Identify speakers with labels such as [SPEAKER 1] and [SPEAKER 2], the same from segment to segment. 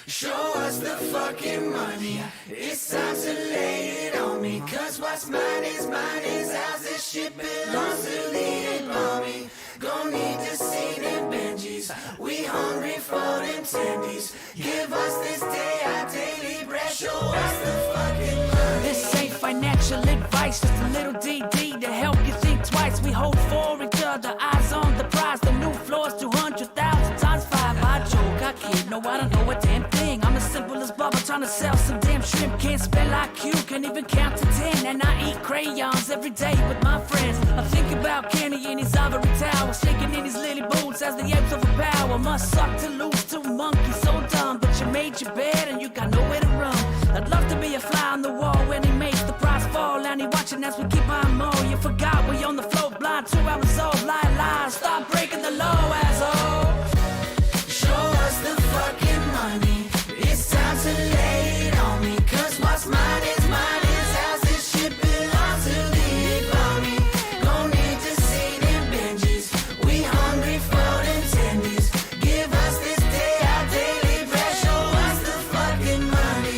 [SPEAKER 1] Show us the fucking money. It's time to lay it on me. Cause what's mine is ours. This shit belongs to the army. Gon' need to see them Benjis. We hungry for them tendies. Give us this day our daily bread. Show us the fucking money.
[SPEAKER 2] This ain't financial advice, just a little DD to help you think twice. We hold for each other, eyes on the prize. The new floor's 200,000 times 5. I joke, I kid, no, I don't know a damn thing. I'm as simple as Bubba trying to sell some damn shrimp. Can't spell IQ, can't even count to 10. And I eat crayons every day with my friends. I think about Kenny in his ivory tower, shaking in his lily boots as the apes overpower. Must suck to lose to monkeys, so dumb. But you made your bed and you got nowhere to run. I'd love to be a fly on the wall when he makes the prize fall. And he watching as we keep buying more. You forgot we on the float, blind 2 hours old. Lie, stop breaking the law, asshole.
[SPEAKER 1] Show us the fucking money. It's time to lay it on me. Cause what's mine is ours. This shit belongs to the army. Gon' need to see them Benjis. We hungry for them tendies. Give us this day our daily bread. Show us the fucking money.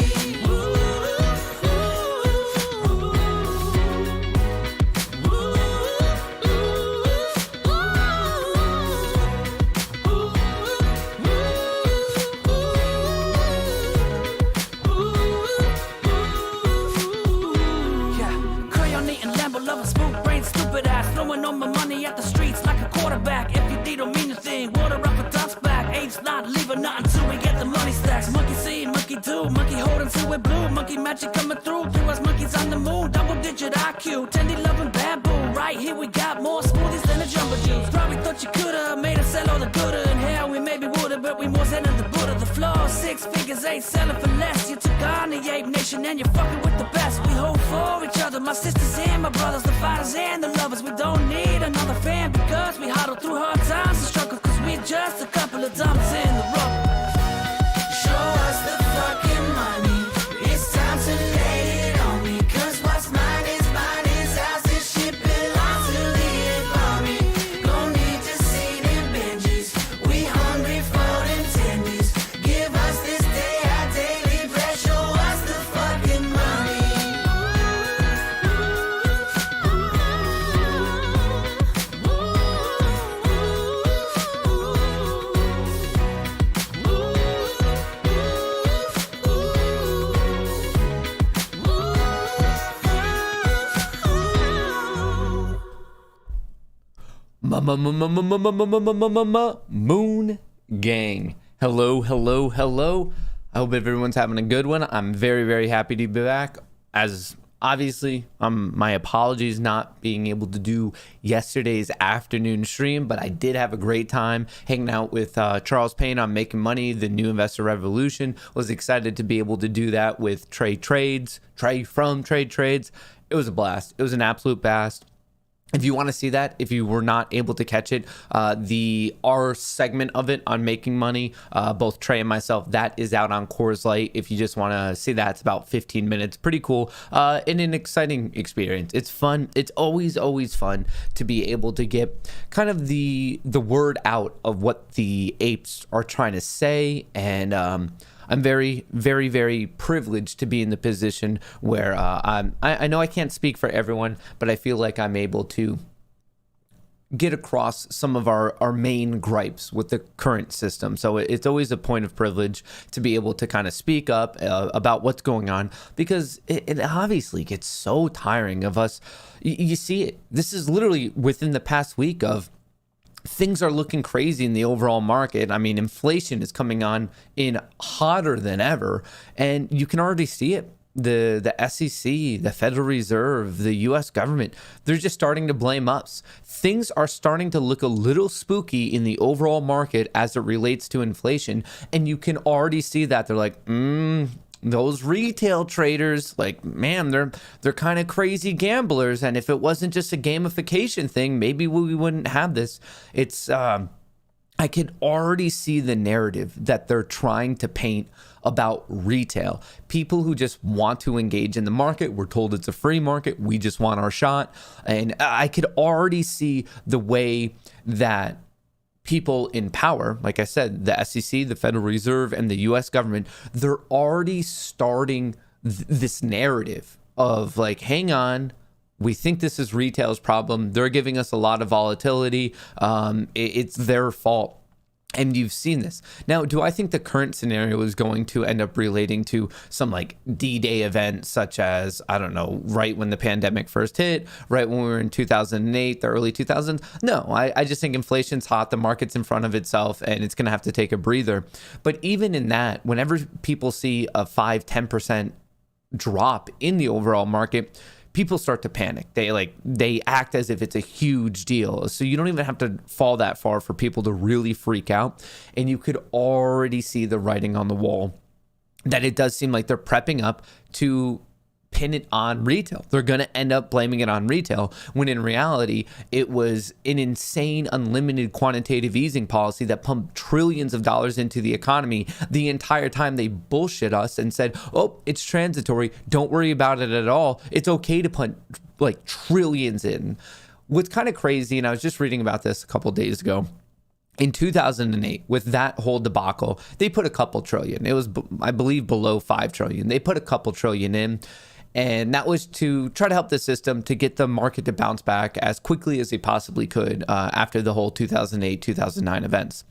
[SPEAKER 2] Crayon eating Lambo loving smooth brain, stupid ass. Throwing all my money at the streets like a quarterback. FUD don't mean a thing. Water up a duck's back. Apes not leaving nothing till we get the money stacks. Monkey see, monkey do, monkey holding to it blue. Monkey magic coming through. Through us monkeys on the moon. Double digit IQ, tendy loving bamboo. Right here we got more smoothies than a jumbo juice. Probably thought you coulda made us sell all the gooder. In hell we maybe woulda, but we more zen than the Buddha. The floor 6 figures ain't selling for less. You took on the ape nation and you're fucking with the best. We hold for each other, my sisters and my brothers, the fighters and the lovers. We don't need another fan because we huddle through hard times and struggle. Cause we just a couple of diamonds in the rough.
[SPEAKER 1] Show us the fucking money. It's time to lay it on me. Cause what's mine is ours. This shit belongs to the army. Gon' need to see them Benjis. We hungry for them tendies. Give us this day our daily bread. Show us the fucking money.
[SPEAKER 3] Moon Gang. Hello. I hope everyone's having a good one. I'm very happy to be back. As obviously, my apologies not being able to do yesterday's afternoon stream, but I did have a great time hanging out with Charles Payne on Making Money, the new investor revolution. Was excited to be able to do that with Trey from Trade Trades. It was a blast. It was an absolute blast. If you want to see that, if you were not able to catch it, our segment of it on Making Money, both Trey and myself, that is out on Kohrs Light. If you just want to see that, it's about 15 minutes. Pretty cool and an exciting experience. It's fun. It's always fun to be able to get kind of the word out of what the apes are trying to say. And I'm very privileged to be in the position where I know I can't speak for everyone, but I feel like I'm able to get across some of our main gripes with the current system. So it's always a point of privilege to be able to kind of speak up about what's going on, because it obviously gets so tiring of us. You see it. This is literally within the past week of things are looking crazy in the overall market. I mean, inflation is coming on in hotter than ever, and you can already see it. The SEC, the Federal Reserve, the US government, they're just starting to blame us. Things are starting to look a little spooky in the overall market as it relates to inflation, and you can already see that. They're like, those retail traders, like, man, they're kind of crazy gamblers. And if it wasn't just a gamification thing, maybe we wouldn't have this. It's I could already see the narrative that they're trying to paint about retail. People who just want to engage in the market. We're told it's a free market. We just want our shot. And I could already see the way that people in power, like I said, the SEC, the Federal Reserve, and the US government, they're already starting this narrative of like, hang on, we think this is retail's problem. They're giving us a lot of volatility. It's their fault. And you've seen this. Now, do I think the current scenario is going to end up relating to some like D-Day event, such as, I don't know, right when the pandemic first hit, right when we were in 2008, the early 2000s? No, I just think inflation's hot, the market's in front of itself, and it's going to have to take a breather. But even in that, whenever people see a 5-10% drop in the overall market, people start to panic. They act as if it's a huge deal. So you don't even have to fall that far for people to really freak out. And you could already see the writing on the wall that it does seem like they're prepping up to pin it on retail. They're going to end up blaming it on retail, when in reality, it was an insane, unlimited quantitative easing policy that pumped trillions of dollars into the economy the entire time they bullshit us and said, oh, it's transitory. Don't worry about it at all. It's okay to put like trillions in. What's kind of crazy, and I was just reading about this a couple days ago, in 2008, with that whole debacle, they put a couple trillion. It was, I believe, below 5 trillion. They put a couple trillion in. And that was to try to help the system to get the market to bounce back as quickly as they possibly could after the whole 2008, 2009 events.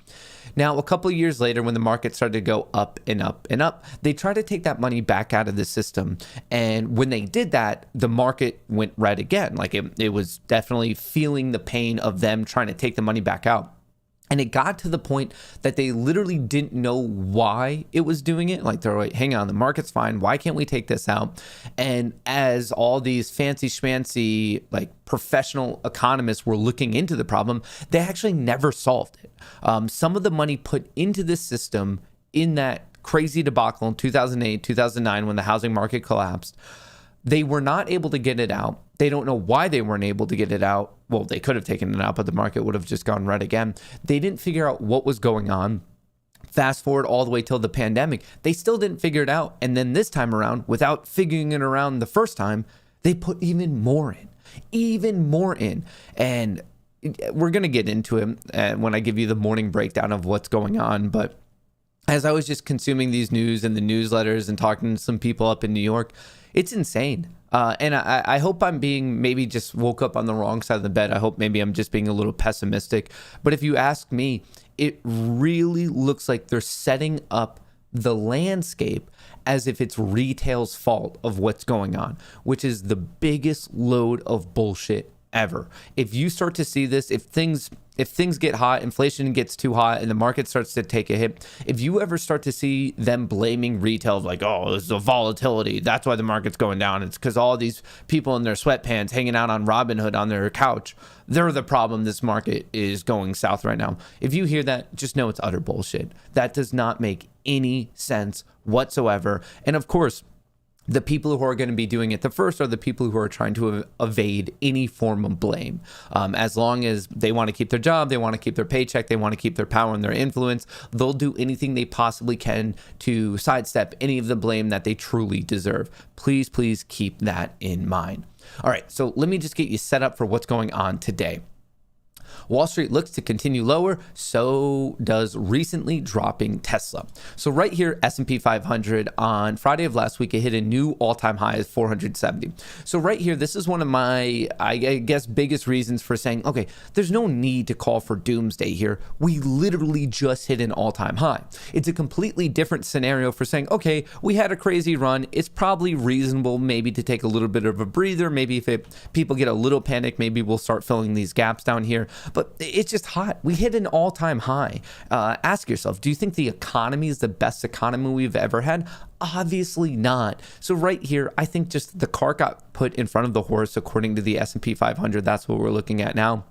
[SPEAKER 3] Now, a couple of years later, when the market started to go up and up and up, they tried to take that money back out of the system. And when they did that, the market went red again. Like it was definitely feeling the pain of them trying to take the money back out. And it got to the point that they literally didn't know why it was doing it. Like, they're like, hang on, the market's fine. Why can't we take this out? And as all these fancy schmancy, like professional economists were looking into the problem, they actually never solved it. Some of the money put into the system in that crazy debacle in 2008, 2009, when the housing market collapsed, they were not able to get it out. They don't know why they weren't able to get it out. Well, they could have taken it out, but the market would have just gone red again. They didn't figure out what was going on. Fast forward all the way till the pandemic, they still didn't figure it out. And then this time around, without figuring it around the first time, they put even more in. And we're going to get into it when I give you the morning breakdown of what's going on. But as I was just consuming these news and the newsletters and talking to some people up in New York, it's insane. And I hope I'm being, maybe just woke up on the wrong side of the bed. I hope maybe I'm just being a little pessimistic. But if you ask me, it really looks like they're setting up the landscape as if it's retail's fault of what's going on, which is the biggest load of bullshit ever. If you start to see this, if things get hot, inflation gets too hot, and the market starts to take a hit, if you ever start to see them blaming retail, like, oh, this is a volatility, that's why the market's going down, it's because all these people in their sweatpants hanging out on Robinhood on their couch, they're the problem, this market is going south right now. If you hear that, just know it's utter bullshit. That does not make any sense whatsoever. And of course, the people who are going to be doing it the first are the people who are trying to evade any form of blame. As long as they want to keep their job, they want to keep their paycheck, they want to keep their power and their influence, they'll do anything they possibly can to sidestep any of the blame that they truly deserve. Please, please keep that in mind. All right, so let me just get you set up for what's going on today. Wall Street looks to continue lower, so does recently dropping Tesla. So right here, S&P 500 on Friday of last week, it hit a new all-time high of 470. So right here, this is one of my, I guess, biggest reasons for saying, okay, there's no need to call for doomsday here. We literally just hit an all-time high. It's a completely different scenario for saying, okay, we had a crazy run. It's probably reasonable maybe to take a little bit of a breather. Maybe if people get a little panic, maybe we'll start filling these gaps down here. But it's just hot. We hit an all-time high. Ask yourself, do you think the economy is the best economy we've ever had? Obviously not. So right here, I think just the cart got put in front of the horse according to the S&P 500. That's what we're looking at now.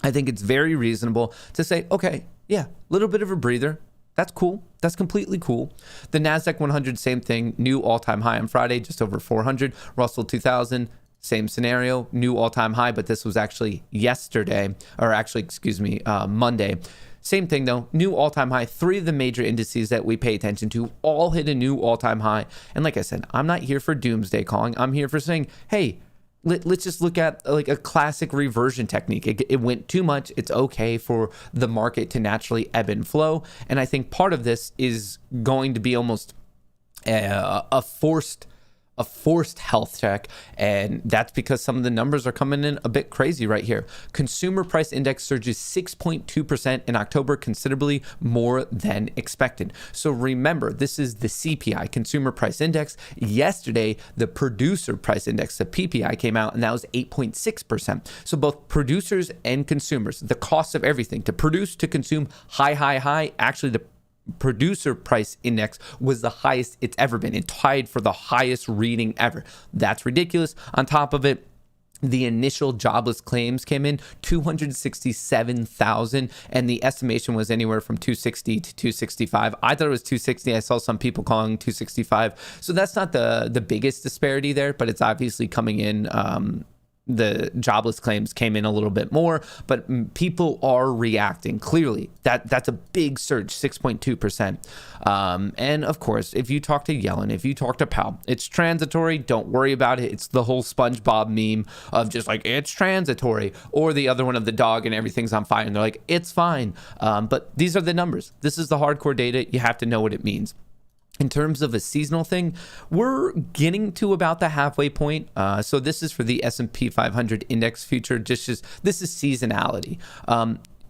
[SPEAKER 3] I think it's very reasonable to say, okay, yeah, a little bit of a breather. That's cool. That's completely cool. The Nasdaq 100, same thing, new all-time high on Friday, just over 400. Russell 2000, same scenario, new all-time high, but this was actually yesterday, or actually, excuse me, Monday. Same thing though, new all-time high. 3 of the major indices that we pay attention to all hit a new all-time high. And like I said, I'm not here for doomsday calling. I'm here for saying, hey, let's just look at like a classic reversion technique. It went too much. It's okay for the market to naturally ebb and flow. And I think part of this is going to be almost a forced health check, and that's because some of the numbers are coming in a bit crazy right here. Consumer price index surges 6.2% in October, considerably more than expected. So remember, this is the CPI, consumer price index. Yesterday, the producer price index, the PPI, came out, and that was 8.6%. So both producers and consumers, the cost of everything to produce, to consume, high. Actually, the producer price index was the highest it's ever been. It tied for the highest reading ever. That's ridiculous. On top of it, the initial jobless claims came in 267,000, and the estimation was anywhere from 260 to 265. I thought it was 260. I saw some people calling 265. So that's not the biggest disparity there, but it's obviously coming in. The jobless claims came in a little bit more, but people are reacting. Clearly, that's a big surge, 6.2%. And of course, if you talk to Yellen, if you talk to Powell, it's transitory. Don't worry about it. It's the whole SpongeBob meme of just like, it's transitory, or the other one of the dog and everything's on fire. And they're like, it's fine. But these are the numbers. This is the hardcore data. You have to know what it means. In terms of a seasonal thing, we're getting to about the halfway point. So this is for the S&P 500 index future. This is seasonality.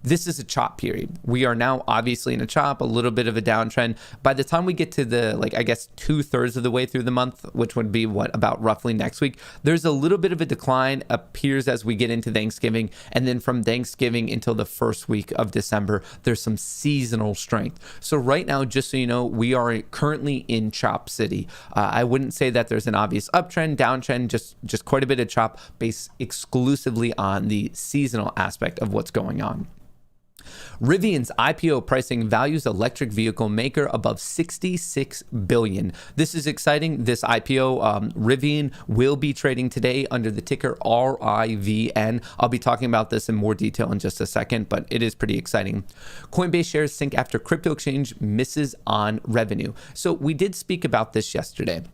[SPEAKER 3] This is a chop period. We are now obviously in a chop, a little bit of a downtrend. By the time we get to the, 2/3 of the way through the month, which would be about roughly next week, there's a little bit of a decline appears as we get into Thanksgiving. And then from Thanksgiving until the first week of December, there's some seasonal strength. So right now, just so you know, we are currently in chop city. I wouldn't say that there's an obvious uptrend, downtrend, just quite a bit of chop based exclusively on the seasonal aspect of what's going on. Rivian's IPO pricing values electric vehicle maker above $66 billion. This is exciting. This IPO, Rivian, will be trading today under the ticker RIVN. I'll be talking about this in more detail in just a second, but it is pretty exciting. Coinbase shares sink after crypto exchange misses on revenue. So we did speak about this yesterday.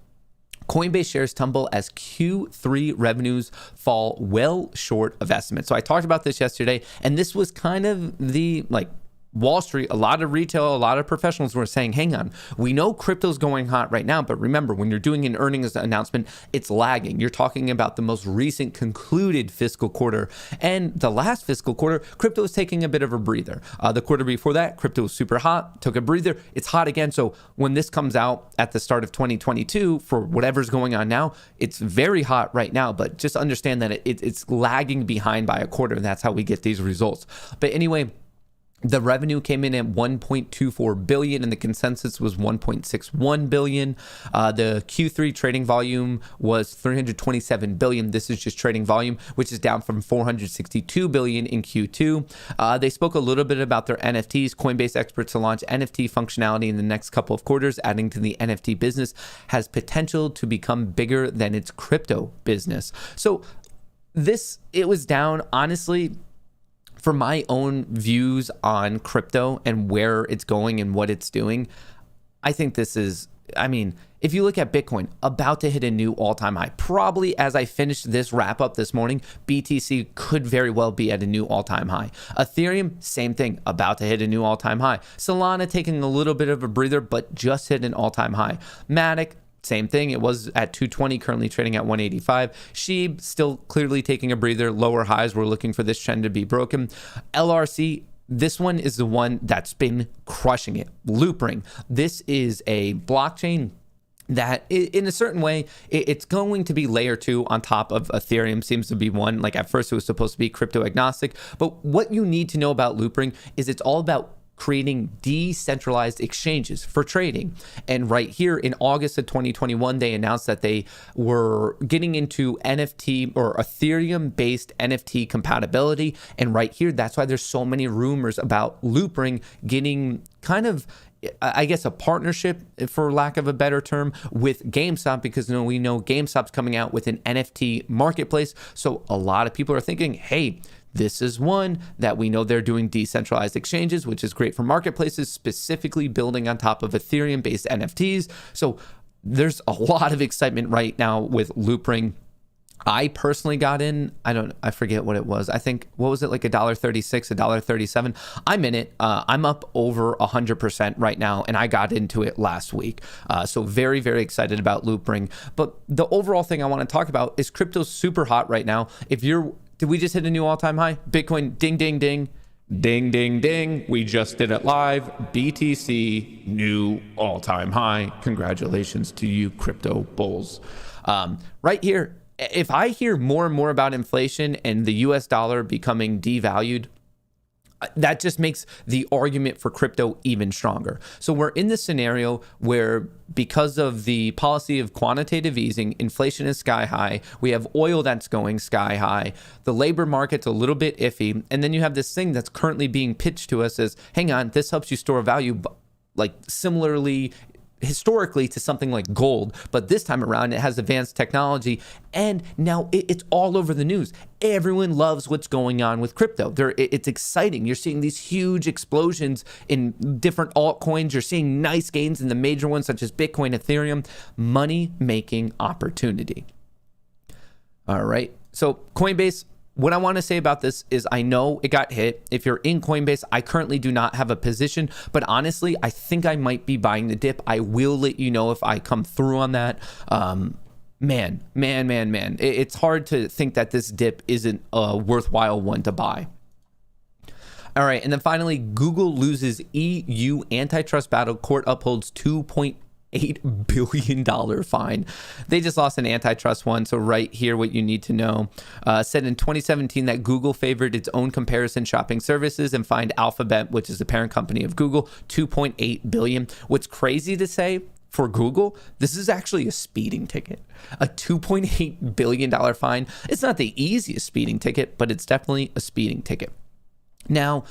[SPEAKER 3] Coinbase shares tumble as Q3 revenues fall well short of estimates. So I talked about this yesterday, and this was kind of the Wall Street, a lot of retail, a lot of professionals were saying, hang on, we know crypto's going hot right now, but remember, when you're doing an earnings announcement, it's lagging. You're talking about the most recent concluded fiscal quarter. And the last fiscal quarter, crypto was taking a bit of a breather. The quarter before that, crypto was super hot, took a breather. It's hot again. So when this comes out at the start of 2022, for whatever's going on now, it's very hot right now, but just understand that it's lagging behind by a quarter, and that's how we get these results. But anyway, the revenue came in at $1.24 billion, and the consensus was $1.61 billion. The Q3 trading volume was $327 billion. This is just trading volume, which is down from $462 billion in Q2. They spoke a little bit about their NFTs. Coinbase experts to launch NFT functionality in the next couple of quarters, adding to the NFT business has potential to become bigger than its crypto business. So it was down, honestly. For my own views on crypto and where it's going and what it's doing, I think this is, if you look at Bitcoin, about to hit a new all-time high. Probably as I finished this wrap up this morning, BTC could very well be at a new all-time high. Ethereum, same thing, about to hit a new all-time high. Solana taking a little bit of a breather, but just hit an all-time high. Matic, same thing. It was at 220, currently trading at 185. SHIB still clearly taking a breather. Lower highs. We're looking for this trend to be broken. LRC, this one is the one that's been crushing it. Loopring. This is a blockchain that in a certain way, it's going to be layer 2 on top of Ethereum, seems to be one. Like at first it was supposed to be crypto agnostic, but what you need to know about Loopring is it's all about creating decentralized exchanges for trading. And right here in August of 2021, they announced that they were getting into NFT or Ethereum-based NFT compatibility. And right here, that's why there's so many rumors about Loopring getting kind of, I guess, a partnership, for lack of a better term, with GameStop, because we know GameStop's coming out with an NFT marketplace. So a lot of people are thinking, hey, this is one that we know they're doing decentralized exchanges, which is great for marketplaces, specifically building on top of Ethereum-based NFTs. So there's a lot of excitement right now with Loopring. I personally got in. I forget what it was. I think, what was it, like $1.36, $1.37? I'm in it. I'm up over 100% right now, and I got into it last week. So very, very excited about Loopring. But the overall thing I want to talk about is crypto's super hot right now. Did we just hit a new all-time high? Bitcoin, ding, ding, ding. Ding, ding, ding. We just did it live. BTC, new all-time high. Congratulations to you, crypto bulls. Right here, if I hear more and more about inflation and the US dollar becoming devalued, that just makes the argument for crypto even stronger. So we're in this scenario where, because of the policy of quantitative easing, inflation is sky high. We have oil that's going sky high. The labor market's a little bit iffy. And then you have this thing that's currently being pitched to us as, hang on, this helps you store value, like similarly historically to something like gold, but this time around it has advanced technology, and now it's all over the news. Everyone loves what's going on with crypto. It's exciting. You're seeing these huge explosions in different altcoins. You're seeing nice gains in the major ones such as Bitcoin, Ethereum. Money making opportunity. All right, so Coinbase. What I want to say about this is, I know it got hit. If you're in Coinbase, I currently do not have a position, but honestly, I think I might be buying the dip. I will let you know if I come through on that. Man. It's hard to think that this dip isn't a worthwhile one to buy. All right, and then finally, Google loses EU antitrust battle. Court upholds $2.8 billion fine. They just lost an antitrust one. So right here, what you need to know, said in 2017 that Google favored its own comparison shopping services and fined Alphabet, which is the parent company of Google, $2.8 billion. What's crazy to say, for Google, this is actually a speeding ticket. A $2.8 billion fine. It's not the easiest speeding ticket, but it's definitely a speeding ticket. Now,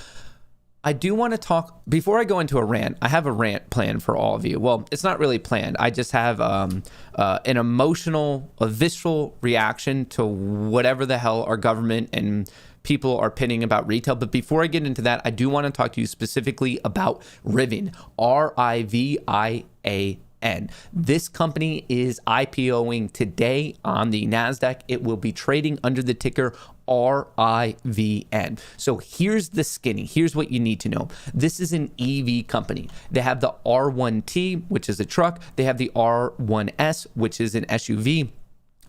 [SPEAKER 3] I do want to talk, before I go into a rant, I have a rant planned for all of you. Well, it's not really planned. I just have an emotional, a visceral reaction to whatever the hell our government and people are pitting about retail. But before I get into that, I do want to talk to you specifically about RIVN, RIVIAN. This company is IPOing today on the Nasdaq. It will be trading under the ticker RIVN. So here's the skinny. Here's what you need to know. This is an EV company. They have the R1T, which is a truck. They have the R1S, which is an SUV.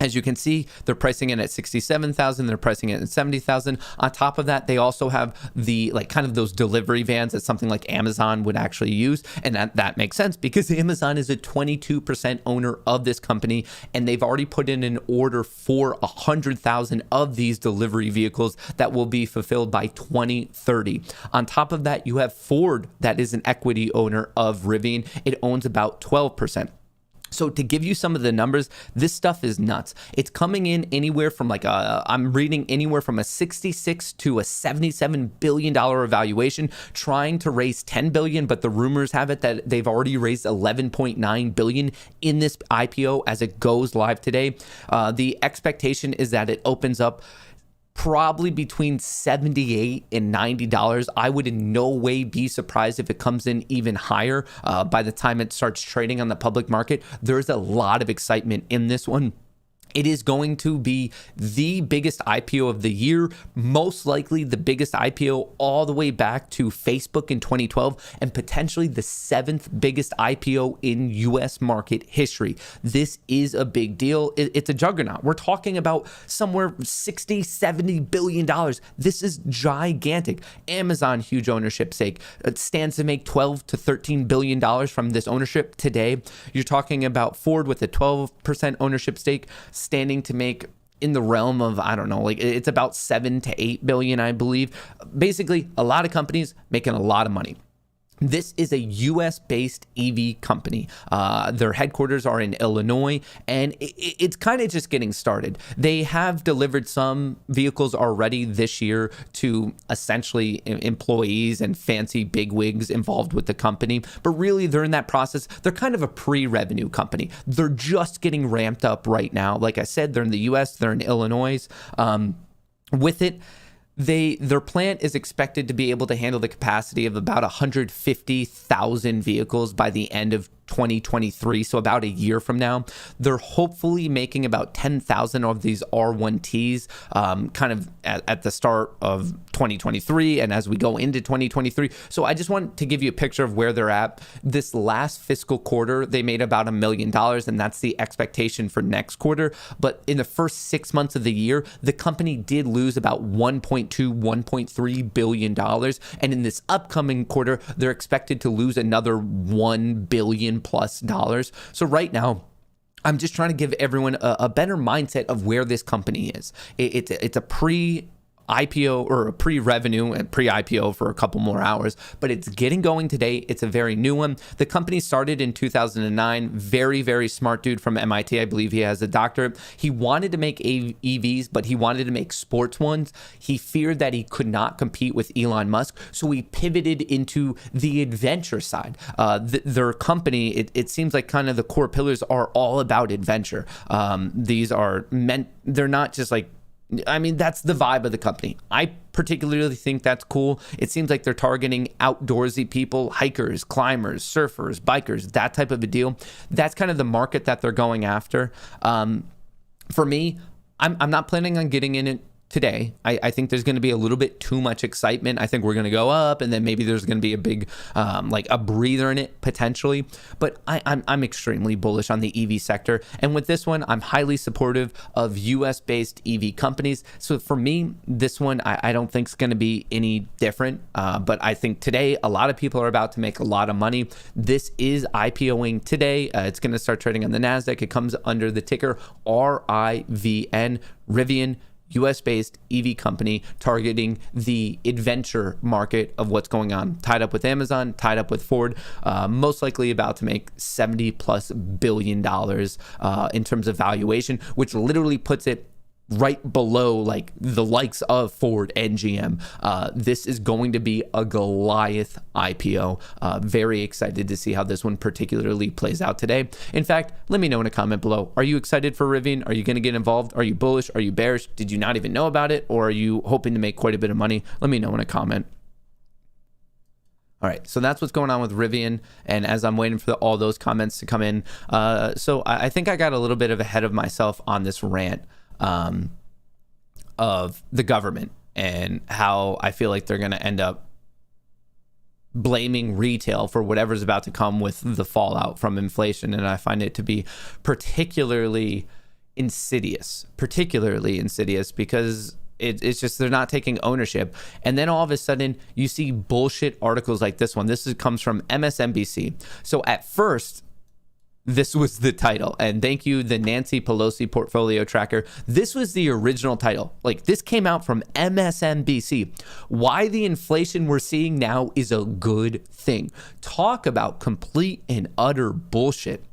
[SPEAKER 3] As you can see, they're pricing it at 67,000. They're pricing it at 70,000. On top of that, they also have the kind of those delivery vans that something like Amazon would actually use. And that makes sense because Amazon is a 22% owner of this company, and they've already put in an order for 100,000 of these delivery vehicles that will be fulfilled by 2030. On top of that, you have Ford, that is an equity owner of Rivian. It owns about 12%. So to give you some of the numbers, this stuff is nuts. It's coming in anywhere from I'm reading anywhere from a $66 to a $77 billion evaluation, trying to raise $10 billion, but the rumors have it that they've already raised $11.9 billion in this IPO as it goes live today. The expectation is that it opens up probably between $78 and $90. I would in no way be surprised if it comes in even higher by the time it starts trading on the public market. There's a lot of excitement in this one. It is going to be the biggest IPO of the year, most likely the biggest IPO all the way back to Facebook in 2012, and potentially the 7th biggest IPO in US market history. This is a big deal. It's a juggernaut. We're talking about somewhere $60-70 billion. This is gigantic. Amazon, huge ownership stake. It stands to make $12 to $13 billion from this ownership today. You're talking about Ford with a 12% ownership stake, standing to make in the realm of, I don't know, it's about 7 to 8 billion, I believe. Basically, a lot of companies making a lot of money. This is a US-based EV company. Their headquarters are in Illinois, and it's kind of just getting started. They have delivered some vehicles already this year to essentially employees and fancy bigwigs involved with the company, but really they're in that process. They're kind of a pre-revenue company. They're just getting ramped up right now. Like I said, they're in the US, they're in Illinois. With it, their plant is expected to be able to handle the capacity of about 150,000 vehicles by the end of 2023, so about a year from now. They're hopefully making about 10,000 of these R1Ts kind of at the start of 2023 and as we go into 2023. So I just want to give you a picture of where they're at. This last fiscal quarter, they made about $1 million, and that's the expectation for next quarter. But in the first 6 months of the year, the company did lose about $1.3 billion. And in this upcoming quarter, they're expected to lose another $1 billion plus dollars. So right now, I'm just trying to give everyone a better mindset of where this company is. It's a pre-IPO or a pre-revenue and pre-IPO for a couple more hours, but it's getting going today. It's a very new one. The company started in 2009. Very, very smart dude from MIT. I believe he has a doctorate. He wanted to make EVs, but he wanted to make sports ones. He feared that he could not compete with Elon Musk, so he pivoted into the adventure side. Their company, it seems like kind of the core pillars are all about adventure. These are meant, they're not just like, I mean, that's the vibe of the company. I particularly think that's cool. It seems like they're targeting outdoorsy people, hikers, climbers, surfers, bikers, that type of a deal. That's kind of the market that they're going after. For me, I'm not planning on getting in it today. I think there's going to be a little bit too much excitement. I think we're going to go up, and then maybe there's going to be a big, like a breather in it potentially. But I'm extremely bullish on the EV sector. And with this one, I'm highly supportive of US-based EV companies. So for me, this one, I don't think is going to be any different. But I think today, a lot of people are about to make a lot of money. This is IPOing today. It's going to start trading on the Nasdaq. It comes under the ticker RIVN, Rivian, US-based EV company targeting the adventure market of what's going on. Tied up with Amazon, tied up with Ford, most likely about to make $70+ billion in terms of valuation, which literally puts it right below like the likes of Ford and GM. This is going to be a Goliath IPO. Very excited to see how this one particularly plays out today. In fact, let me know in a comment below. Are you excited for Rivian? Are you going to get involved? Are you bullish? Are you bearish? Did you not even know about it? Or are you hoping to make quite a bit of money? Let me know in a comment. All right, so that's what's going on with Rivian, and as I'm waiting for all those comments to come in, so I think I got a little bit of ahead of myself on this rant of the government and how I feel like they're going to end up blaming retail for whatever's about to come with the fallout from inflation. And I find it to be particularly insidious because it's just they're not taking ownership. And then all of a sudden you see bullshit articles like this one. Comes from MSNBC. So at first, this was the title, and thank you, the Nancy Pelosi portfolio tracker. This was the original title. Like, this came out from MSNBC. Why the inflation we're seeing now is a good thing. Talk about complete and utter bullshit.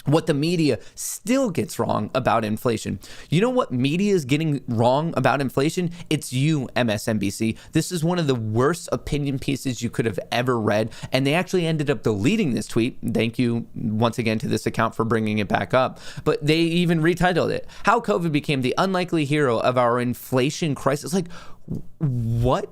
[SPEAKER 3] What the media still gets wrong about inflation. You know what media is getting wrong about inflation? It's you, MSNBC. This is one of the worst opinion pieces you could have ever read. And they actually ended up deleting this tweet. Thank you once again to this account for bringing it back up. But they even retitled it, How COVID Became the Unlikely Hero of Our Inflation Crisis. Like, what?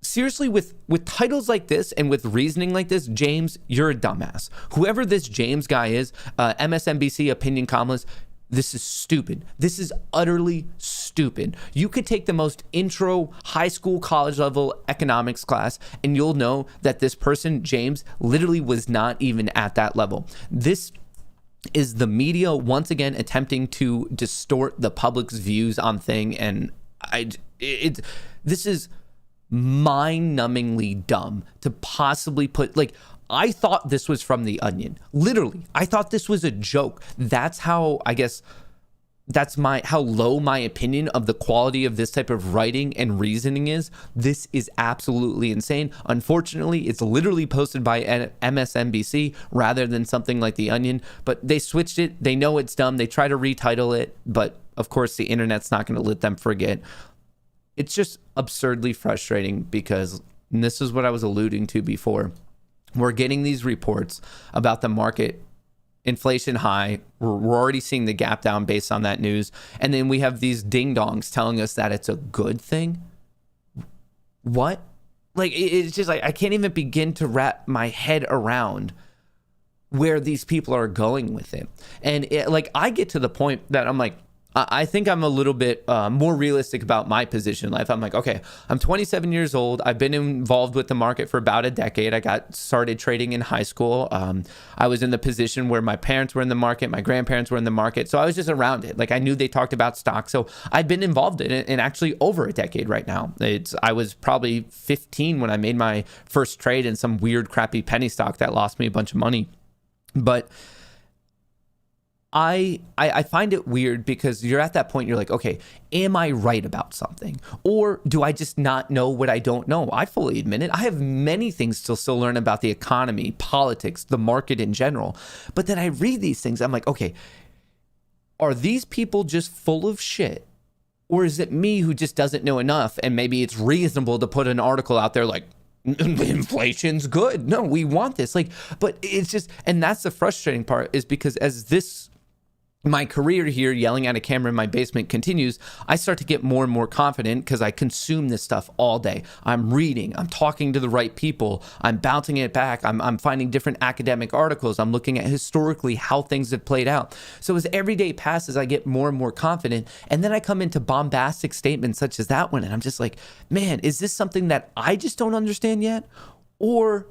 [SPEAKER 3] Seriously, with titles like this and with reasoning like this, James, you're a dumbass. Whoever this James guy is, MSNBC opinion columnist, this is stupid. This is utterly stupid. You could take the most intro high school, college level economics class, and you'll know that this person, James, literally was not even at that level. This is the media once again attempting to distort the public's views on thing, and this is mind-numbingly dumb to possibly put, like, I thought this was from The Onion. Literally, I thought this was a joke. That's how, I guess, how low my opinion of the quality of this type of writing and reasoning is. This is absolutely insane. Unfortunately, it's literally posted by MSNBC rather than something like The Onion, but they switched it. They know it's dumb. They try to retitle it, but of course the internet's not going to let them forget. It's just absurdly frustrating because, and this is what I was alluding to before, we're getting these reports about the market inflation high. We're already seeing the gap down based on that news. And then we have these ding-dongs telling us that it's a good thing. What? Like, it's just like, I can't even begin to wrap my head around where these people are going with it. And I get to the point that I'm like, I think I'm a little bit more realistic about my position in life. I'm like, okay, I'm 27 years old. I've been involved with the market for about a decade. I got started trading in high school. I was in the position where my parents were in the market, my grandparents were in the market. So I was just around it. Like I knew they talked about stocks. So I've been involved in it in actually over a decade right now. I was probably 15 when I made my first trade in some weird crappy penny stock that lost me a bunch of money. But I find it weird because you're at that point, you're like, okay, am I right about something? Or do I just not know what I don't know? I fully admit it. I have many things to still learn about the economy, politics, the market in general. But then I read these things, I'm like, okay, are these people just full of shit? Or is it me who just doesn't know enough? And maybe it's reasonable to put an article out there like, inflation's good. No, we want this. But it's just, and that's the frustrating part, is because as my career here yelling at a camera in my basement continues, I start to get more and more confident because I consume this stuff all day. I'm reading, I'm talking to the right people, I'm bouncing it back, I'm finding different academic articles, I'm looking at historically how things have played out. So as every day passes, I get more and more confident. And then I come into bombastic statements such as that one. And I'm just like, man, is this something that I just don't understand yet? Or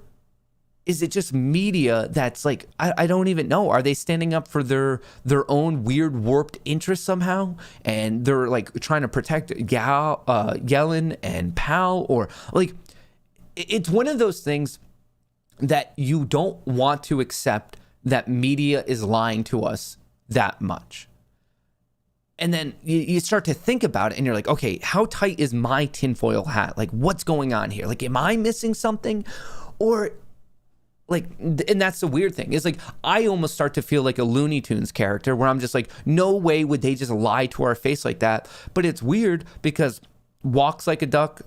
[SPEAKER 3] is it just media that's like, I don't even know. Are they standing up for their own weird warped interests somehow? And they're like trying to protect Yellen and Powell? Or like, it's one of those things that you don't want to accept that media is lying to us that much. And then you start to think about it and you're like, okay, how tight is my tinfoil hat? Like, what's going on here? Like, am I missing something? Or like, and that's the weird thing, is like, I almost start to feel like a Looney Tunes character where I'm just like, no way would they just lie to our face like that. But it's weird because walks like a duck,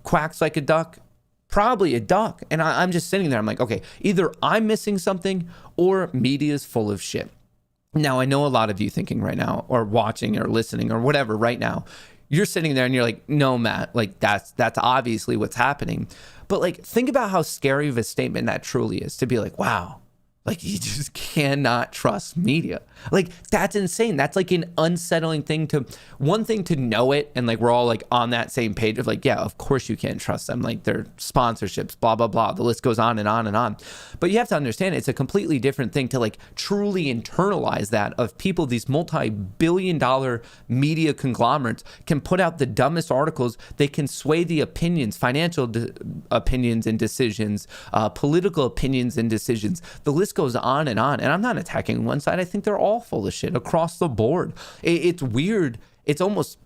[SPEAKER 3] quacks like a duck, probably a duck. And I'm just sitting there. I'm like, okay, either I'm missing something or media is full of shit. Now, I know a lot of you thinking right now, or watching or listening or whatever right now, you're sitting there and you're like, no, Matt, like that's obviously what's happening. But like, think about how scary of a statement that truly is, to be like, wow, like you just cannot trust media. Like, that's insane. That's like an unsettling thing one thing to know it. And like, we're all like on that same page of like, yeah, of course you can't trust them. Like their sponsorships, blah, blah, blah. The list goes on and on and on. But you have to understand, it's a completely different thing to like truly internalize that of people, these multi-billion-dollar media conglomerates can put out the dumbest articles. They can sway the opinions, financial opinions and decisions, political opinions and decisions. The list goes on. And I'm not attacking one side. I think they're all full of shit across the board. It's weird. It's almost,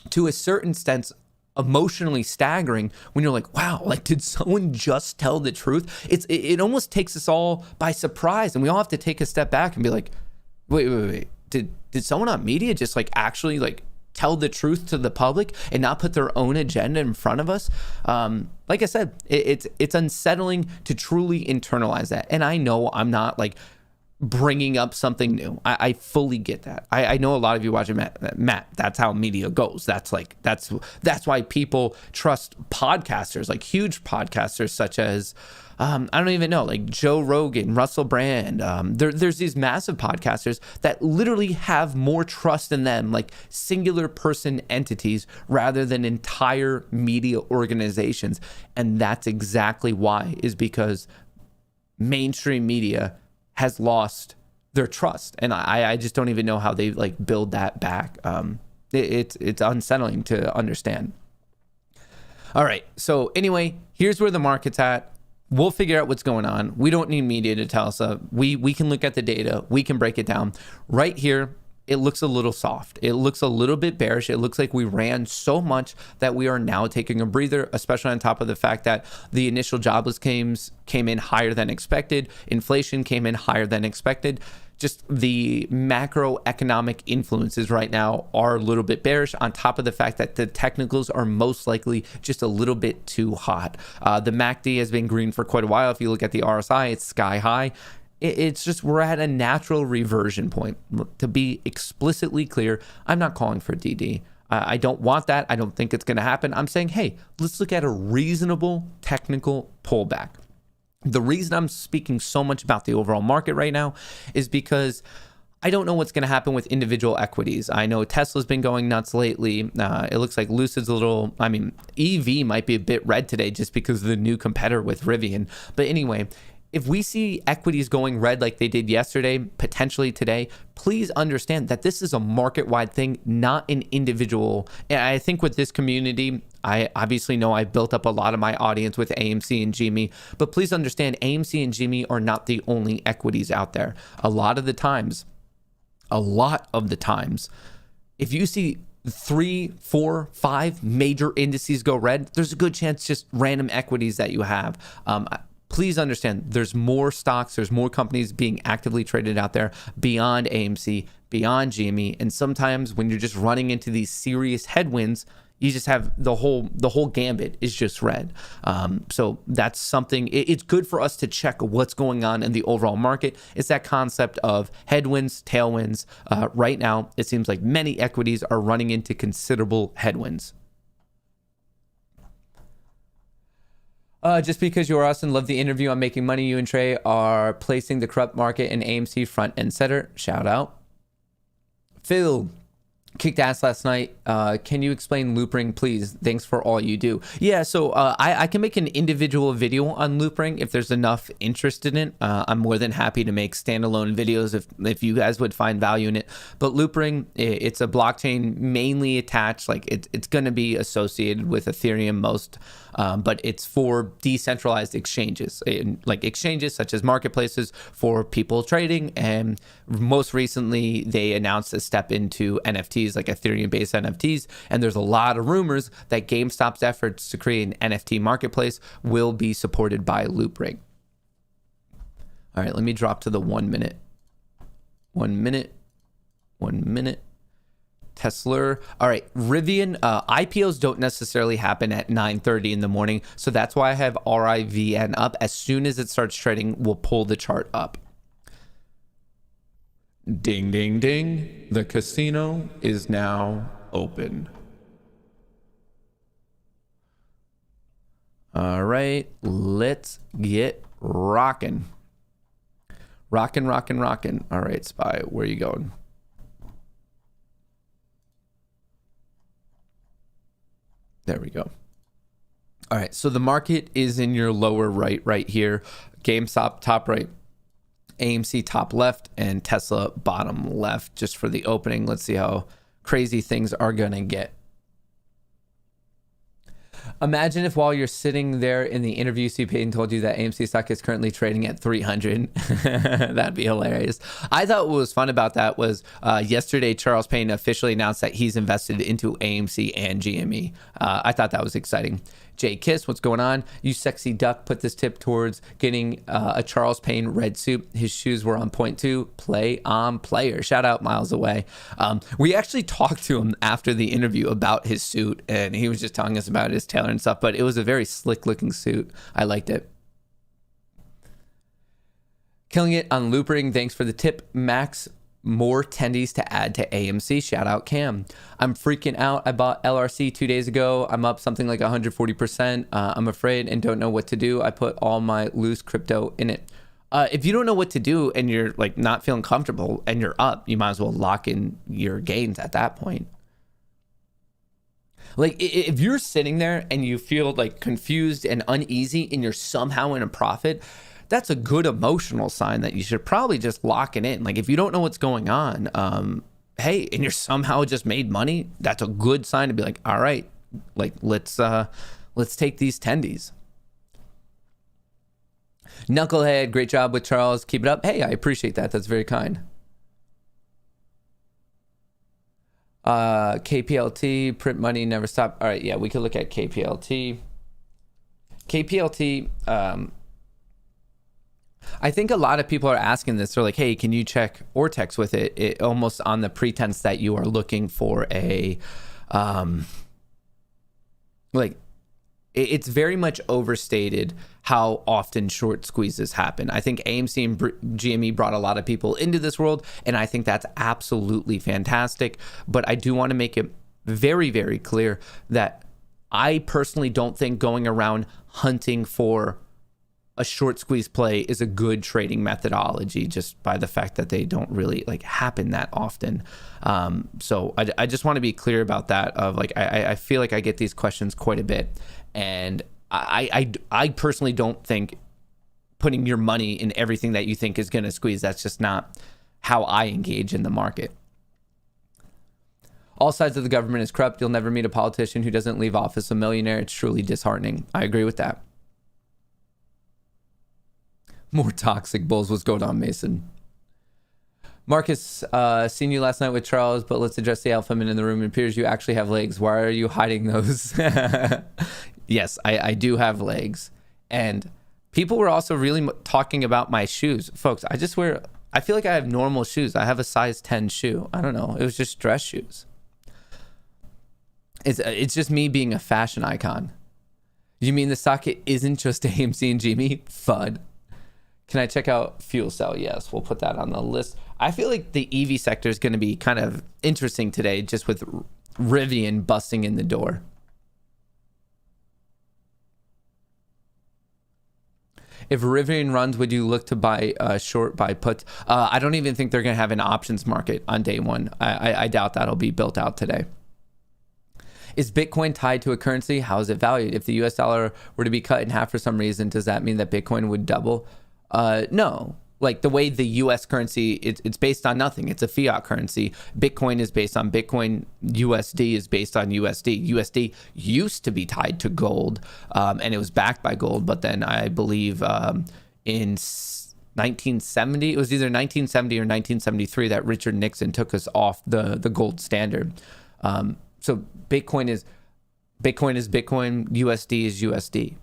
[SPEAKER 3] to a certain sense, emotionally staggering when you're like, wow, like, did someone just tell the truth? It almost takes us all by surprise, and we all have to take a step back and be like, wait. Did someone on media just like actually like tell the truth to the public and not put their own agenda in front of us? Like I said, it's unsettling to truly internalize that. And I know I'm not like bringing up something new. I fully get that. I know a lot of you watching Matt, that's how media goes. That's why people trust podcasters, like huge podcasters such as I don't even know, like Joe Rogan, Russell Brand. There's these massive podcasters that literally have more trust in them, like singular person entities rather than entire media organizations. And that's exactly why, is because mainstream media has lost their trust. And I just don't even know how they like build that back. It's unsettling to understand. All right. So anyway, here's where the market's at. We'll figure out what's going on. We don't need media to tell us. We can look at the data. We can break it down. Right here, it looks a little soft. It looks a little bit bearish. It looks like we ran so much that we are now taking a breather, especially on top of the fact that the initial jobless claims came in higher than expected. Inflation came in higher than expected. Just the macroeconomic influences right now are a little bit bearish, on top of the fact that the technicals are most likely just a little bit too hot. The MACD has been green for quite a while. If you look at the RSI, it's sky high. It's just, we're at a natural reversion point. To be explicitly clear, I'm not calling for DD. I don't want that. I don't think it's going to happen. I'm saying, hey, let's look at a reasonable technical pullback. The reason I'm speaking so much about the overall market right now is because I don't know what's going to happen with individual equities. I know Tesla's been going nuts lately. It looks like Lucid's EV might be a bit red today just because of the new competitor with Rivian. But anyway, if we see equities going red like they did yesterday, potentially today, please understand that this is a market-wide thing, not an individual. And I think with this community, I obviously know I built up a lot of my audience with AMC and GME, but please understand AMC and GME are not the only equities out there. A lot of the times, if you see 3, 4, 5 major indices go red, there's a good chance just random equities that you have. Please understand there's more stocks, there's more companies being actively traded out there beyond AMC, beyond GME. And sometimes when you're just running into these serious headwinds, you just have the whole gambit is just red. So that's something, it's good for us to check what's going on in the overall market. It's that concept of headwinds, tailwinds. Right now, it seems like many equities are running into considerable headwinds. Just because you're us and love the interview on Making Money, you and Trey are placing the corrupt market and AMC front and center. Shout out. Phil kicked ass last night. Can you explain Loopring, please? Thanks for all you do. Yeah, so I can make an individual video on Loopring if there's enough interest in it. I'm more than happy to make standalone videos if you guys would find value in it. But Loopring, it's a blockchain mainly attached, like it's going to be associated with Ethereum most, but it's for decentralized exchanges, like exchanges such as marketplaces for people trading. And most recently, they announced a step into NFTs, like Ethereum-based NFTs, and there's a lot of rumors that GameStop's efforts to create an NFT marketplace will be supported by Loopring. All right, let me drop to the 1 minute. 1 minute. 1 minute. Tesla. All right, Rivian. IPOs don't necessarily happen at 9:30 in the morning, so that's why I have RIVN up. As soon as it starts trading, we'll pull the chart up. Ding, ding, ding. The casino is now open. All right, let's get rocking. Rocking. All right, Spy, where are you going? There we go. All right, so the market is in your lower right here. GameStop top right. AMC top left and Tesla bottom left just for the opening. Let's see how crazy things are going to get. Imagine if while you're sitting there in the interview, Steve Payton told you that AMC stock is currently trading at 300. That'd be hilarious. I thought what was fun about that was yesterday, Charles Payton officially announced that he's invested into AMC and GME. I thought that was exciting. Jay Kiss, what's going on? You sexy duck put this tip towards getting a Charles Payne red suit. His shoes were on point too. Play on player. Shout out Miles Away. We actually talked to him after the interview about his suit, and he was just telling us about his tailor and stuff, but it was a very slick looking suit. I liked it. Killing it on Loopring. Thanks for the tip, Max. More tendies to add to AMC. Shout out Cam. I'm freaking out. I bought LRC 2 days ago. I'm up something like 140%. I'm afraid and don't know what to do. I put all my loose crypto in it. If you don't know what to do and you're like not feeling comfortable and you're up, you might as well lock in your gains at that point. Like if you're sitting there and you feel like confused and uneasy and you're somehow in a profit, that's a good emotional sign that you should probably just lock it in. Like if you don't know what's going on, hey, and you're somehow just made money, that's a good sign to be like, all right, like let's take these tendies. Knucklehead, great job with Charles. Keep it up. Hey, I appreciate that. That's very kind. KPLT, print money, never stop. All right, yeah, we could look at KPLT. KPLT, I think a lot of people are asking this. They're like, hey, can you check Ortex with it? Almost on the pretense that you are looking for a, it's very much overstated how often short squeezes happen. I think AMC and GME brought a lot of people into this world, and I think that's absolutely fantastic. But I do want to make it very, very clear that I personally don't think going around hunting for a short squeeze play is a good trading methodology just by the fact that they don't really like happen that often. So I just want to be clear about that of like, I feel like I get these questions quite a bit, and I personally don't think putting your money in everything that you think is going to squeeze. That's just not how I engage in the market. All sides of the government is corrupt. You'll never meet a politician who doesn't leave office a millionaire. It's truly disheartening. I agree with that. More toxic bulls. What's going on, Mason? Marcus, seen you last night with Charles, but let's address the alpha man in the room. It appears you actually have legs. Why are you hiding those? Yes, I do have legs. And people were also really talking about my shoes. Folks, I feel like I have normal shoes. I have a size 10 shoe. I don't know. It was just dress shoes. It's just me being a fashion icon. You mean the socket isn't just AMC and Jimmy? FUD. Can I check out fuel cell? Yes, we'll put that on the list. I feel like the EV sector is going to be kind of interesting today, just with Rivian busting in the door. If Rivian runs, would you look to buy short, buy put? I don't even think they're going to have an options market on day one. I doubt that'll be built out today. Is Bitcoin tied to a currency? How is it valued? If the US dollar were to be cut in half for some reason, does that mean that Bitcoin would double? No. Like the way the US currency, it's based on nothing. It's a fiat currency. Bitcoin is based on Bitcoin. USD is based on USD. USD used to be tied to gold, and it was backed by gold. But then I believe in 1970, it was either 1970 or 1973 that Richard Nixon took us off the gold standard. So Bitcoin is Bitcoin. USD is USD.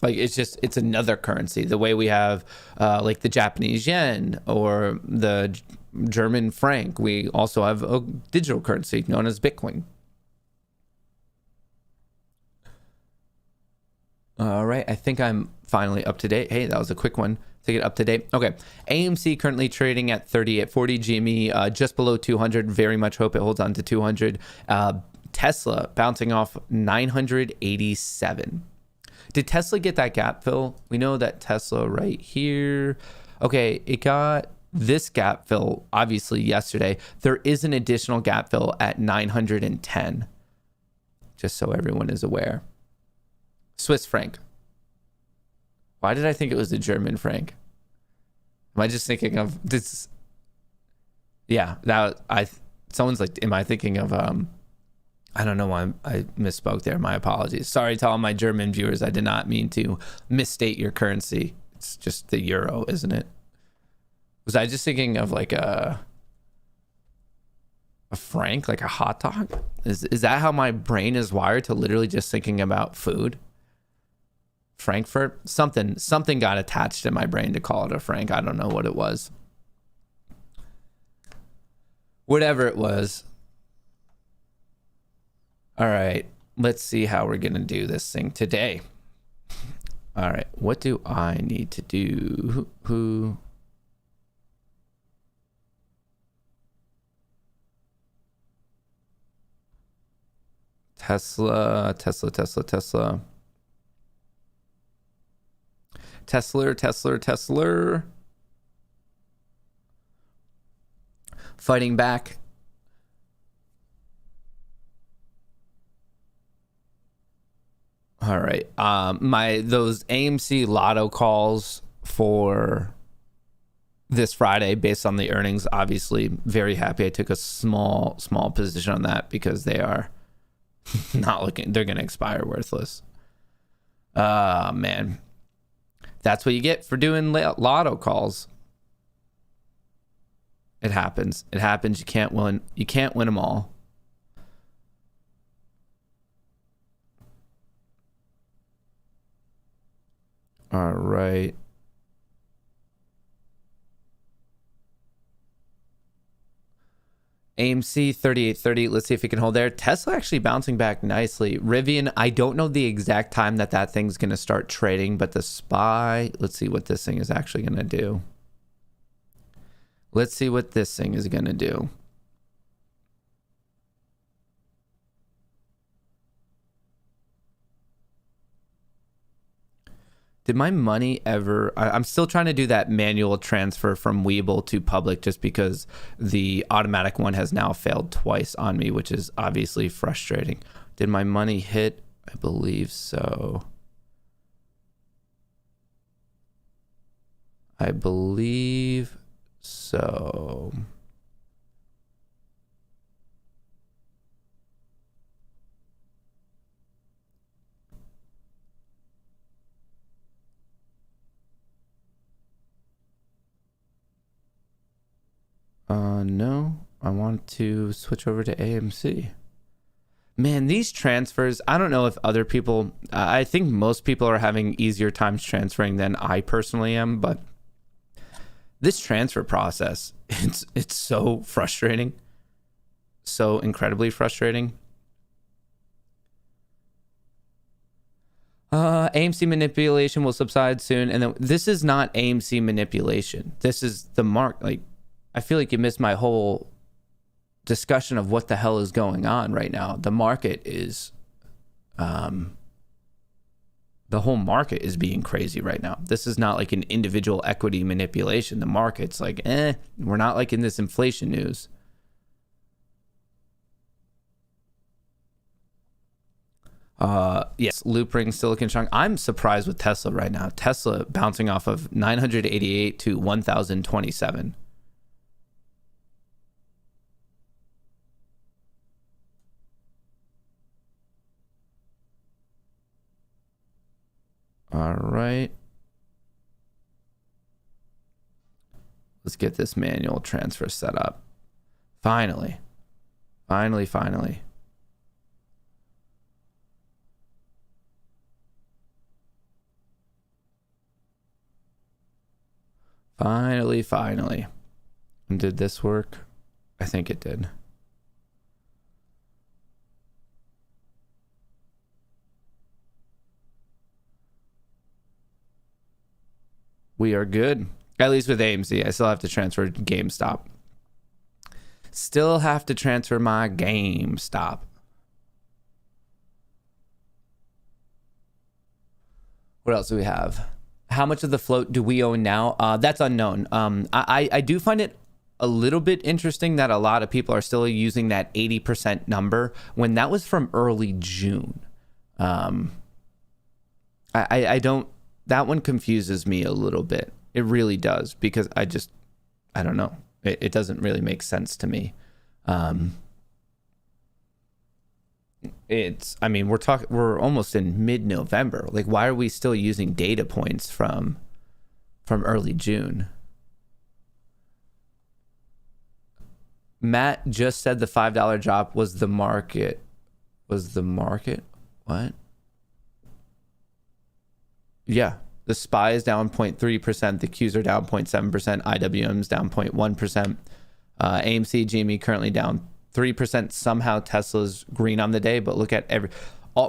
[SPEAKER 3] Like it's another currency. The way we have like the Japanese yen or the German franc, we also have a digital currency known as Bitcoin. All right, I think I'm finally up to date. Hey, that was a quick one to get up to date. Okay, AMC currently trading at 38.40, GME just below 200. Very much hope it holds on to 200. Tesla bouncing off 987. Did Tesla get that gap fill? We know that Tesla right here. Okay, it got this gap fill obviously yesterday. There is an additional gap fill at 910. Just so everyone is aware. Swiss franc. Why did I think it was the German franc? Am I just thinking of this? Yeah, someone's like, am I thinking of I don't know why I misspoke there. My apologies. Sorry to all my German viewers. I did not mean to misstate your currency. It's just the euro, isn't it? Was I just thinking of like a franc, like a hot dog? Is that how my brain is wired, to literally just thinking about food? Frankfurt? Something got attached in my brain to call it a franc. I don't know what it was. Whatever it was. All right, let's see how we're going to do this thing today. All right, what do I need to do? Who? Tesla. Fighting back. All right. Those AMC lotto calls for this Friday based on the earnings, obviously very happy. I took a small position on that because they are not looking, they're going to expire worthless. Man. That's what you get for doing lotto calls. It happens. You can't win them all. All right. AMC 3830. Let's see if we can hold there. Tesla actually bouncing back nicely. Rivian, I don't know the exact time that thing's going to start trading, but the SPY, let's see what this thing is actually going to do. Let's see what this thing is going to do. Did my money ever... I'm still trying to do that manual transfer from Webull to public just because the automatic one has now failed twice on me, which is obviously frustrating. Did my money hit? I believe so. I believe so. No, I want to switch over to AMC. Man, these transfers, I don't know if other people, I think most people are having easier times transferring than I personally am, but this transfer process, it's so frustrating. So incredibly frustrating. AMC manipulation will subside soon. And then this is not AMC manipulation. This is the mark. Like, I feel like you missed my whole discussion of what the hell is going on right now. The market is, the whole market is being crazy right now. This is not like an individual equity manipulation. The market's like, we're not like in this inflation news. Yes, Loopring, Silicon Strong. I'm surprised with Tesla right now. Tesla bouncing off of 988 to 1,027. All right. Let's get this manual transfer set up. Finally. Finally. Finally, finally. And did this work? I think it did. We are good. At least with AMC. I still have to transfer GameStop. Still have to transfer my GameStop. What else do we have? How much of the float do we own now? That's unknown. I do find it a little bit interesting that a lot of people are still using that 80% number when that was from early June. I don't... That one confuses me a little bit. It really does, because I don't know. It doesn't really make sense to me. We're almost in mid-November. Like, why are we still using data points from early June? Matt just said the $5 drop was the market. Was the market? What? Yeah, the SPY is down 0.3%. The Qs are down 0.7%. IWM is down 0.1%. AMC, GME currently down 3%. Somehow Tesla's green on the day, but look at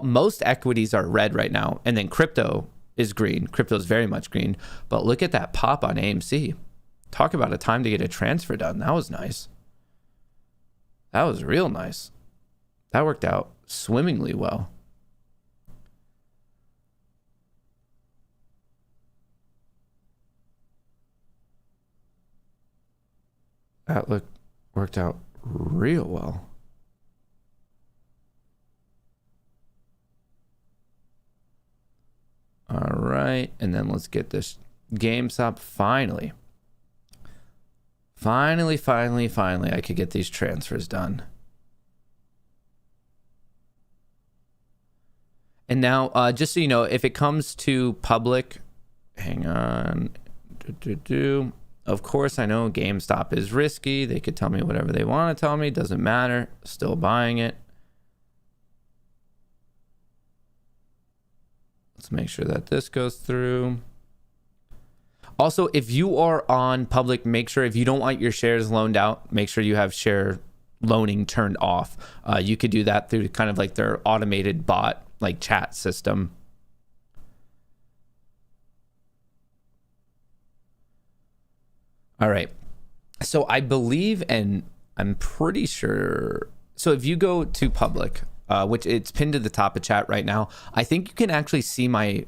[SPEAKER 3] most equities are red right now. And then crypto is green. Crypto is very much green. But look at that pop on AMC. Talk about a time to get a transfer done. That was nice. That was real nice. That worked out swimmingly well. That worked out real well. All right, and then let's get this GameStop finally. Finally, I could get these transfers done. And now, just so you know, if it comes to public, hang on. Of course, I know GameStop is risky. They could tell me whatever they want to tell me. Doesn't matter. Still buying it. Let's make sure that this goes through. Also, if you are on public, make sure if you don't want your shares loaned out, make sure you have share loaning turned off. You could do that through kind of like their automated bot, like chat system. All right. So I believe, and I'm pretty sure. So if you go to public, which it's pinned to the top of chat right now, I think you can actually see my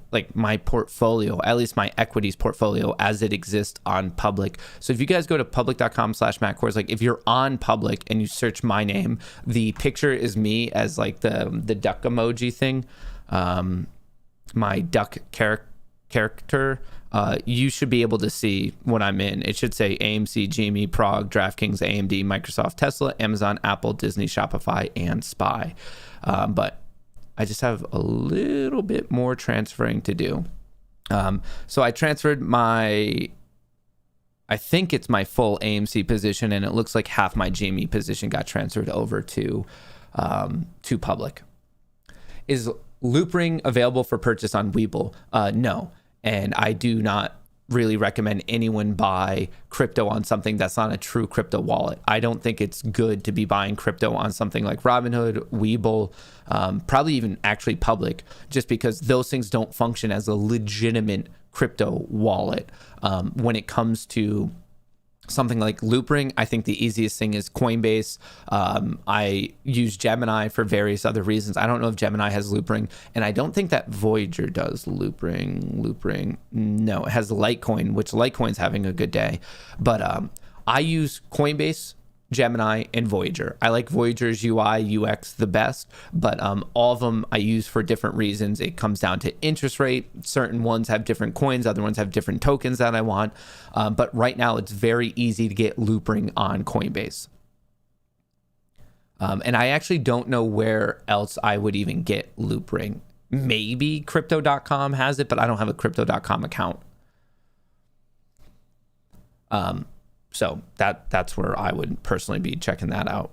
[SPEAKER 3] portfolio, at least my equities portfolio as it exists on public. So if you guys go to public.com/Matt Kohrs, like if you're on public and you search my name, the picture is me as like the duck emoji thing, my duck character. You should be able to see what I'm in. It should say AMC, GME, Prague, DraftKings, AMD, Microsoft, Tesla, Amazon, Apple, Disney, Shopify, and SPY. But I just have a little bit more transferring to do. So I transferred I think it's my full AMC position, and it looks like half my GME position got transferred over to public. Is Loopring available for purchase on Webull? No. And I do not really recommend anyone buy crypto on something that's not a true crypto wallet. I don't think it's good to be buying crypto on something like Robinhood, Webull, probably even actually public, just because those things don't function as a legitimate crypto wallet. When it comes to something like Loopring, I think the easiest thing is Coinbase. I use Gemini for various other reasons. I don't know if Gemini has Loopring, and I don't think that Voyager does Loopring. No, it has Litecoin, which Litecoin's having a good day. But I use Coinbase, Gemini, and Voyager. I like Voyager's UI, UX the best, but all of them I use for different reasons. It comes down to interest rate. Certain ones have different coins, other ones have different tokens that I want. But right now it's very easy to get Loopring on Coinbase. And I actually don't know where else I would even get Loopring. Maybe crypto.com has it, but I don't have a crypto.com account. So that's where I would personally be checking that out.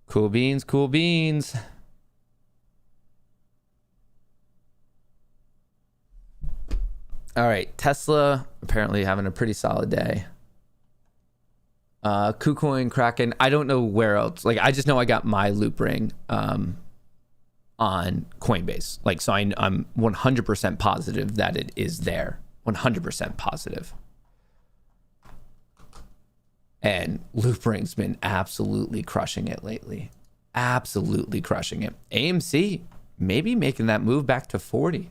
[SPEAKER 3] Cool beans. All right, Tesla apparently having a pretty solid day. KuCoin, Kraken, I don't know where else. Like, I just know I got my Loopring on Coinbase. Like, so I'm 100% positive that it is there. 100% positive. And Loopring's been absolutely crushing it lately. Absolutely crushing it. AMC maybe making that move back to 40.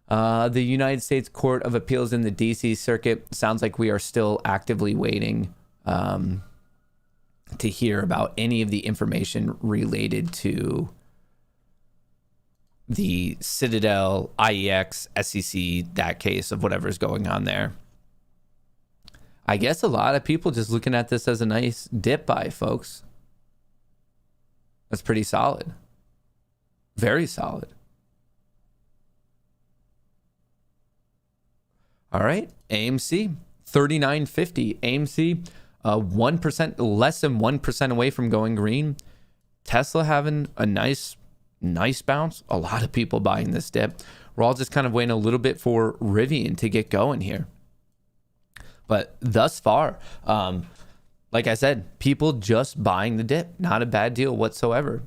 [SPEAKER 3] The United States Court of Appeals in the DC Circuit, sounds like we are still actively waiting to hear about any of the information related to the Citadel, IEX, SEC, that case of whatever's going on there. I guess a lot of people just looking at this as a nice dip buy, folks. That's pretty solid. Very solid. All right, AMC, 39.50. AMC, 1%, less than 1% away from going green. Tesla having a nice bounce. A lot of people buying this dip. We're all just kind of waiting a little bit for Rivian to get going here. But thus far, like I said, people just buying the dip. Not a bad deal whatsoever.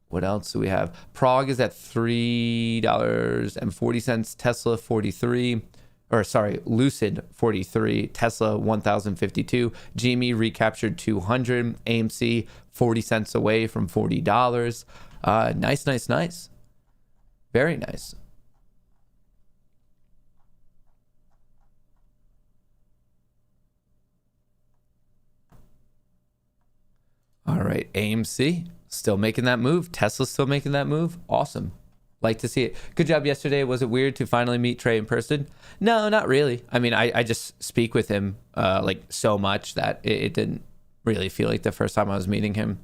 [SPEAKER 3] What else do we have? Prague is at $3.40. Tesla 43. Or sorry, Lucid 43. Tesla 1,052. GME recaptured 200. AMC 40 cents away from $40. Nice. Very nice. All right, AMC still making that move. Tesla's still making that move. Awesome. Like to see it. Good job yesterday. Was it weird to finally meet Trey in person? No, not really. I mean, I just speak with him like so much that it didn't really feel like the first time I was meeting him.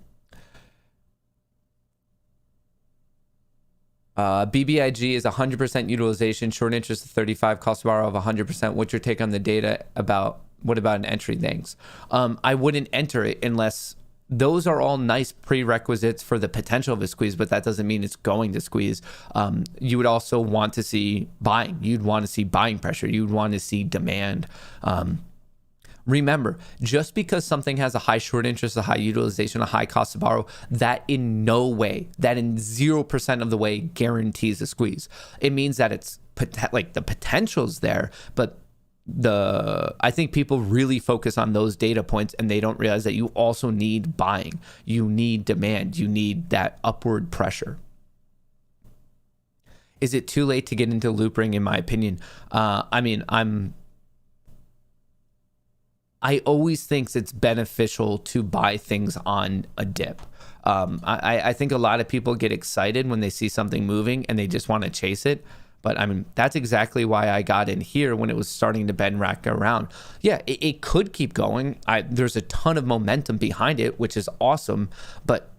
[SPEAKER 3] BBIG is 100% utilization, short interest of 35, cost to borrow of 100%. What's your take on the data about, what about an entry? Thanks. I wouldn't enter it unless, those are all nice prerequisites for the potential of a squeeze, but that doesn't mean it's going to squeeze. You would also want to see buying. You'd want to see buying pressure. You'd want to see demand. Remember, just because something has a high short interest, a high utilization, a high cost to borrow, that in no way, that in 0% of the way guarantees a squeeze. It means that it's like the potential's there, but I think people really focus on those data points and they don't realize that you also need buying. You need demand. You need that upward pressure. Is it too late to get into Loopring? In my opinion, I always think it's beneficial to buy things on a dip. I think a lot of people get excited when they see something moving and they just want to chase it. But I mean, that's exactly why I got in here when it was starting to bend rack around. Yeah, it could keep going. There's a ton of momentum behind it, which is awesome. But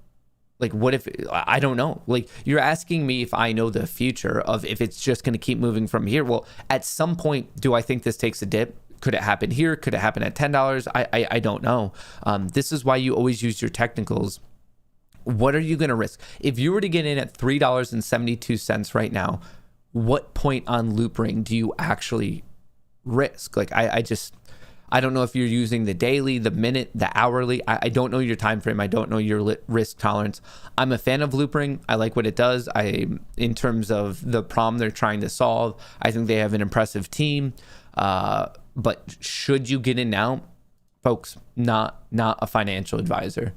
[SPEAKER 3] like, what if, I don't know. Like, you're asking me if I know the future of if it's just going to keep moving from here. Well, at some point, do I think this takes a dip? Could it happen here? Could it happen at $10? I don't know. This is why you always use your technicals. What are you going to risk? If you were to get in at $3.72 right now, what point on Loopring do you actually risk? Like, I don't know if you're using the daily, the minute, the hourly. I don't know your time frame. I don't know your risk tolerance. I'm a fan of Loopring. I like what it does. In terms of the problem they're trying to solve, I think they have an impressive team. But should you get in now, folks? Not a financial advisor.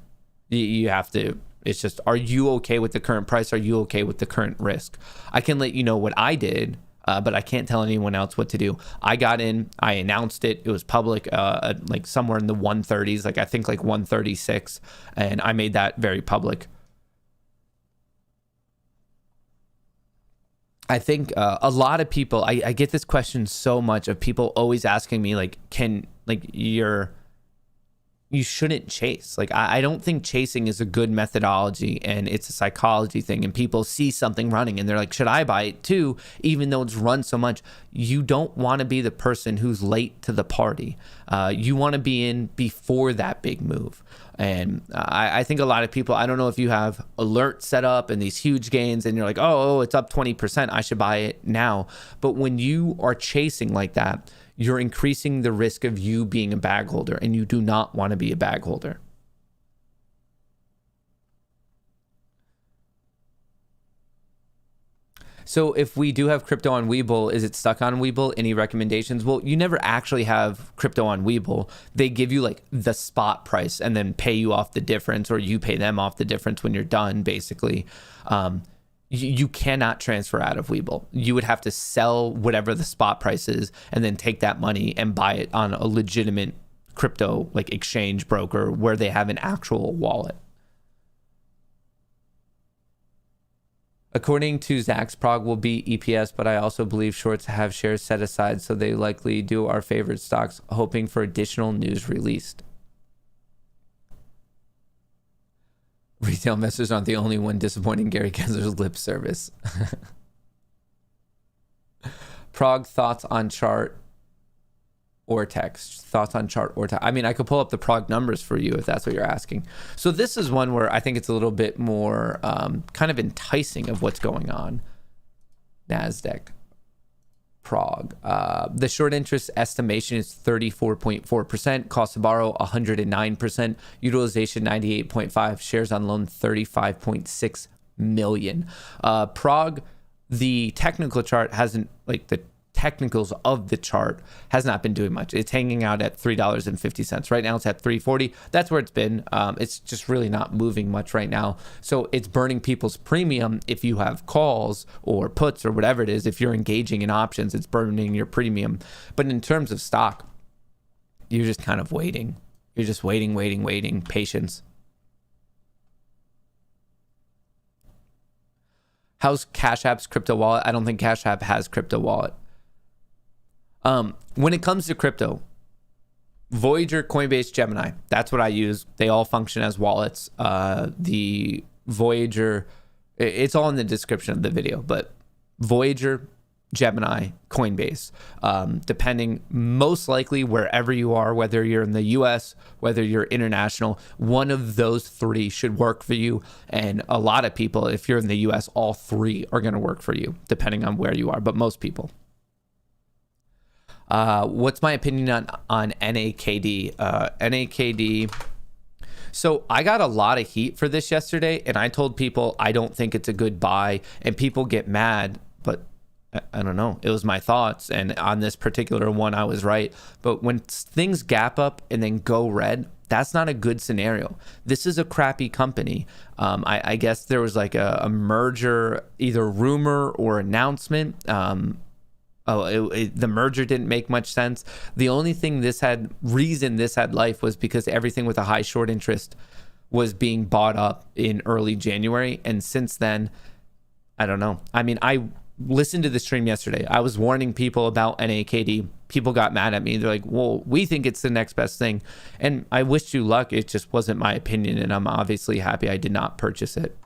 [SPEAKER 3] You have to. It's just, are you okay with the current price? Are you okay with the current risk? I can let you know what I did, but I can't tell anyone else what to do. I got in, I announced it. It was public, like somewhere in the 130s, like I think like 136. And I made that very public. I think a lot of people, I get this question so much of people always asking me like, you shouldn't chase. Like, I don't think chasing is a good methodology, and it's a psychology thing. And people see something running and they're like, should I buy it too? Even though it's run so much, you don't want to be the person who's late to the party. You want to be in before that big move. And I think a lot of people, I don't know if you have alerts set up and these huge gains and you're like, oh, it's up 20%. I should buy it now. But when you are chasing like that, you're increasing the risk of you being a bag holder, and you do not want to be a bag holder. So if we do have crypto on Webull, is it stuck on Webull? Any recommendations? Well, you never actually have crypto on Webull. They give you like the spot price and then pay you off the difference, or you pay them off the difference when you're done, basically. You cannot transfer out of Webull. You would have to sell whatever the spot price is and then take that money and buy it on a legitimate crypto like exchange broker where they have an actual wallet. According to Zach's, Prog will beat EPS, but I also believe shorts have shares set aside, so they likely do our favorite stocks, hoping for additional news released. Retail investors aren't the only one disappointing Gary Gensler's lip service. Prog, thoughts on chart or text? Thoughts on chart or text? I mean, I could pull up the Prog numbers for you if that's what you're asking. So this is one where I think it's a little bit more kind of enticing of what's going on. Nasdaq. Prog. The short interest estimation is 34.4%, cost to borrow 109%, utilization 98.5, shares on loan 35.6 million. Prog, the technical chart hasn't, like the technicals of the chart has not been doing much. It's hanging out at $3.50. Right now it's at $3.40. That's where it's been. It's just really not moving much right now. So it's burning people's premium. If you have calls or puts or whatever it is, if you're engaging in options, it's burning your premium. But in terms of stock, you're just kind of waiting. You're just waiting, patience. How's Cash App's crypto wallet? I don't think Cash App has crypto wallet. When it comes to crypto, Voyager, Coinbase, Gemini, that's what I use. They all function as wallets. The Voyager, it's all in the description of the video, but Voyager, Gemini, Coinbase, depending most likely wherever you are, whether you're in the US, whether you're international, one of those three should work for you. And a lot of people, if you're in the US, all three are going to work for you, depending on where you are, but most people. What's my opinion on NAKD? NAKD. So I got a lot of heat for this yesterday, and I told people I don't think it's a good buy, and people get mad. But I don't know. It was my thoughts. And on this particular one, I was right. But when things gap up and then go red, that's not a good scenario. This is a crappy company. I guess there was like a merger, either rumor or announcement. The merger didn't make much sense. The only thing this had life was because everything with a high short interest was being bought up in early January. And since then, I don't know. I mean, I listened to the stream yesterday. I was warning people about NAKD. People got mad at me. They're like, well, we think it's the next best thing. And I wished you luck. It just wasn't my opinion. And I'm obviously happy I did not purchase it.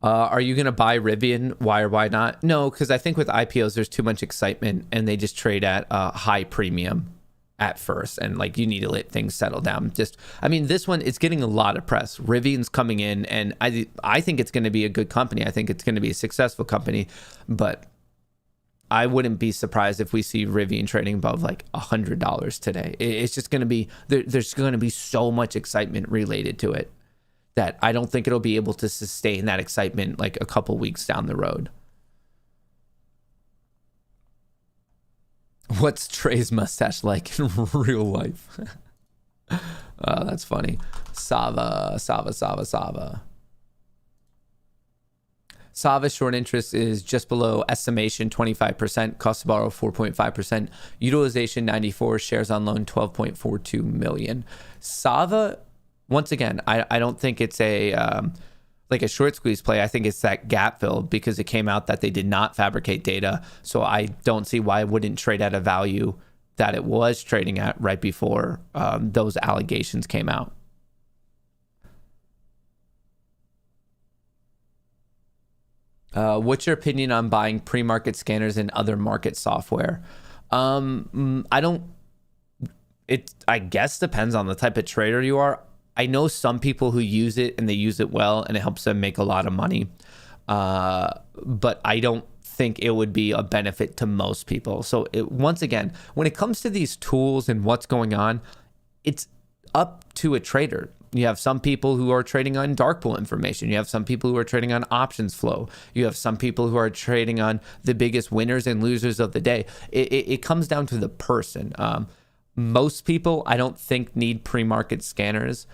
[SPEAKER 3] Are you going to buy Rivian? Why or why not? No, because I think with IPOs, there's too much excitement and they just trade at a high premium at first. And like, you need to let things settle down. I mean, this one, it's getting a lot of press. Rivian's coming in and I think it's going to be a good company. I think it's going to be a successful company, but I wouldn't be surprised if we see Rivian trading above like $100 today. It's just going to be, there's going to be so much excitement related to it that I don't think it'll be able to sustain that excitement like a couple weeks down the road. What's Trey's mustache like in real life? Oh, that's funny. Sava. Sava short interest is just below estimation 25%, cost to borrow 4.5%, utilization 94, shares on loan 12.42 million. Sava, once again, I don't think it's a like a short squeeze play. I think it's that gap fill because it came out that they did not fabricate data. So I don't see why it wouldn't trade at a value that it was trading at right before those allegations came out. What's your opinion on buying pre-market scanners and other market software? I guess depends on the type of trader you are. I know some people who use it and they use it well and it helps them make a lot of money. But I don't think it would be a benefit to most people. So once again, when it comes to these tools and what's going on, it's up to a trader. You have some people who are trading on dark pool information. You have some people who are trading on options flow. You have some people who are trading on the biggest winners and losers of the day. It comes down to the person. Most people, I don't think, need pre-market scanners.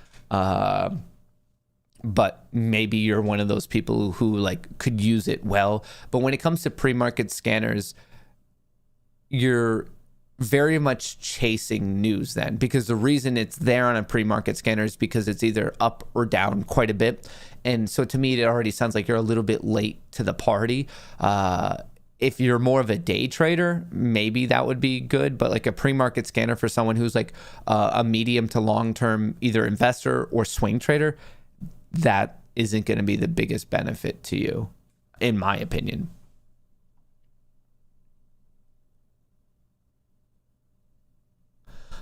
[SPEAKER 3] But maybe you're one of those people who like could use it well. But when it comes to pre-market scanners, you're very much chasing news then, because the reason it's there on a pre-market scanner is because it's either up or down quite a bit. And so to me, it already sounds like you're a little bit late to the party. If you're more of a day trader, maybe that would be good. But like a pre-market scanner for someone who's like a medium to long-term either investor or swing trader, that isn't going to be the biggest benefit to you, in my opinion.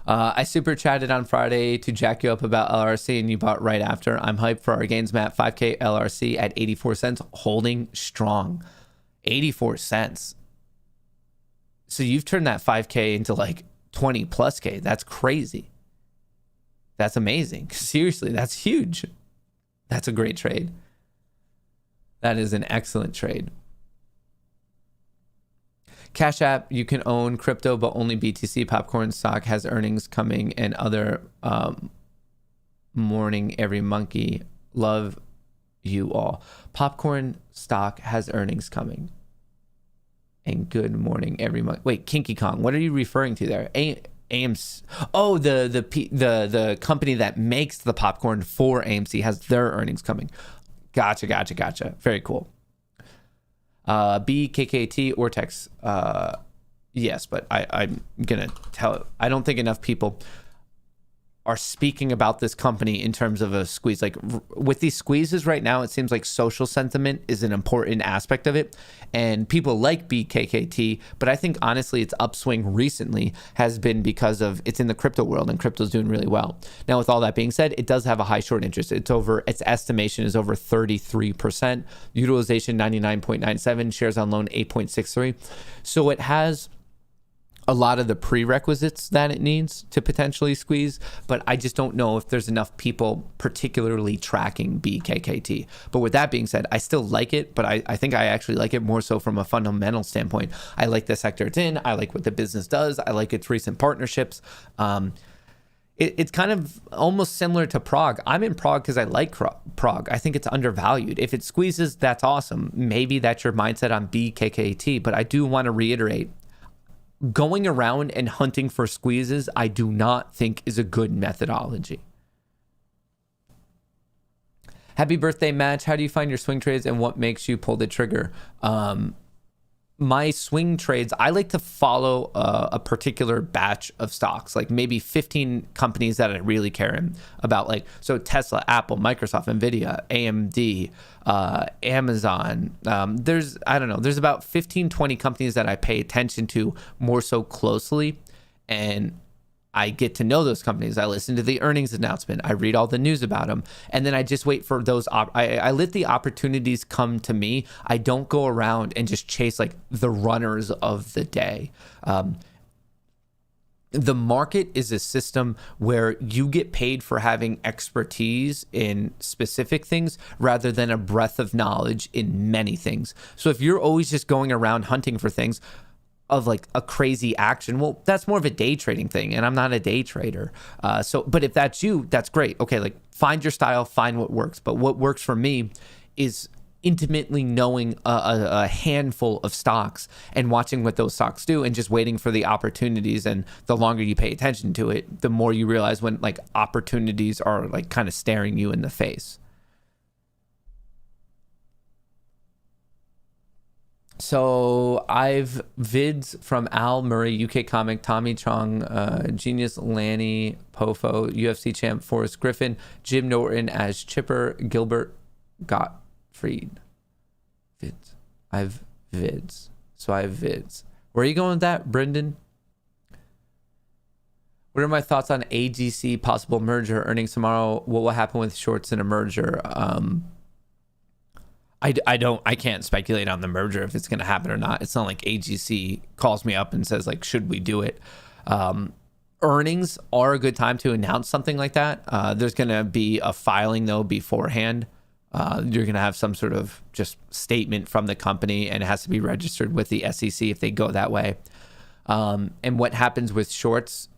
[SPEAKER 3] I super chatted on Friday to jack you up about LRC and you bought right after. I'm hyped for our gains, Matt. 5K LRC at 84 cents, holding strong. 84 cents. So you've turned that 5K into like 20 plus K. That's crazy. That's amazing. Seriously, that's huge. That's a great trade. That is an excellent trade. Cash App, you can own crypto, but only BTC. Popcorn stock has earnings coming and other morning every monkey. Love you all. Popcorn stock has earnings coming. And good morning, every month. Wait, Kinky Kong, what are you referring to there? AMC. Oh, the company that makes the popcorn for AMC has their earnings coming. Gotcha. Very cool. BKKT Ortex. Yes, but I'm gonna tell. I don't think enough people are speaking about this company in terms of a squeeze. Like with these squeezes right now, it seems like social sentiment is an important aspect of it. And people like BKKT, but I think honestly its upswing recently has been because of it's in the crypto world and crypto's doing really well. Now, with all that being said, it does have a high short interest. Its estimation is over 33%, utilization 99.97, shares on loan 8.63. So it has a lot of the prerequisites that it needs to potentially squeeze, but I just don't know if there's enough people particularly tracking BKKT. But with that being said, I still like it, but I think I actually like it more so from a fundamental standpoint. I like the sector it's in. I like what the business does. I like its recent partnerships. It's kind of almost similar to Prague. I'm in Prague because I like Prague. I think it's undervalued. If it squeezes, that's awesome. Maybe that's your mindset on BKKT, but I do want to reiterate, going around and hunting for squeezes, I do not think is a good methodology. Happy birthday, Match. How do you find your swing trades and what makes you pull the trigger? My swing trades, I like to follow a particular batch of stocks, like maybe 15 companies that I really care about. Like, so Tesla, Apple, Microsoft, Nvidia, AMD, Amazon. There's about 15, 20 companies that I pay attention to more so closely. And I get to know those companies. I listen to the earnings announcement. I read all the news about them. And then I just wait for those. I let the opportunities come to me. I don't go around and just chase like the runners of the day. The market is a system where you get paid for having expertise in specific things rather than a breadth of knowledge in many things. So if you're always just going around hunting for things of like a crazy action, well, that's more of a day trading thing, and I'm not a day trader. But if that's you, that's great. Okay, like find your style, find what works. But what works for me is intimately knowing a handful of stocks and watching what those stocks do and just waiting for the opportunities. And the longer you pay attention to it, the more you realize when like opportunities are like kind of staring you in the face. So I've vids from Al Murray, UK comic, Tommy Chong, Genius Lanny, Pofo, UFC champ Forrest Griffin, Jim Norton as Chipper, Gilbert Gottfried. Vids. I've vids. So I have vids. Where are you going with that, Brendan? What are my thoughts on AGC possible merger earnings tomorrow? What will happen with shorts in a merger? I can't speculate on the merger if it's going to happen or not. It's not like AGC calls me up and says like, should we do it? Earnings are a good time to announce something like that. There's going to be a filing though beforehand. You're going to have some sort of just statement from the company, and it has to be registered with the SEC if they go that way. And what happens with shorts?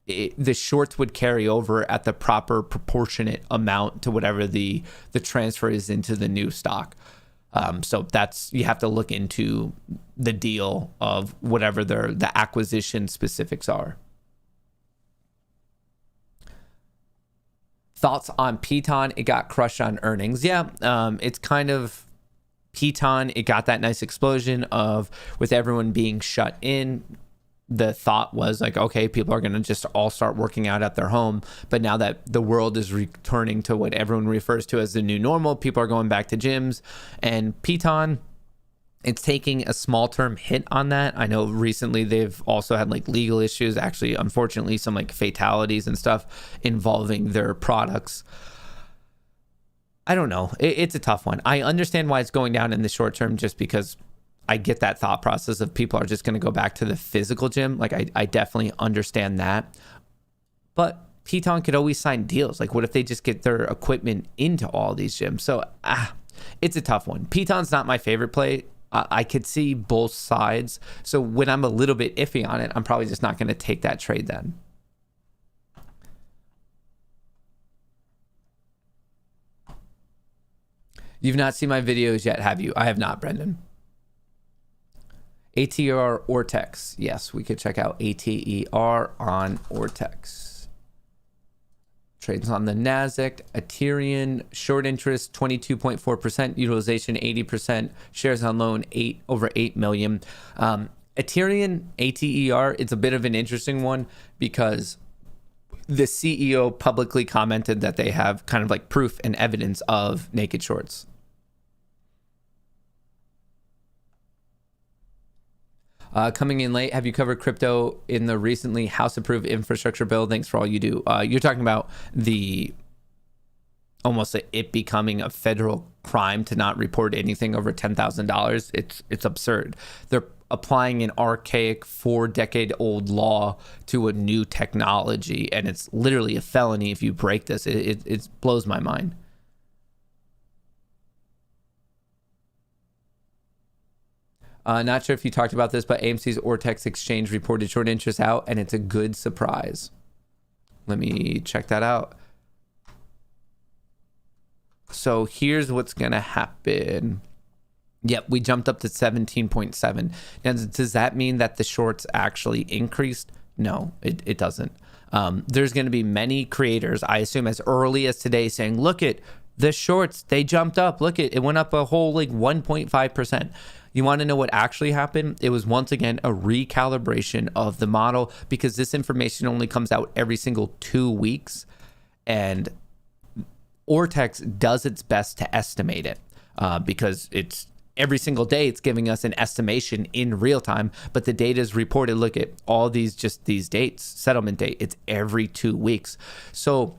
[SPEAKER 3] The shorts would carry over at the proper proportionate amount to whatever the transfer is into the new stock. So that's, you have to look into the deal of whatever the acquisition specifics are. Thoughts on Piton? It got crushed on earnings. Yeah, it's kind of Piton. It got that nice explosion of with everyone being shut in. The thought was like, okay, people are going to just all start working out at their home. But now that the world is returning to what everyone refers to as the new normal, people are going back to gyms. And Piton, it's taking a small term hit on that. I know recently they've also had like legal issues, actually, unfortunately, some like fatalities and stuff involving their products. I don't know. It's a tough one. I understand why it's going down in the short term, just because I get that thought process of people are just going to go back to the physical gym. Like I definitely understand that. But Piton could always sign deals. Like what if they just get their equipment into all these gyms? So it's a tough one. Piton's not my favorite play. I could see both sides. So when I'm a little bit iffy on it, I'm probably just not going to take that trade then. You've not seen my videos yet, have you? I have not, Brendan. ATR Ortex. Yes, we could check out ATER on Ortex. Trades on the Nasdaq. Artesian, short interest 22.4%, utilization 80%, shares on loan over 8 million. Artesian, ATER, it's a bit of an interesting one because the CEO publicly commented that they have kind of like proof and evidence of naked shorts. Coming in late, have you covered crypto in the recently House-approved infrastructure bill? Thanks for all you do. You're talking about the almost it becoming a federal crime to not report anything over $10,000. It's absurd. They're applying an archaic 4-decade-old law to a new technology, and it's literally a felony if you break this. It blows my mind. Not sure if you talked about this, but AMC's Ortex exchange reported short interest out, and it's a good surprise. Let me check that out. So here's what's going to happen. Yep, we jumped up to 17.7. Now, does that mean that the shorts actually increased? No, it doesn't. There's going to be many creators, I assume as early as today, saying, look at the shorts, they jumped up. Look at it went up a whole like 1.5%. You want to know what actually happened? It was once again a recalibration of the model, because this information only comes out every single 2 weeks, and Ortex does its best to estimate it because it's every single day it's giving us an estimation in real time, but the data is reported. Look at all these, just these dates, settlement date, it's every 2 weeks. So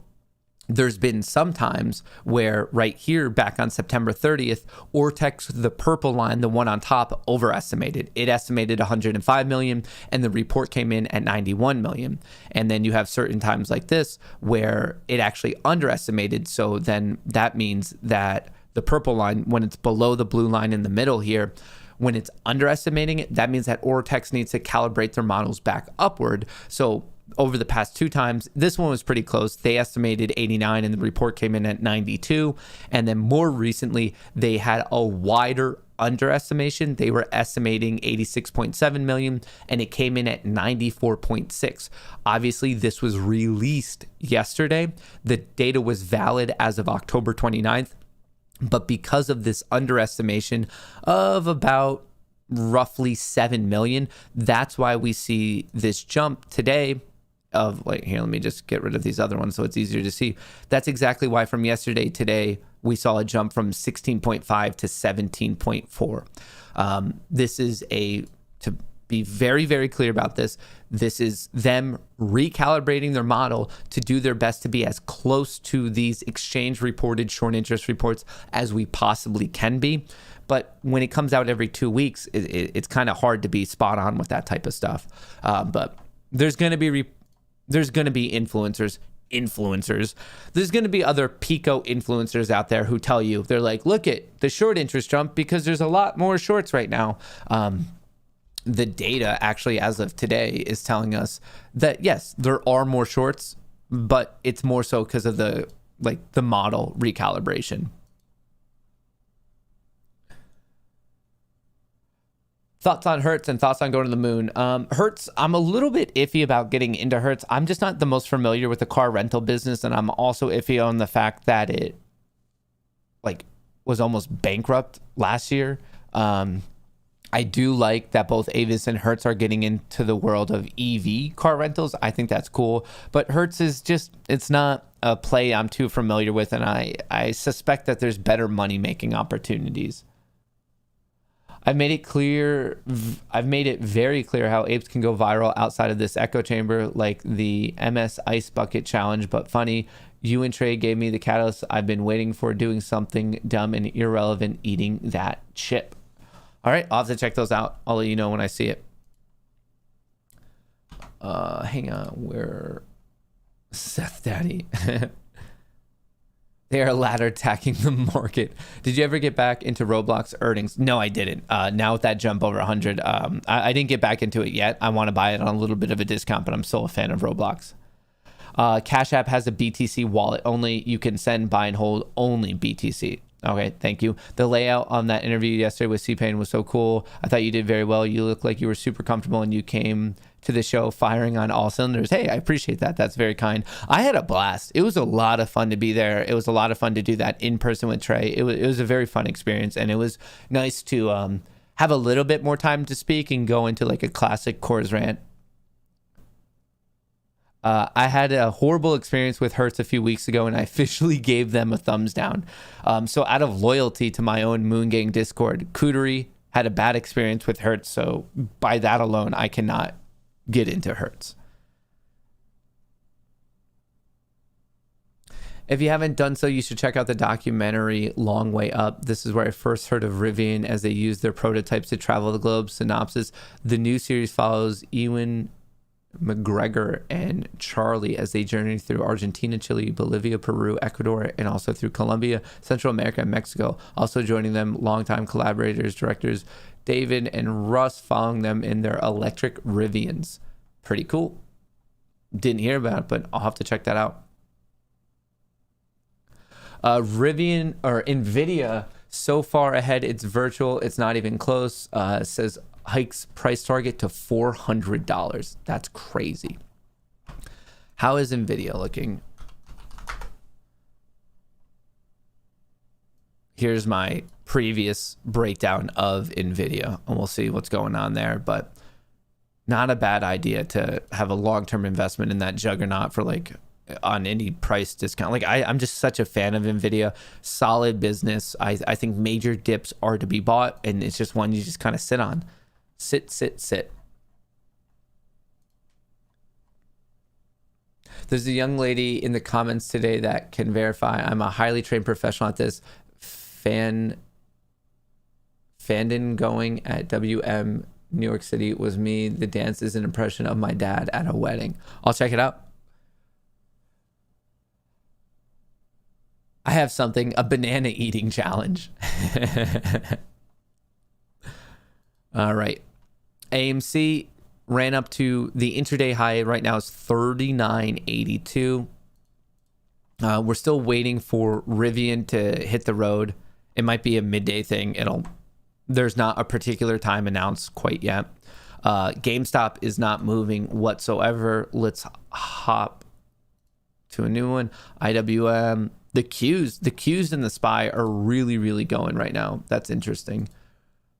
[SPEAKER 3] there's been some times where right here back on September 30th, Ortex, the purple line, the one on top, overestimated. It estimated 105 million and the report came in at 91 million. And then you have certain times like this where it actually underestimated. So then that means that the purple line, when it's below the blue line in the middle here, when it's underestimating it, that means that Ortex needs to calibrate their models back upward. So over the past 2 times, this one was pretty close. They estimated 89 and the report came in at 92. And then more recently, they had a wider underestimation. They were estimating 86.7 million and it came in at 94.6. Obviously, this was released yesterday. The data was valid as of October 29th. But because of this underestimation of about roughly 7 million, that's why we see this jump today of like, here, let me just get rid of these other ones so it's easier to see. That's exactly why from yesterday today, we saw a jump from 16.5 to 17.4. This is to be very, very clear about this, this is them recalibrating their model to do their best to be as close to these exchange reported short interest reports as we possibly can be. But when it comes out every 2 weeks, it's kind of hard to be spot on with that type of stuff. But there's going to be influencers. There's going to be other Pico influencers out there who tell you, they're like, look at the short interest jump because there's a lot more shorts right now. The data actually as of today is telling us that yes, there are more shorts, but it's more so because of the model recalibration. Thoughts on Hertz and thoughts on going to the moon. Hertz, I'm a little bit iffy about getting into Hertz. I'm just not the most familiar with the car rental business, and I'm also iffy on the fact that it was almost bankrupt last year. I do like that both Avis and Hertz are getting into the world of EV car rentals. I think that's cool, but Hertz is just, it's not a play I'm too familiar with, and I suspect that there's better money-making opportunities. I've made it very clear how apes can go viral outside of this echo chamber, like the MS Ice Bucket Challenge, but funny. You and Trey gave me the catalyst I've been waiting for, doing something dumb and irrelevant, eating that chip. All right, I'll have to check those out. I'll let you know when I see it. Hang on, where Seth Daddy. They are ladder attacking the market. Did you ever get back into Roblox earnings? No, I didn't. Now with that jump over 100, I didn't get back into it yet. I want to buy it on a little bit of a discount, but I'm still a fan of Roblox. Cash App has a BTC wallet only. You can send, buy, and hold only BTC. Okay, thank you. The layout on that interview yesterday with C-Pain was so cool. I thought you did very well. You look like you were super comfortable and you came to the show firing on all cylinders. Hey, I appreciate that. That's very kind. I had a blast. It was a lot of fun to be there. It was a lot of fun to do that in person with Trey. It was a very fun experience, and it was nice to have a little bit more time to speak and go into like a classic Kohrs rant. I had a horrible experience with Hertz a few weeks ago, and I officially gave them a thumbs down. So out of loyalty to my own Moon Gang Discord, Cootery had a bad experience with Hertz. So by that alone, I cannot get into Hertz. If you haven't done so, you should check out the documentary Long Way Up. This is where I first heard of Rivian as they used their prototypes to travel the globe. Synopsis: the new series follows Ewan McGregor and Charlie as they journey through Argentina, Chile, Bolivia, Peru, Ecuador, and also through Colombia, Central America, and Mexico. Also joining them, longtime collaborators, directors David and Russ, following them in their electric Rivians. Pretty cool. Didn't hear about it, but I'll have to check that out. Rivian or Nvidia so far ahead, it's virtual, it's not even close. Says hikes price target to $400. That's crazy. How is Nvidia looking? Here's my previous breakdown of Nvidia, and we'll see what's going on there. But not a bad idea to have a long-term investment in that juggernaut for like on any price discount. Like I'm just such a fan of Nvidia. Solid business. I think major dips are to be bought, and it's just one you just kind of sit on. Sit. There's a young lady in the comments today that can verify I'm a highly trained professional at this. Fandon going at WM New York City was me. The dance is an impression of my dad at a wedding. I'll check it out. I have something, a banana eating challenge. All right. AMC ran up to the intraday high. Right now is 39.82. We're still waiting for Rivian to hit the road. It might be a midday thing. There's not a particular time announced quite yet. GameStop is not moving whatsoever. Let's hop to a new one. IWM. The Qs and the SPY are really, really going right now. That's interesting.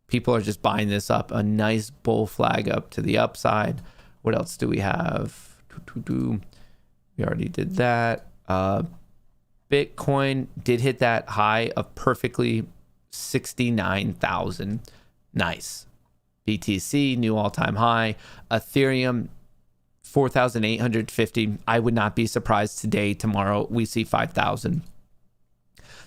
[SPEAKER 3] People are just buying this up. A nice bull flag up to the upside. What else do we have? We already did that. Bitcoin did hit that high of perfectly 69,000. Nice. BTC, new all-time high. Ethereum, 4,850. I would not be surprised today, tomorrow, we see 5,000.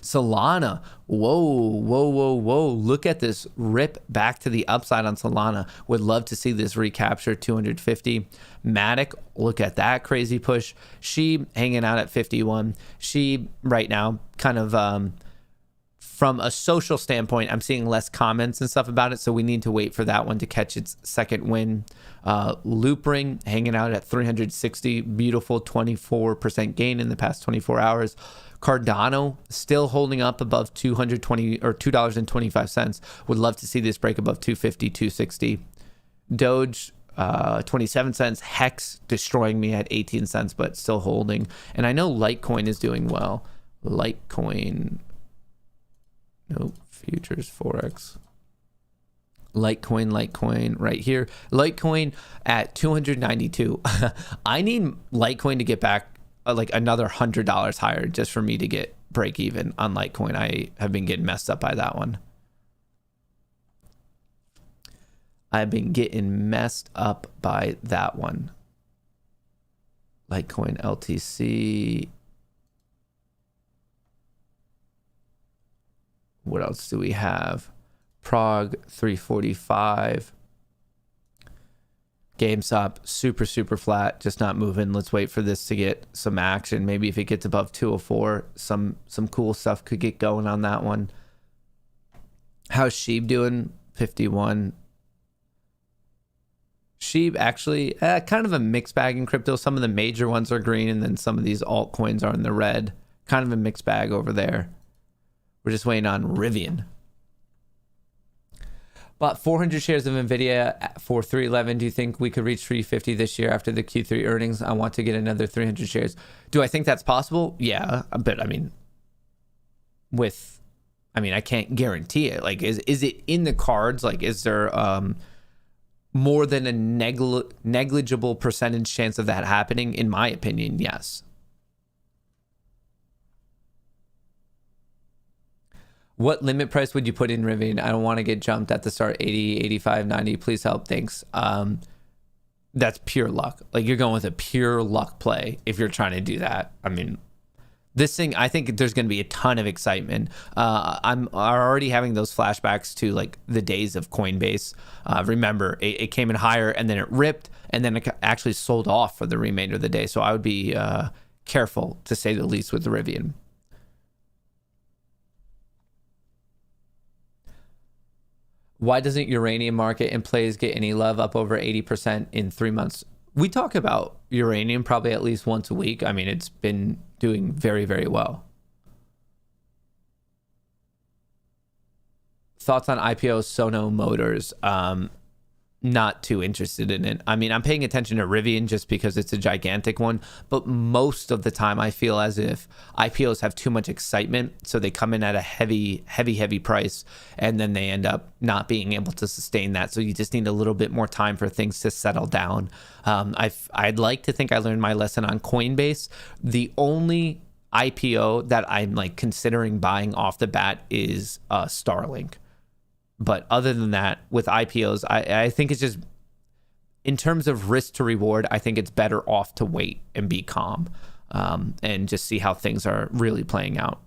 [SPEAKER 3] Solana, whoa. Look at this rip back to the upside on Solana. Would love to see this recapture 250. Matic, look at that crazy push. She hanging out at 51. She right now kind of from a social standpoint, I'm seeing less comments and stuff about it, so we need to wait for that one to catch its second win. Loopring hanging out at 360, beautiful 24% gain in the past 24 hours. Cardano still holding up above $220 or $2.25. Would love to see this break above 250, 260. Doge, 27 cents. Hex destroying me at 18 cents, but still holding. And I know Litecoin is doing well. Litecoin, nope, futures, Forex. Litecoin right here. Litecoin at 292. I need Litecoin to get back like another $100 higher just for me to get break even on Litecoin. I have been getting messed up by that one. I've been getting messed up by that one. Litecoin LTC. What else do we have? Prague 345. GameStop super flat, just not moving. Let's wait for this to get some action. Maybe if it gets above 204, some cool stuff could get going on that one. How's Sheeb doing? 51. Sheeb actually kind of a mixed bag in crypto. Some of the major ones are green, and then some of these altcoins are in the red. Kind of a mixed bag over there. We're just waiting on Rivian. Bought 400 shares of Nvidia for $311. Do you think we could reach 350 this year after the Q3 earnings? I want to get another 300 shares. Do I think that's possible? Yeah, but I mean, I can't guarantee it. Like, is it in the cards? Like, is there more than a negligible percentage chance of that happening? In my opinion, yes. What limit price would you put in Rivian? I don't want to get jumped at the start. 80, 85, 90. Please help. Thanks. That's pure luck. Like, you're going with a pure luck play if you're trying to do that. I mean, This thing, I think there's going to be a ton of excitement. I'm already having those flashbacks to like the days of Coinbase. Remember, it came in higher and then it ripped and then it actually sold off for the remainder of the day. So I would be careful, to say the least, with the Rivian. Why doesn't uranium market and plays get any love, up over 80% in 3 months? We talk about uranium probably at least once a week. I mean, it's been doing very, very well. Thoughts on IPO Sono Motors? Not too interested in it. I mean, I'm paying attention to Rivian just because it's a gigantic one, but most of the time I feel as if IPOs have too much excitement, so they come in at a heavy price, and then they end up not being able to sustain that. So you just need a little bit more time for things to settle down. I'd like to think I learned my lesson on Coinbase. The only IPO that I'm like considering buying off the bat is Starlink. But other than that, with IPOs, I think it's just, in terms of risk to reward, I think it's better off to wait and be calm and just see how things are really playing out.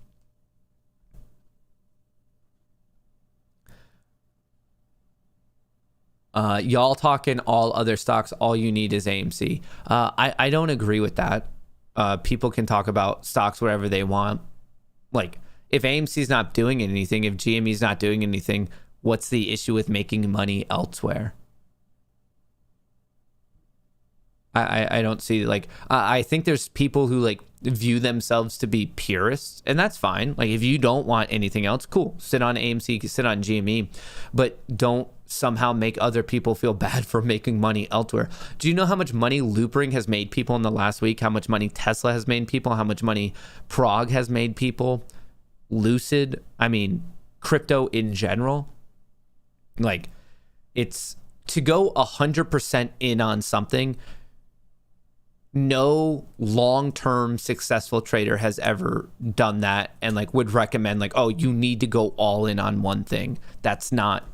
[SPEAKER 3] Y'all talking all other stocks, all you need is AMC. I don't agree with that. People can talk about stocks wherever they want. Like, if AMC's not doing anything, if GME's not doing anything, what's the issue with making money elsewhere? I don't see, like, I think there's people who like view themselves to be purists, and that's fine. Like, if you don't want anything else, cool, sit on AMC, sit on GME, but don't somehow make other people feel bad for making money elsewhere. Do you know how much money Loopring has made people in the last week? How much money Tesla has made people? How much money Prague has made people? Lucid, I mean, crypto in general. Like, it's to go 100% in on something. No long-term successful trader has ever done that and like would recommend like, oh, you need to go all in on one thing. That's not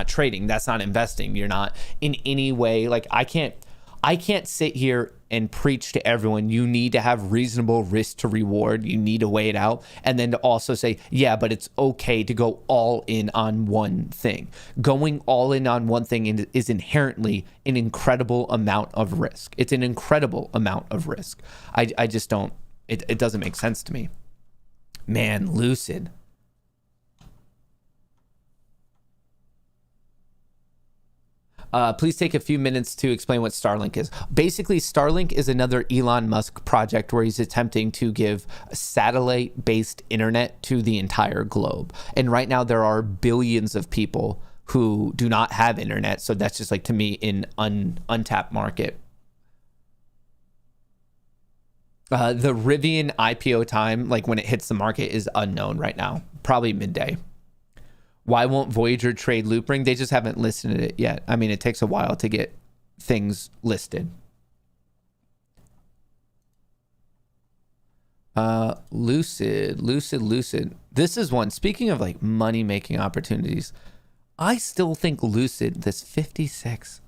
[SPEAKER 3] trading. That's not investing. You're not in any way, like, I can't sit here and preach to everyone, you need to have reasonable risk to reward. You need to weigh it out. And then to also say, yeah, but it's okay to go all in on one thing. Going all in on one thing is inherently an incredible amount of risk. It's an incredible amount of risk. I just don't, it doesn't make sense to me. Man, Lucid. Please take a few minutes to explain what Starlink is. Basically, Starlink is another Elon Musk project where he's attempting to give satellite-based internet to the entire globe. And right now, there are billions of people who do not have internet. So that's just like, to me, an untapped market. The Rivian IPO time, like when it hits the market, is unknown right now. Probably midday. Why won't Voyager trade Loopring? They just haven't listed it yet. I mean, it takes a while to get things listed. Lucid. This is one. Speaking of like money-making opportunities, I still think Lucid, this 56.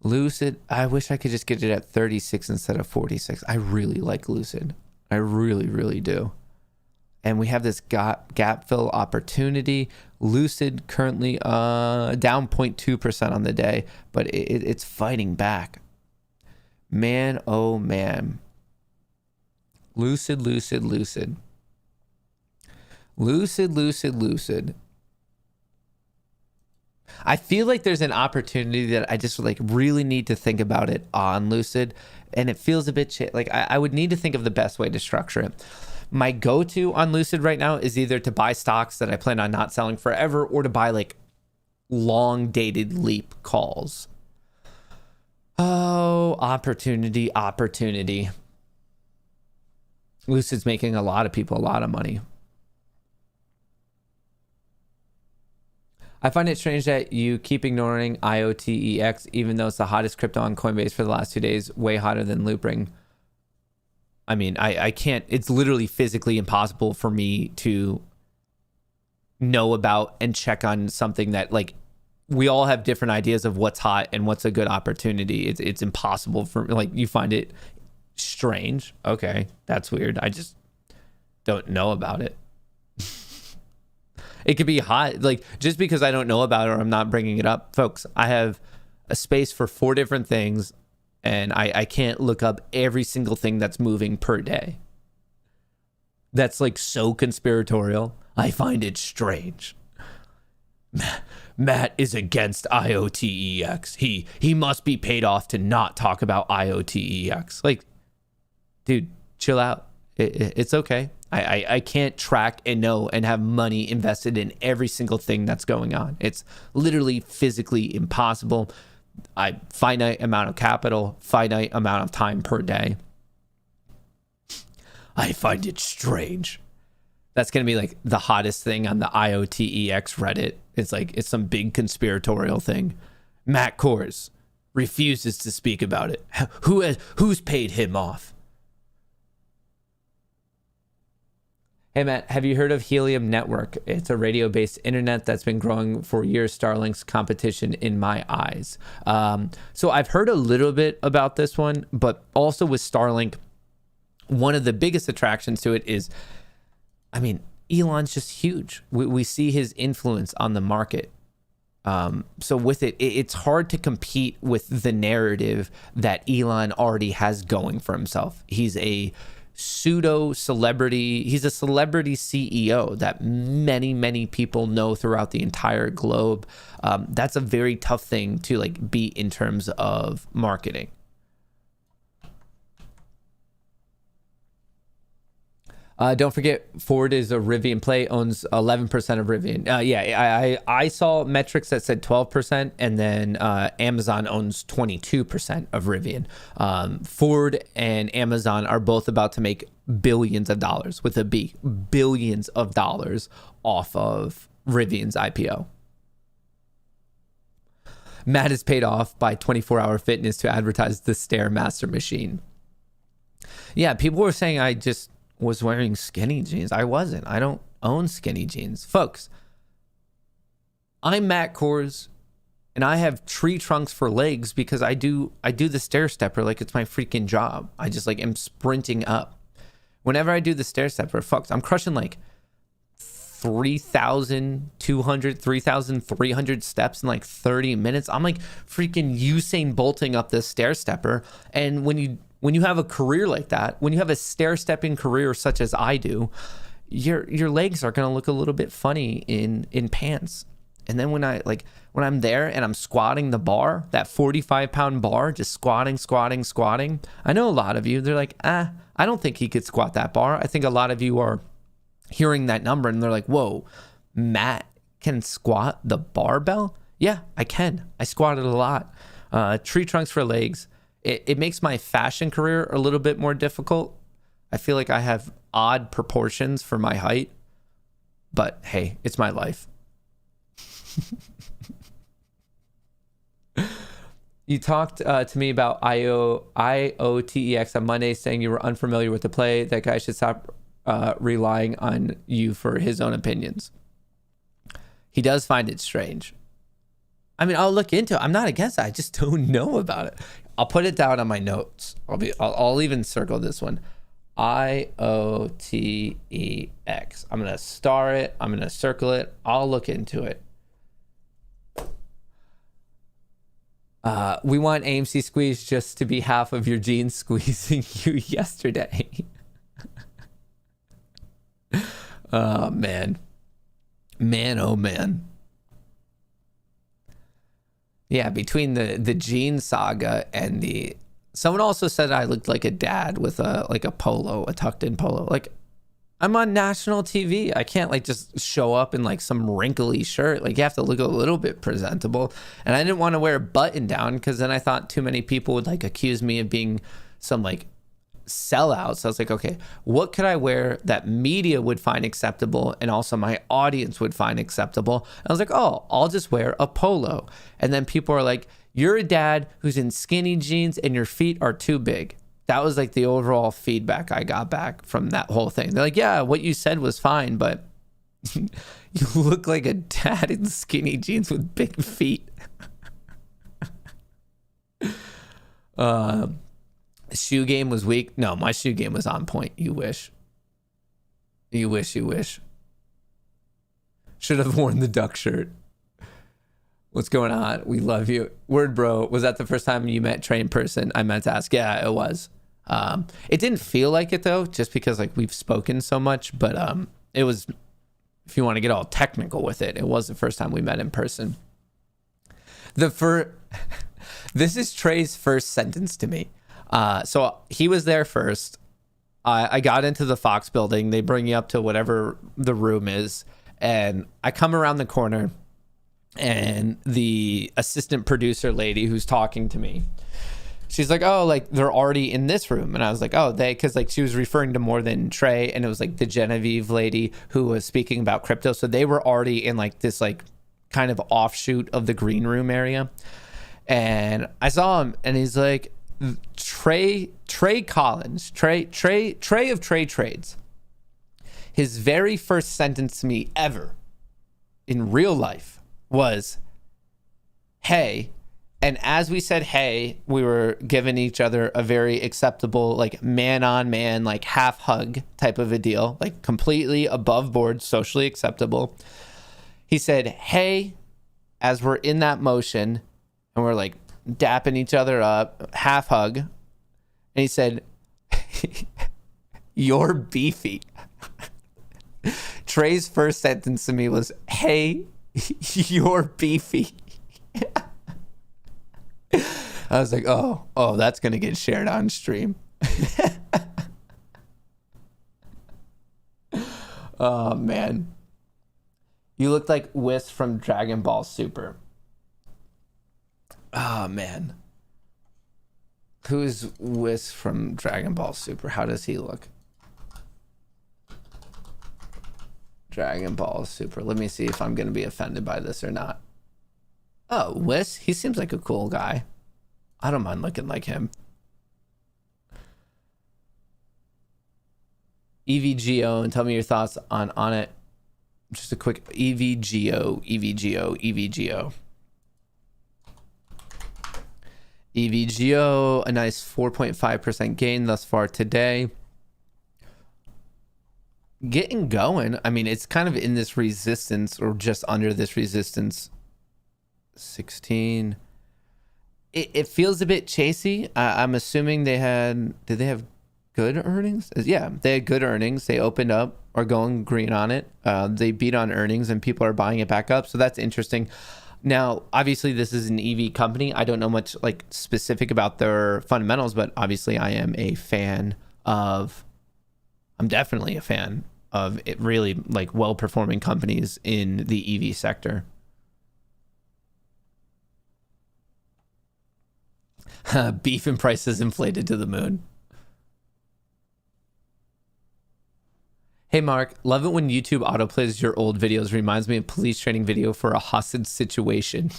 [SPEAKER 3] Lucid, I wish I could just get it at 36 instead of 46. I really like Lucid. I really, really do. And we have this gap fill opportunity. Lucid currently down 0.2% on the day, but it's fighting back. Man, oh man. Lucid. I feel like there's an opportunity that I just like really need to think about it on Lucid, and it feels a bit like I would need to think of the best way to structure it. My go-to on Lucid right now is either to buy stocks that I plan on not selling forever or to buy like long-dated leap calls. Oh, opportunity. Lucid's making a lot of people a lot of money. I find it strange that you keep ignoring IOTEX, even though it's the hottest crypto on Coinbase for the last 2 days, way hotter than Loopring. I mean, I can't, it's literally physically impossible for me to know about and check on something that like we all have different ideas of what's hot and what's a good opportunity. It's impossible for, like, you find it strange. Okay, that's weird. I just don't know about it. It could be hot. Like, just because I don't know about it or I'm not bringing it up, folks, I have a space for 4 different things, and I can't look up every single thing that's moving per day. That's like so conspiratorial. I find it strange. Matt is against IOTEX. He must be paid off to not talk about IOTEX. Like, dude, chill out. It's okay. I can't track and know and have money invested in every single thing that's going on. It's literally physically impossible. Finite amount of capital, finite amount of time per day. I find it strange. That's going to be like the hottest thing on the IOTEX Reddit. It's like, it's some big conspiratorial thing. Matt Kohrs refuses to speak about it. Who's paid him off? Hey, Matt, have you heard of Helium Network? It's a radio-based internet that's been growing for years. Starlink's competition in my eyes. So I've heard a little bit about this one, but also with Starlink, one of the biggest attractions to it is, I mean, Elon's just huge. We see his influence on the market. So with it, it's hard to compete with the narrative that Elon already has going for himself. He's a pseudo celebrity. He's a celebrity CEO that many people know throughout the entire globe. That's a very tough thing to like beat in terms of marketing. Don't forget, Ford is a Rivian play, owns 11% of Rivian. I saw metrics that said 12%, and then Amazon owns 22% of Rivian. Ford and Amazon are both about to make billions of dollars, with a B, billions of dollars off of Rivian's IPO. Matt is paid off by 24-Hour Fitness to advertise the Stairmaster machine. Yeah, people were saying I just was wearing skinny jeans. I wasn't. I don't own skinny jeans. Folks, I'm Matt Kohrs, and I have tree trunks for legs because I do the stair stepper like it's my freaking job. I just like am sprinting up. Whenever I do the stair stepper, folks, I'm crushing like 3,200, 3,300 steps in like 30 minutes. I'm like freaking Usain Bolting up this stair stepper. And when you have a career like that, when you have a stair-stepping career such as I do, your legs are gonna look a little bit funny in pants. And then when I'm there and I'm squatting the bar, that 45-pound bar, just squatting. I know a lot of you, they're like, I don't think he could squat that bar. I think a lot of you are hearing that number and they're like, whoa, Matt can squat the barbell? Yeah, I can. I squatted a lot. Tree trunks for legs. It makes my fashion career a little bit more difficult. I feel like I have odd proportions for my height, but hey, it's my life. You talked to me about IOTEX on Monday, saying you were unfamiliar with the play. That guy should stop relying on you for his own opinions. He does find it strange. I mean, I'll look into it. I'm not against it. I just don't know about it. I'll put it down on my notes. I'll even circle this one. IOTEX. I'm going to star it. I'm going to circle it. I'll look into it. We want AMC Squeeze just to be half of your jeans squeezing you yesterday. Oh, man. Man, oh, man. Yeah, between the jean saga and someone also said I looked like a dad with a polo, a tucked in polo. Like, I'm on national TV. I can't like just show up in like some wrinkly shirt. Like, you have to look a little bit presentable. And I didn't want to wear a button down because then I thought too many people would like accuse me of being some like sellout. So I was like, okay, what could I wear that media would find acceptable and also my audience would find acceptable? I was like, oh, I'll just wear a polo. And then people are like, you're a dad who's in skinny jeans and your feet are too big. That was like the overall feedback I got back from that whole thing. They're like, yeah, what you said was fine, but You look like a dad in skinny jeans with big feet. Shoe game was weak. No, my shoe game was on point. You wish. You wish. Should have worn the duck shirt. What's going on? We love you. Word bro, was that the first time you met Trey in person? I meant to ask. Yeah, it was. It didn't feel like it though, just because like we've spoken so much, but it was, if you want to get all technical with it, it was the first time we met in person. This is Trey's first sentence to me. So he was there first. I got into the Fox building. They bring you up to whatever the room is. And I come around the corner and the assistant producer lady who's talking to me, she's like, oh, like they're already in this room. And I was like, oh, because like she was referring to more than Trey. And it was like the Genevieve lady who was speaking about crypto. So they were already in like this like kind of offshoot of the green room area. And I saw him and he's like, Trey Collins, Trey of Trey Trades. His very first sentence to me ever in real life was, hey. And as we said, hey, we were giving each other a very acceptable, like man on man, like half hug type of a deal, like completely above board, socially acceptable. He said, hey, as we're in that motion and we're like dapping each other up, half hug. And he said, you're beefy. Trey's first sentence to me was, hey, you're beefy. I was like, oh, that's going to get shared on stream. Oh, man. You look like Whis from Dragon Ball Super. Oh, man. Who is Whis from Dragon Ball Super? How does he look? Dragon Ball Super. Let me see if I'm going to be offended by this or not. Oh, Whis? He seems like a cool guy. I don't mind looking like him. EVGO, and tell me your thoughts on it. Just a quick EVGO. EVGO, a nice 4.5% gain thus far today. Getting going. I mean, it's kind of in this resistance or just under this resistance. 16. It feels a bit chasey. I'm assuming did they have good earnings? Yeah, they had good earnings. They opened up, are going green on it. They beat on earnings and people are buying it back up. So that's interesting. Now, obviously this is an EV company. I don't know much like specific about their fundamentals, but obviously I am definitely a fan of it, really like well-performing companies in the EV sector. Beef and prices inflated to the moon. Hey Mark, love it when YouTube autoplays your old videos. Reminds me of police training video for a hostage situation.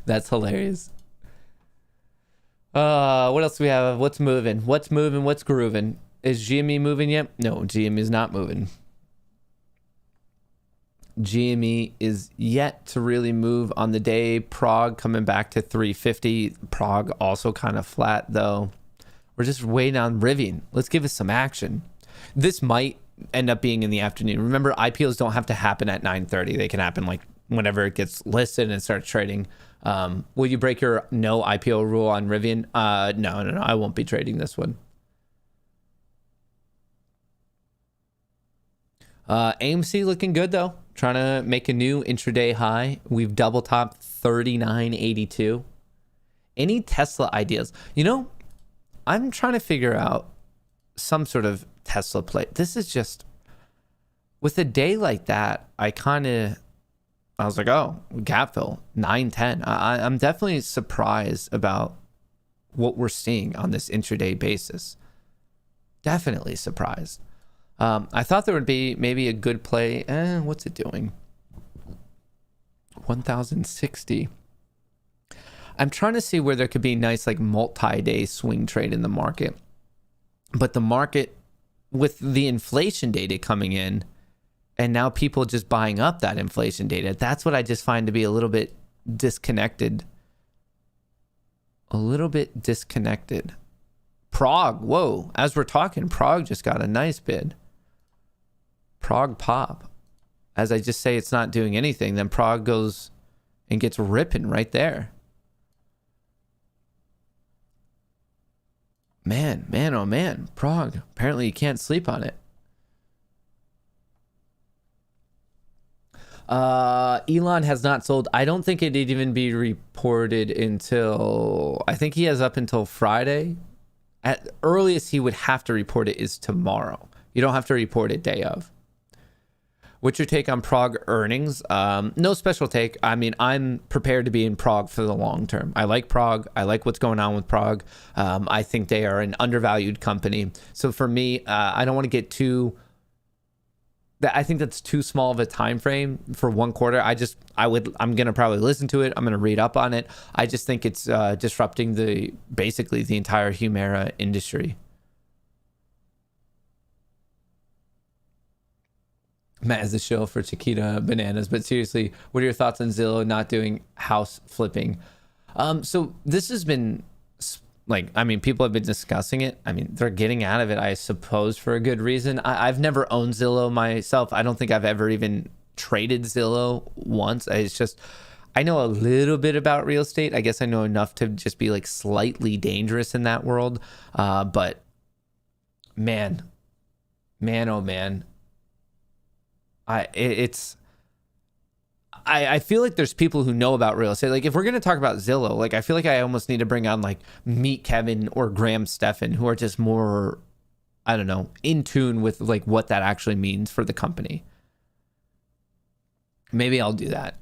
[SPEAKER 3] That's hilarious. What else do we have? What's moving? What's grooving? Is GME moving yet? No, GME is not moving. GME is yet to really move on the day. Prague coming back to 350. Prague also kind of flat though. We're just waiting on Rivian. Let's give us some action. This might end up being in the afternoon. Remember, IPOs don't have to happen at 9:30. They can happen like whenever it gets listed and starts trading. Will you break your no IPO rule on Rivian? No. I won't be trading this one. AMC looking good though. Trying to make a new intraday high. We've double topped 39.82. Any Tesla ideas? You know, I'm trying to figure out some sort of Tesla play. This is just, with a day like that, I was like, oh, gap fill, 910. I'm definitely surprised about what we're seeing on this intraday basis. Definitely surprised. I thought there would be maybe a good play. What's it doing? 1060. I'm trying to see where there could be nice like multi-day swing trade in the market. But the market, with the inflation data coming in, and now people just buying up that inflation data, that's what I just find to be a little bit disconnected. A little bit disconnected. Prague, whoa, as we're talking, Prague just got a nice bid. Prague pop. As I just say, it's not doing anything, then Prague goes and gets ripping right there. Man, oh man, Prague. Apparently you can't sleep on it. Elon has not sold. I don't think it'd even be reported until, I think he has up until Friday. At earliest he would have to report it is tomorrow. You don't have to report it day of. What's your take on Prague earnings? No special take. I mean, I'm prepared to be in Prague for the long term. I like Prague. I like what's going on with Prague. I think they are an undervalued company. So for me, I don't want to get too... I think that's too small of a time frame for one quarter. I'm going to probably listen to it. I'm going to read up on it. I just think it's disrupting basically the entire Humera industry. Matt is the show for Chiquita Bananas, but seriously, what are your thoughts on Zillow not doing house flipping? So this has been people have been discussing it. I mean, they're getting out of it, I suppose, for a good reason. I've never owned Zillow myself. I don't think I've ever even traded Zillow once. It's just, I know a little bit about real estate. I guess I know enough to just be like slightly dangerous in that world. But man, oh man. I feel like there's people who know about real estate. Like if we're going to talk about Zillow, like I feel like I almost need to bring on like Meet Kevin or Graham Stephan, who are just more, I don't know, in tune with like what that actually means for the company. Maybe I'll do that.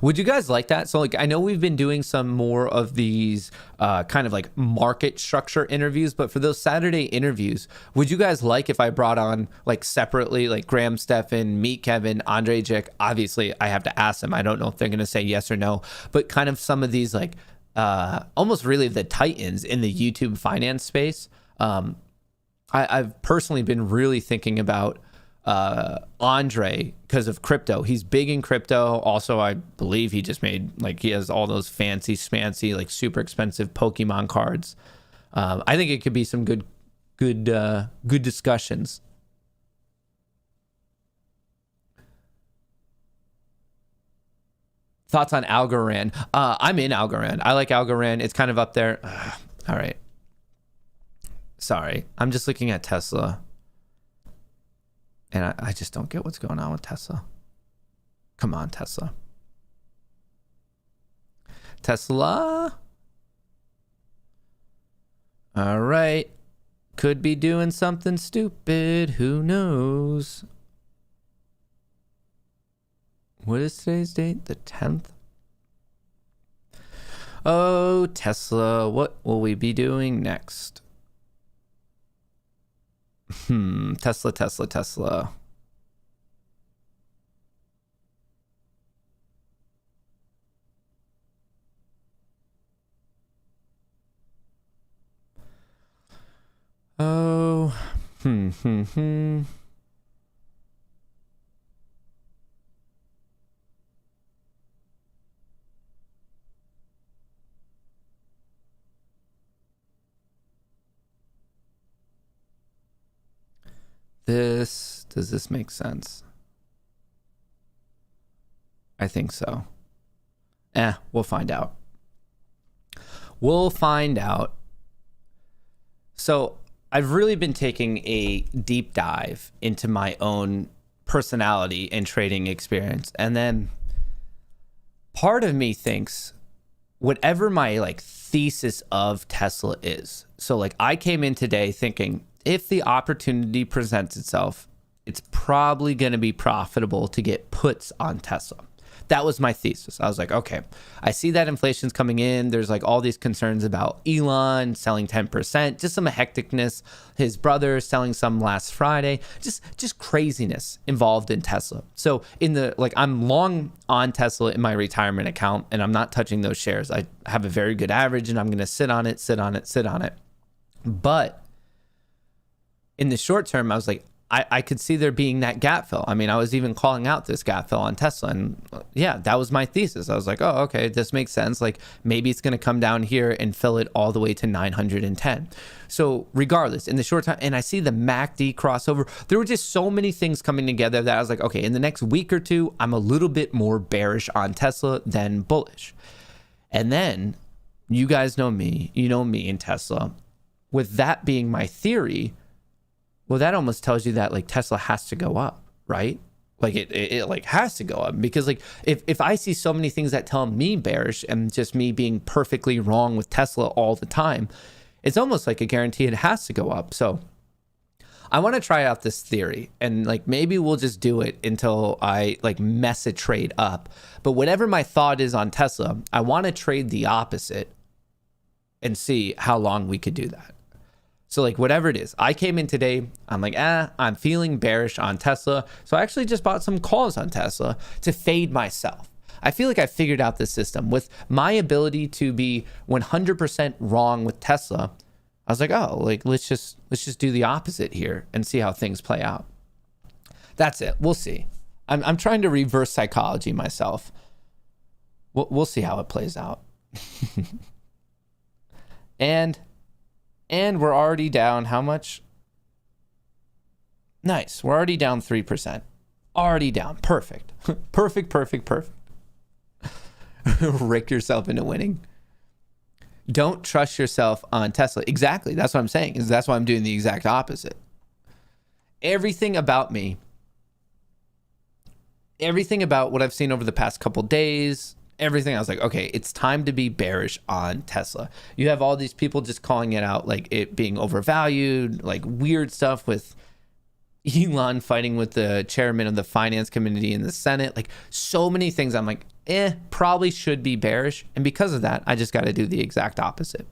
[SPEAKER 3] Would you guys like that? So like, I know we've been doing some more of these kind of like market structure interviews, but for those Saturday interviews, would you guys like if I brought on like separately, like Graham Stephan, Meet Kevin, Andre Jick? Obviously I have to ask them. I don't know if they're going to say yes or no, but kind of some of these like almost really the titans in the YouTube finance space. I've personally been really thinking about Andre because of crypto. He's big in crypto. Also, I believe he just made like he has all those fancy smancy like super expensive Pokemon cards. I think it could be some good discussions. Thoughts on Algorand? I'm in Algorand. I like Algorand. It's kind of up there. All right. Sorry, I'm just looking at Tesla. And I just don't get what's going on with Tesla. Come on, Tesla. Tesla. All right. Could be doing something stupid. Who knows? What is today's date? The 10th? Oh, Tesla. What will we be doing next? Tesla. Oh, Does this make sense? I think so. We'll find out. So I've really been taking a deep dive into my own personality and trading experience. And then part of me thinks whatever my like thesis of Tesla is. So like I came in today thinking if the opportunity presents itself, it's probably going to be profitable to get puts on Tesla. That was my thesis. I was like, okay, I see that inflation's coming in. There's like all these concerns about Elon selling 10%, just some hecticness. His brother selling some last Friday, just craziness involved in Tesla. So I'm long on Tesla in my retirement account and I'm not touching those shares. I have a very good average and I'm going to sit on it. But in the short term, I was like, I could see there being that gap fill. I mean, I was even calling out this gap fill on Tesla, and yeah, that was my thesis. I was like, oh, okay, this makes sense. Like maybe it's going to come down here and fill it all the way to 910. So regardless, in the short time, and I see the MACD crossover, there were just so many things coming together that I was like, okay, in the next week or two, I'm a little bit more bearish on Tesla than bullish. And then you guys know me, you know me in Tesla. With that being my theory, well, that almost tells you that like Tesla has to go up, right? Like it like has to go up, because like if I see so many things that tell me bearish and just me being perfectly wrong with Tesla all the time, it's almost like a guarantee it has to go up. So I want to try out this theory, and like maybe we'll just do it until I like mess a trade up. But whatever my thought is on Tesla, I want to trade the opposite and see how long we could do that. So like whatever it is, I came in today, I'm like, I'm feeling bearish on Tesla. So I actually just bought some calls on Tesla to fade myself. I feel like I figured out the system with my ability to be 100% wrong with Tesla. I was like, oh, like let's just do the opposite here and see how things play out. That's it. We'll see. I'm trying to reverse psychology myself. We'll see how it plays out. And we're already down how much? Nice. We're already down 3%. Already down. Perfect. Perfect. Rick yourself into winning. Don't trust yourself on Tesla. Exactly. That's what I'm saying. Is that's why I'm doing the exact opposite. Everything about me, everything about what I've seen over the past couple days, everything, I was like, okay, it's time to be bearish on Tesla. You have all these people just calling it out like it being overvalued, like weird stuff with Elon fighting with the chairman of the finance committee in the Senate, like so many things. I'm like, probably should be bearish. And because of that, I just got to do the exact opposite.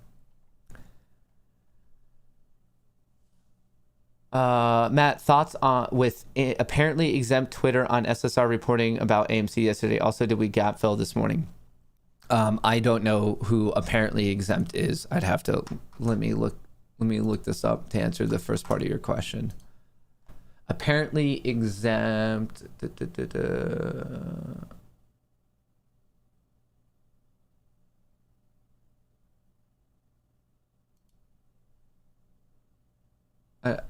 [SPEAKER 3] Matt, thoughts on with apparently exempt Twitter on SSR reporting about AMC yesterday? Also, did we gap fill this morning? I don't know who apparently exempt is. I'd have to let me look this up to answer the first part of your question. Apparently exempt.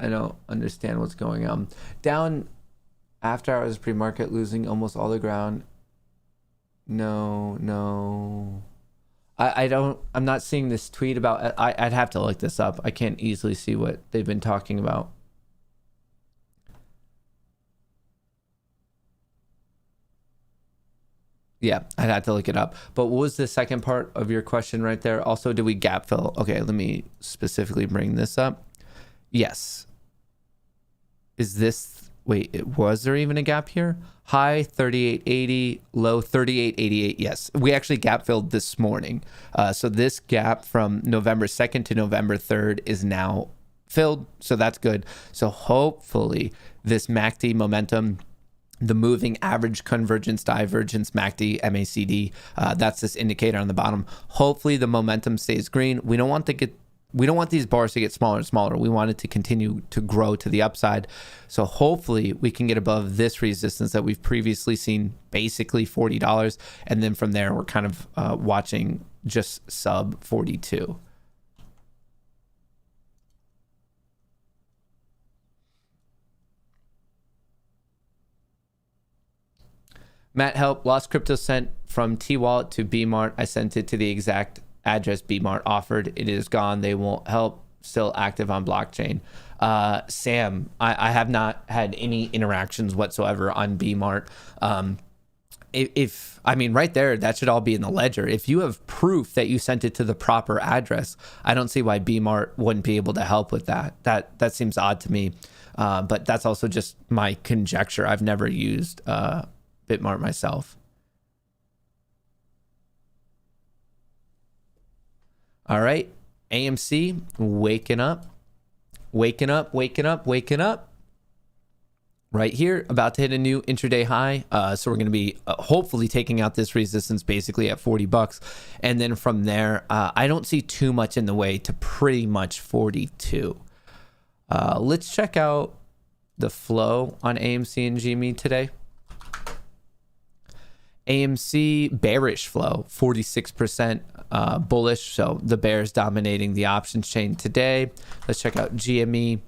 [SPEAKER 3] I don't understand what's going on. Down after hours pre-market, losing almost all the ground. No. I'm not seeing this tweet about, I'd have to look this up. I can't easily see what they've been talking about. Yeah, I'd have to look it up. But what was the second part of your question right there? Also, did we gap fill? Okay, let me specifically bring this up. Yes. Is this, wait, was there even a gap here? High 38.80, low 38.88. Yes, we actually gap filled this morning. So this gap from November 2nd to November 3rd is now filled. So that's good. So hopefully this MACD momentum, the moving average convergence divergence MACD, MACD, that's this indicator on the bottom. Hopefully the momentum stays green. We don't want these bars to get smaller and smaller. We want it to continue to grow to the upside. So hopefully we can get above this resistance that we've previously seen, basically $40. And then from there, we're kind of watching just sub 42. Matt, help. Lost crypto sent from T-Wallet to B-Mart. I sent it to the exact address B-Mart offered. It is gone. They won't help. Still active on blockchain. Sam, I have not had any interactions whatsoever on B-Mart. If I mean, right there, that should all be in the ledger. If you have proof that you sent it to the proper address, I don't see why B-Mart wouldn't be able to help with that. That seems odd to me. But that's also just my conjecture. I've never used Bitmart myself. All right, AMC, waking up. Right here, about to hit a new intraday high. So we're going to be hopefully taking out this resistance basically at $40. And then from there, I don't see too much in the way to pretty much 42. Let's check out the flow on AMC and GME today. AMC bearish flow, 46% bullish. So the bears dominating the options chain today. Let's check out GME.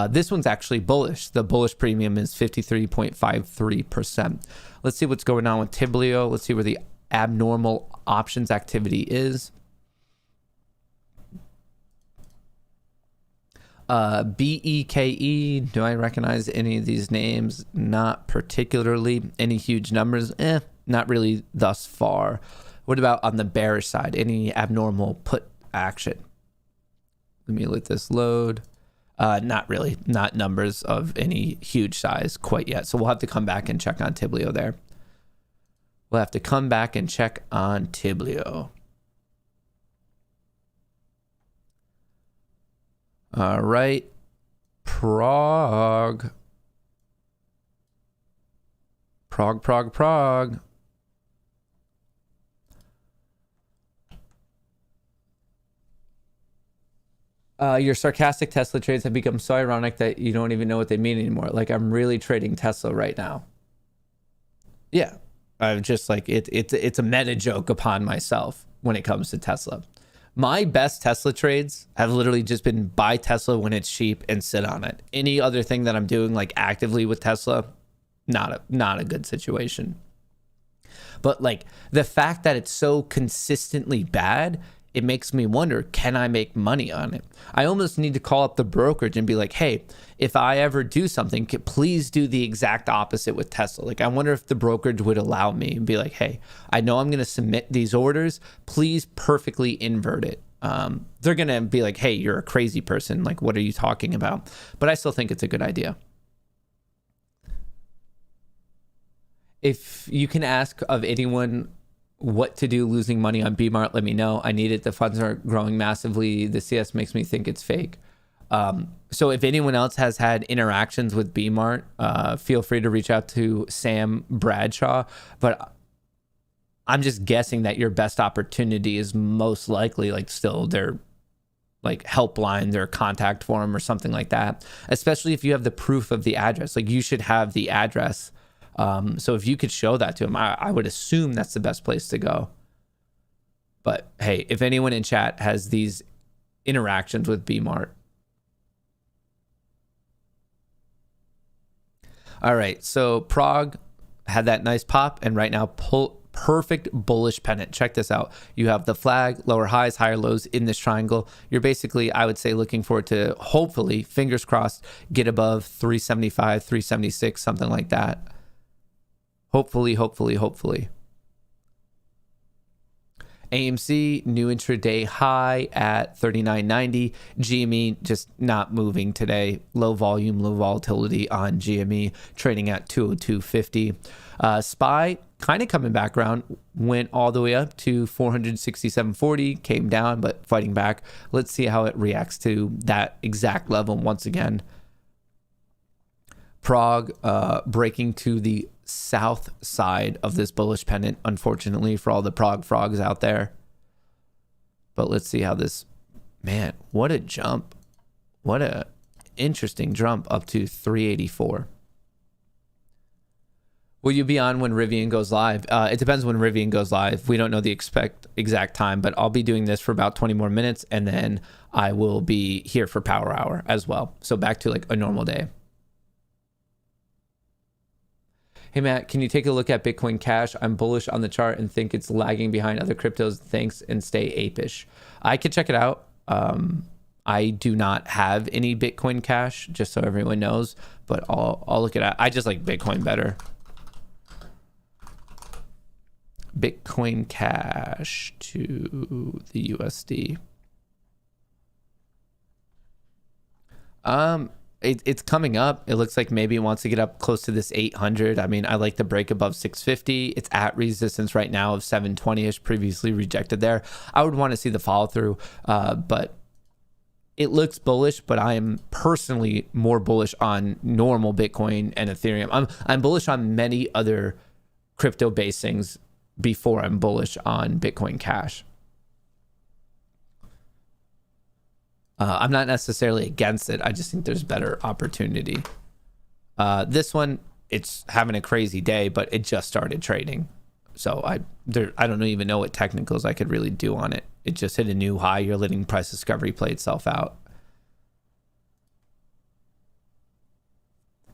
[SPEAKER 3] This one's actually bullish. The bullish premium is 53.53%. Let's see what's going on with Tiblio. Let's see where the abnormal options activity is. BEKE, do I recognize any of these names? Not particularly. Any huge numbers? Not really thus far. What about on the bearish side? Any abnormal put action? Let me let this load. Not really. Not numbers of any huge size quite yet. So we'll have to come back and check on Tiblio there. We'll have to come back and check on Tiblio. All right. Prague. Your sarcastic Tesla trades have become so ironic that you don't even know what they mean anymore. Like, I'm really trading Tesla right now. Yeah. I'm just like, it's a meta joke upon myself when it comes to Tesla. My best Tesla trades have literally just been buy Tesla when it's cheap and sit on it. Any other thing that I'm doing like actively with Tesla, not a good situation. But like the fact that it's so consistently bad, it makes me wonder, can I make money on it? I almost need to call up the brokerage and be like, hey, if I ever do something, please do the exact opposite with Tesla. Like, I wonder if the brokerage would allow me and be like, hey, I know I'm going to submit these orders. Please perfectly invert it. They're going to be like, hey, you're a crazy person. Like, what are you talking about? But I still think it's a good idea. If you can ask of anyone what to do losing money on BMart, let me know. I need it. The funds are growing massively. The CS makes me think it's fake. So if anyone else has had interactions with BMart, feel free to reach out to Sam Bradshaw. But I'm just guessing that your best opportunity is most likely like still their like helpline, their contact form or something like that. Especially if you have the proof of the address. Like, you should have the address. So if you could show that to him, I would assume that's the best place to go. But hey, if anyone in chat has these interactions with BMart. All right, so Prague had that nice pop, and right now perfect bullish pennant. Check this out. You have the flag, lower highs, higher lows in this triangle. You're basically, I would say, looking forward to hopefully, fingers crossed, get above 375, 376, something like that. Hopefully. AMC, new intraday high at 39.90. GME just not moving today. Low volume, low volatility on GME, trading at 202.50. SPY kind of coming back around, went all the way up to 467.40, came down, but fighting back. Let's see how it reacts to that exact level once again. Prague breaking to the south side of this bullish pennant, unfortunately, for all the Prague frogs out there. But let's see how this, man, what a jump. What a interesting jump up to 384. Will you be on when RIVN goes live? It depends when RIVN goes live. We don't know the exact time, but I'll be doing this for about 20 more minutes, and then I will be here for Power Hour as well. So back to like a normal day. Hey, Matt, can you take a look at Bitcoin Cash? I'm bullish on the chart and think it's lagging behind other cryptos. Thanks, and stay apish. I could check it out. I do not have any Bitcoin Cash, just so everyone knows, but I'll look it at. I just like Bitcoin better. Bitcoin Cash to the USD. It's coming up. It looks like maybe it wants to get up close to this 800. I mean, I like the break above 650. It's at resistance right now of 720-ish, previously rejected there. I would want to see the follow through, but it looks bullish, but I am personally more bullish on normal Bitcoin and Ethereum. I'm bullish on many other crypto based things before I'm bullish on Bitcoin Cash. I'm not necessarily against it. I just think there's better opportunity. This one, it's having a crazy day, but it just started trading. So I don't even know what technicals I could really do on it. It just hit a new high. You're letting price discovery play itself out.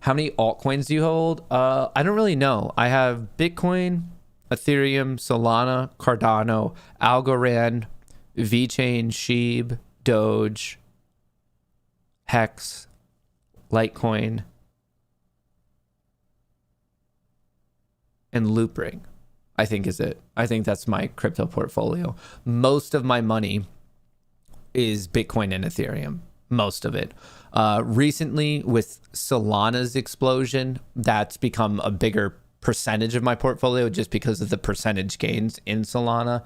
[SPEAKER 3] How many altcoins do you hold? I don't really know. I have Bitcoin, Ethereum, Solana, Cardano, Algorand, VeChain, Sheeb, Doge, Hex, Litecoin, and Loopring, I think is it. I think that's my crypto portfolio. Most of my money is Bitcoin and Ethereum. Most of it. Recently, with Solana's explosion, that's become a bigger percentage of my portfolio just because of the percentage gains in Solana.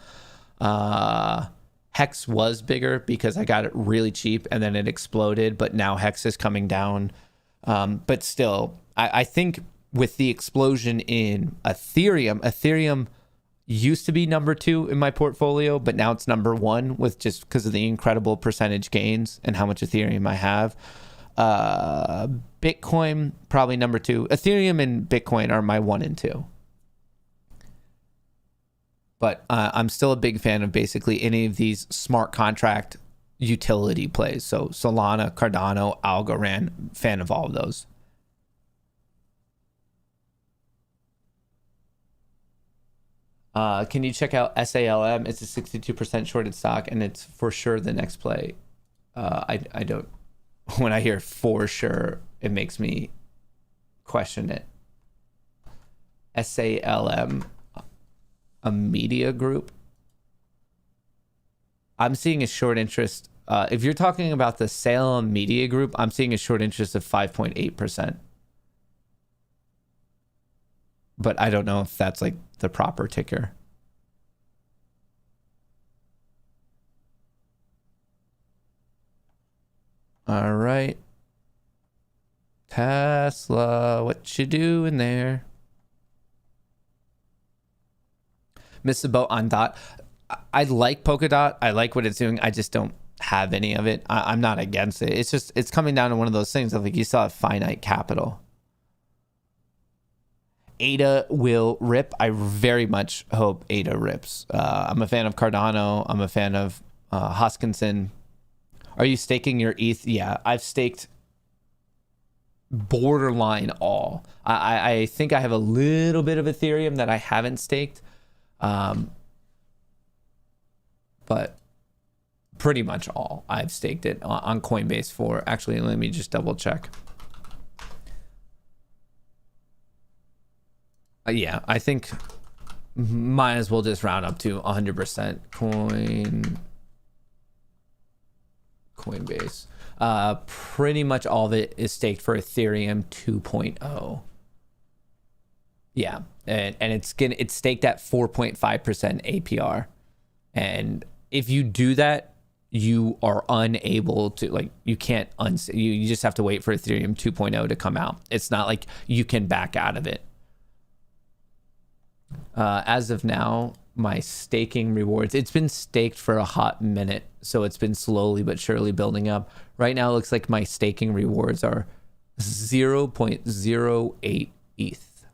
[SPEAKER 3] Hex was bigger because I got it really cheap and then it exploded, but now Hex is coming down. But still, I think with the explosion in Ethereum used to be number 2 in my portfolio, but now it's number 1 with just because of the incredible percentage gains and how much Ethereum I have. Bitcoin, probably number 2. Ethereum and Bitcoin are my 1 and 2. But I'm still a big fan of basically any of these smart contract utility plays. So Solana, Cardano, Algorand, fan of all of those. Can you check out SALM? It's a 62% shorted stock, and it's for sure the next play. I don't. When I hear for sure, it makes me question it. SALM, a media group. I'm seeing a short interest. If you're talking about the Salem Media Group, I'm seeing a short interest of 5.8%. But I don't know if that's like the proper ticker. All right. Tesla, what you doing there? Missed the boat on Dot. I like Polkadot. I like what it's doing. I just don't have any of it. I'm not against it. It's just, it's coming down to one of those things of like, you still have finite capital. ADA will rip. I very much hope ADA rips. I'm a fan of Cardano. I'm a fan of Hoskinson. Are you staking your ETH? Yeah, I've staked borderline all. I think I have a little bit of Ethereum that I haven't staked. But pretty much all. I've staked it on Coinbase for, actually, let me just double check. Yeah, I think might as well just round up to 100% Coinbase. Pretty much all of it is staked for Ethereum 2.0. Yeah, and it's staked at 4.5% APR. And if you do that, you are unable to, like, you can't you just have to wait for Ethereum 2.0 to come out. It's not like you can back out of it. As of now, my staking rewards, it's been staked for a hot minute, so it's been slowly but surely building up. Right now, it looks like my staking rewards are 0.08 ETH.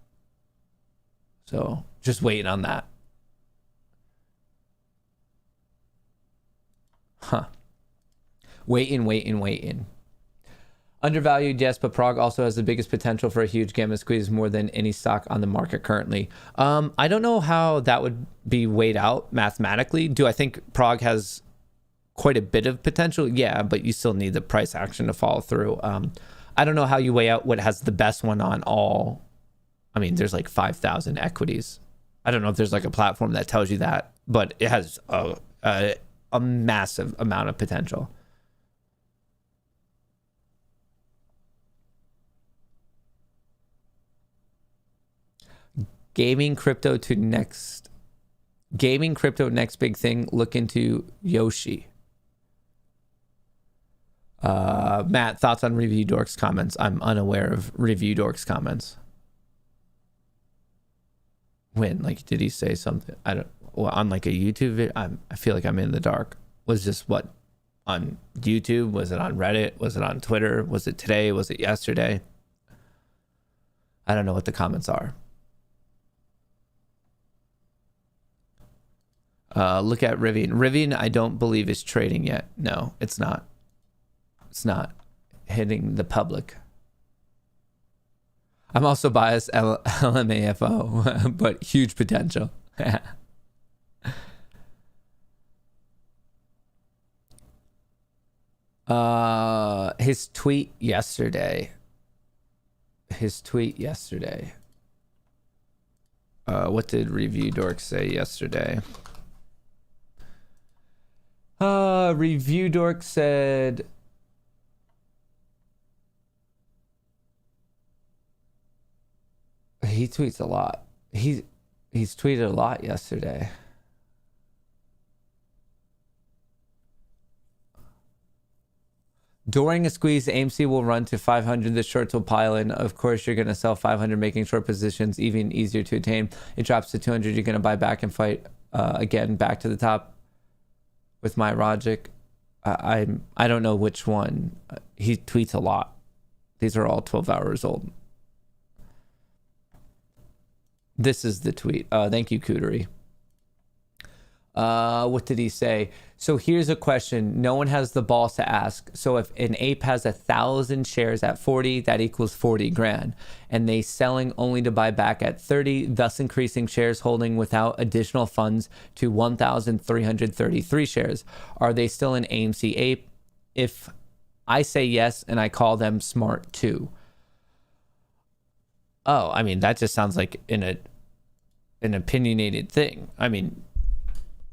[SPEAKER 3] So just waiting on that. Huh. Waiting. Undervalued, yes, but Prague also has the biggest potential for a huge gamma squeeze, more than any stock on the market currently. I don't know how that would be weighed out mathematically. Do I think Prague has quite a bit of potential? Yeah, but you still need the price action to follow through. I don't know how you weigh out what has the best one on all. I mean, there's like 5,000 equities. I don't know if there's like a platform that tells you that, but it has a massive amount of potential. Gaming crypto next big thing. Look into Yoshi. Matt, thoughts on Review Dork's comments? I'm unaware of Review Dork's comments. When, like, did he say something? I don't. Well, on like a YouTube video, I feel like I'm in the dark. Was this what on YouTube? Was it on Reddit? Was it on Twitter? Was it today? Was it yesterday? I don't know what the comments are. Look at Rivian. Rivian, I don't believe is trading yet. No, it's not. It's not hitting the public. I'm also biased LMAFO, but huge potential. His tweet yesterday. What did Review Dork say yesterday? Review Dork said, he tweets a lot. He's tweeted a lot yesterday. During a squeeze, AMC will run to 500. The shorts will pile in. Of course, you're going to sell 500, making short positions even easier to attain. It drops to 200. You're going to buy back and fight again back to the top. With my logic, I don't know which one. He tweets a lot. These are all 12 hours old. This is the tweet. Thank you, Cootery. What did he say? So here's a question. No one has the balls to ask. So if an ape has 1,000 shares at 40, that equals 40 grand. And they selling only to buy back at 30, thus increasing shares holding without additional funds to 1,333 shares. Are they still an AMC ape? If I say yes, and I call them smart too. Oh, I mean, that just sounds like an opinionated thing. I mean,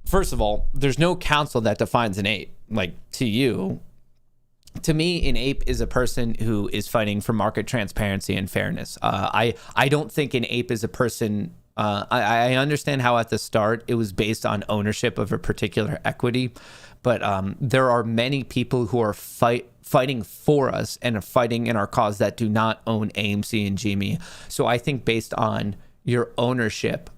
[SPEAKER 3] first of all, there's no council that defines an ape. Like, to you, to me, an ape is a person who is fighting for market transparency and fairness. I don't think an ape is a person. I understand how at the start it was based on ownership of a particular equity, but there are many people who are fighting for us and are fighting in our cause that do not own AMC and GME. So I think based on your ownership,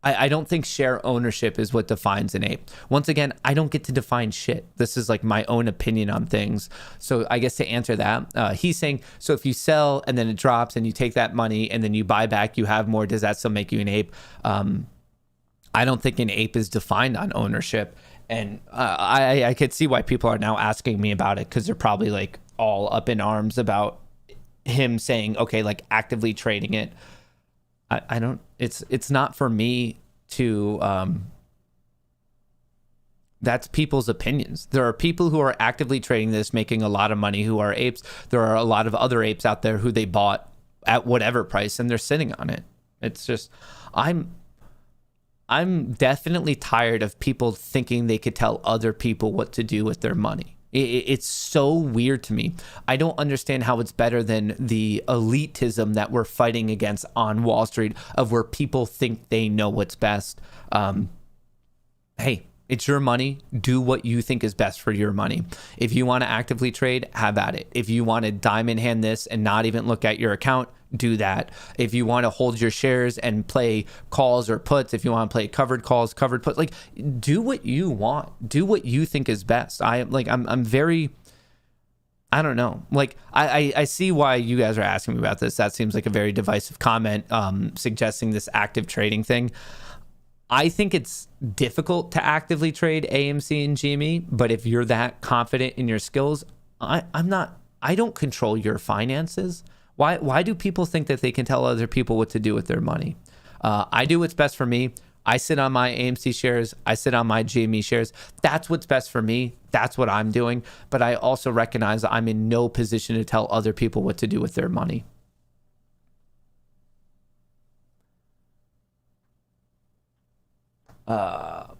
[SPEAKER 3] I don't think share ownership is what defines an ape. Once again, I don't get to define shit. This is like my own opinion on things. So I guess to answer that, he's saying, so if you sell and then it drops and you take that money and then you buy back, you have more, does that still make you an ape? I don't think an ape is defined on ownership. And I could see why people are now asking me about it, because they're probably like all up in arms about him saying, okay, like actively trading it. I don't, it's not for me to, that's people's opinions. There are people who are actively trading this, making a lot of money, who are apes. There are a lot of other apes out there who they bought at whatever price and they're sitting on it. It's just, I'm definitely tired of people thinking they could tell other people what to do with their money. It's so weird to me. I don't understand how it's better than the elitism that we're fighting against on Wall Street, of where people think they know what's best. Hey, it's your money. Do what you think is best for your money. If you want to actively trade, have at it. If you want to diamond hand this and not even look at your account, do that. If you want to hold your shares and play calls or puts, if you want to play covered calls, covered puts, like, do what you want. Do what you think is best. I'm very, I don't know. Like, I see why you guys are asking me about this. That seems like a very divisive comment, suggesting this active trading thing. I think it's difficult to actively trade AMC and GME, but if you're that confident in your skills, I don't control your finances. Why do people think that they can tell other people what to do with their money? I do what's best for me. I sit on my AMC shares. I sit on my GME shares. That's what's best for me. That's what I'm doing. But I also recognize that I'm in no position to tell other people what to do with their money. But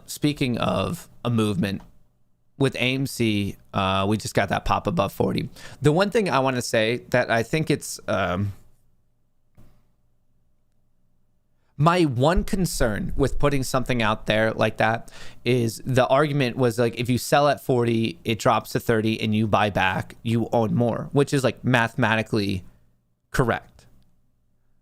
[SPEAKER 3] speaking of a movement, with AMC, we just got that pop above 40. The one thing I want to say that I think it's my one concern with putting something out there like that is the argument was like, if you sell at 40, it drops to 30 and you buy back, you own more, which is like mathematically correct.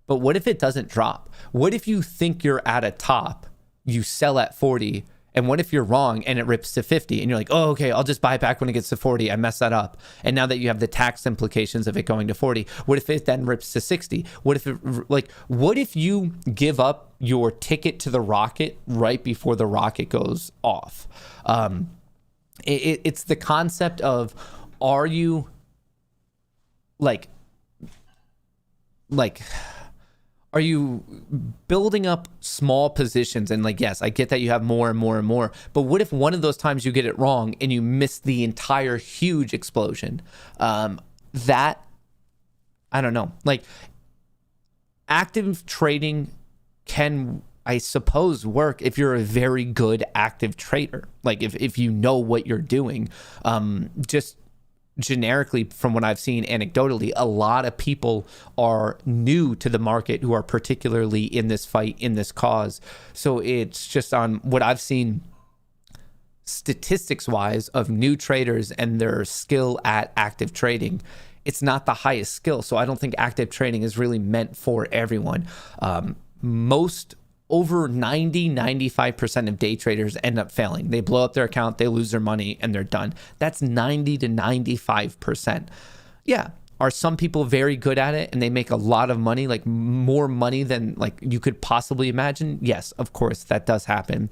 [SPEAKER 3] But what if it doesn't drop? What if you think you're at a top, you sell at 40, And what if you're wrong and it rips to 50 and you're like, oh, okay, I'll just buy it back when it gets to 40. I messed that up. And now that you have the tax implications of it going to 40, what if it then rips to 60? What if you give up your ticket to the rocket right before the rocket goes off? It's the concept of, are you are you building up small positions? And yes, I get that you have more and more and more, but what if one of those times you get it wrong and you miss the entire huge explosion? That, I don't know, active trading can, I suppose, work if you're a very good active trader. If you know what you're doing. Just generically, from what I've seen anecdotally, a lot of people are new to the market who are particularly in this fight, in this cause. So it's just on what I've seen statistics wise of new traders and their skill at active trading. It's not the highest skill. So I don't think active trading is really meant for everyone. Over 95% of day traders end up failing. They blow up their account, they lose their money, and they're done. That's 90 to 95%. Yeah. Are some people very good at it and they make a lot of money, more money than you could possibly imagine? Yes, of course, that does happen.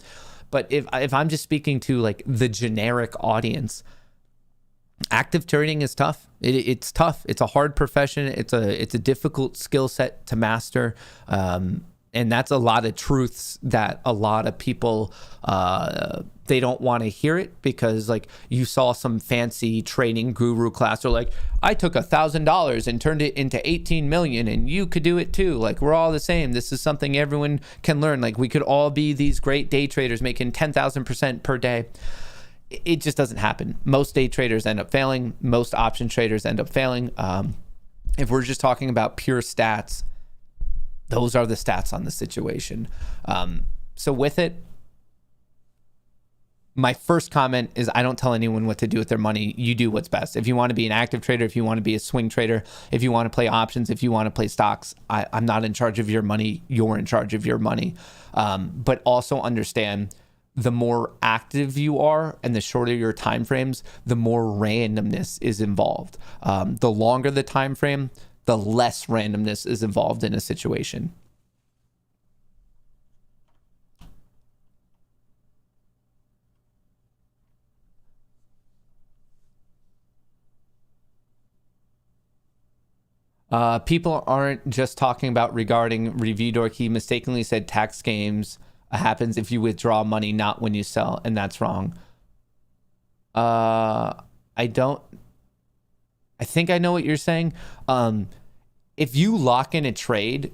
[SPEAKER 3] But if I'm just speaking to the generic audience, active trading is tough. It's tough. It's a hard profession. It's a difficult skill set to master. And that's a lot of truths that a lot of people, they don't want to hear it, because you saw some fancy trading guru class, or I took $1,000 and turned it into 18 million and you could do it too. We're all the same. This is something everyone can learn. We could all be these great day traders making 10,000% per day. It just doesn't happen. Most day traders end up failing. Most option traders end up failing. If we're just talking about pure stats, those are the stats on the situation. So with it, my first comment is, I don't tell anyone what to do with their money. You do what's best. If you want to be an active trader, if you want to be a swing trader, if you want to play options, if you want to play stocks, I'm not in charge of your money. You're in charge of your money. But also understand, the more active you are and the shorter your time frames, the more randomness is involved. The longer the time frame, the less randomness is involved in a situation. People aren't just talking about regarding review dork. He mistakenly said tax games happens if you withdraw money, not when you sell, and that's wrong. I think I know what you're saying. If you lock in a trade,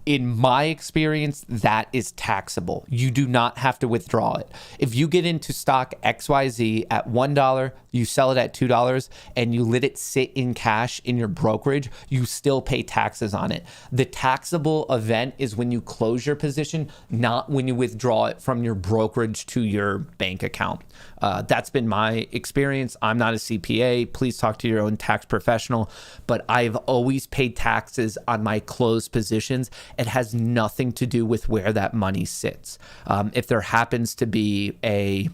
[SPEAKER 3] in my experience, that is taxable. You do not have to withdraw it. If you get into stock XYZ at $1, you sell it at $2, and you let it sit in cash in your brokerage, you still pay taxes on it. The taxable event is when you close your position, not when you withdraw it from your brokerage to your bank account. That's been my experience. I'm not a CPA. Please talk to your own tax professional. But I've always paid taxes on my closed positions. It has nothing to do with where that money sits. If there happens to be a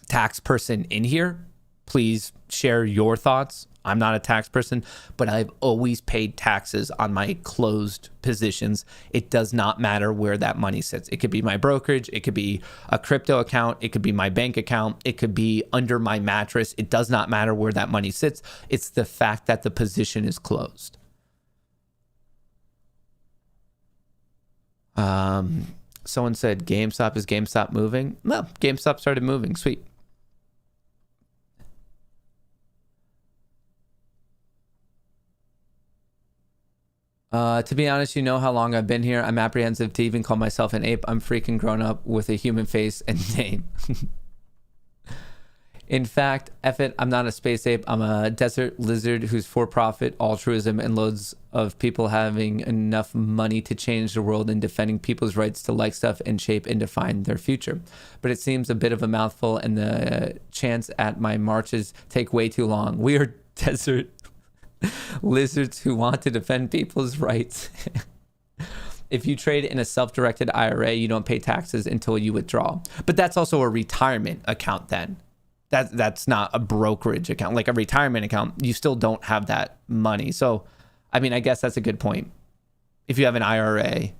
[SPEAKER 3] tax person in here, please share your thoughts. I'm not a tax person, but I've always paid taxes on my closed positions. It does not matter where that money sits. It could be my brokerage. It could be a crypto account. It could be my bank account. It could be under my mattress. It does not matter where that money sits. It's the fact that the position is closed. Someone said GameStop, is GameStop moving? No, GameStop started moving. Sweet. To be honest, you know how long I've been here. I'm apprehensive to even call myself an ape. I'm freaking grown up with a human face and name. In fact, F it, I'm not a space ape. I'm a desert lizard who's for-profit, altruism, and loads of people having enough money to change the world and defending people's rights to like stuff and shape and define their future. But it seems a bit of a mouthful, and the chants at my marches take way too long. We are desert lizards who want to defend people's rights If you trade in a self-directed IRA, you don't pay taxes until you withdraw. But that's also a retirement account then. That's not a brokerage account. Like a retirement account, you still don't have that money. So, I mean, I guess that's a good point. If you have an IRA,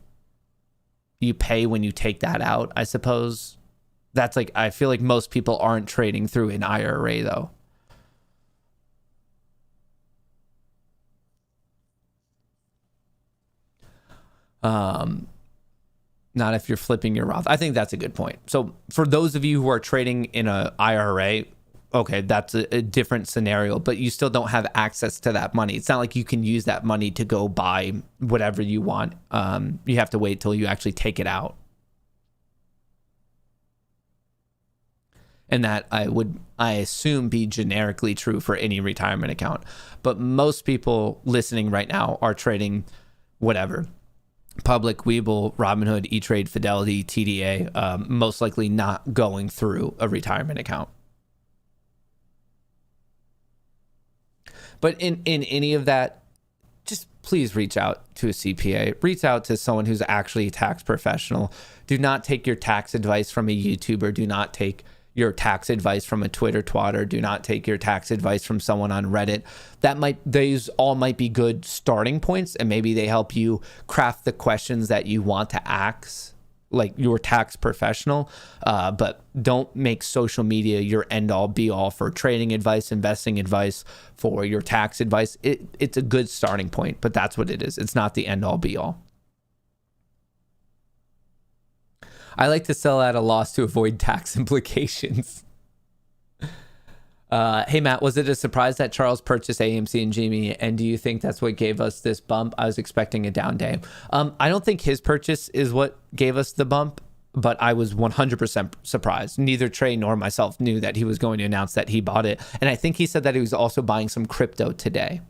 [SPEAKER 3] you pay when you take that out, I suppose. That's like, I feel like most people aren't trading through an IRA though. Not if you're flipping your Roth. I think that's a good point. So for those of you who are trading in a IRA, okay, that's a different scenario, but you still don't have access to that money. It's not like you can use that money to go buy whatever you want. You have to wait till you actually take it out. And that I assume be generically true for any retirement account. But most people listening right now are trading whatever. Public, Webull, Robinhood, E-Trade, Fidelity, TDA, most likely not going through a retirement account. But in any of that, just please reach out to a CPA. Reach out to someone who's actually a tax professional. Do not take your tax advice from a YouTuber. Do not take your tax advice from a Twitter twatter. Do not take your tax advice from someone on Reddit. These all might be good starting points, and maybe they help you craft the questions that you want to ask, like your tax professional. But don't make social media your end all be all for trading advice, investing advice, for your tax advice. It's a good starting point, but that's what it is. It's not the end all be all. I like to sell at a loss to avoid tax implications. Hey, Matt, was it a surprise that Charles purchased AMC and Genie? And do you think that's what gave us this bump? I was expecting a down day. I don't think his purchase is what gave us the bump, but I was 100% surprised. Neither Trey nor myself knew that he was going to announce that he bought it. And I think he said that he was also buying some crypto today.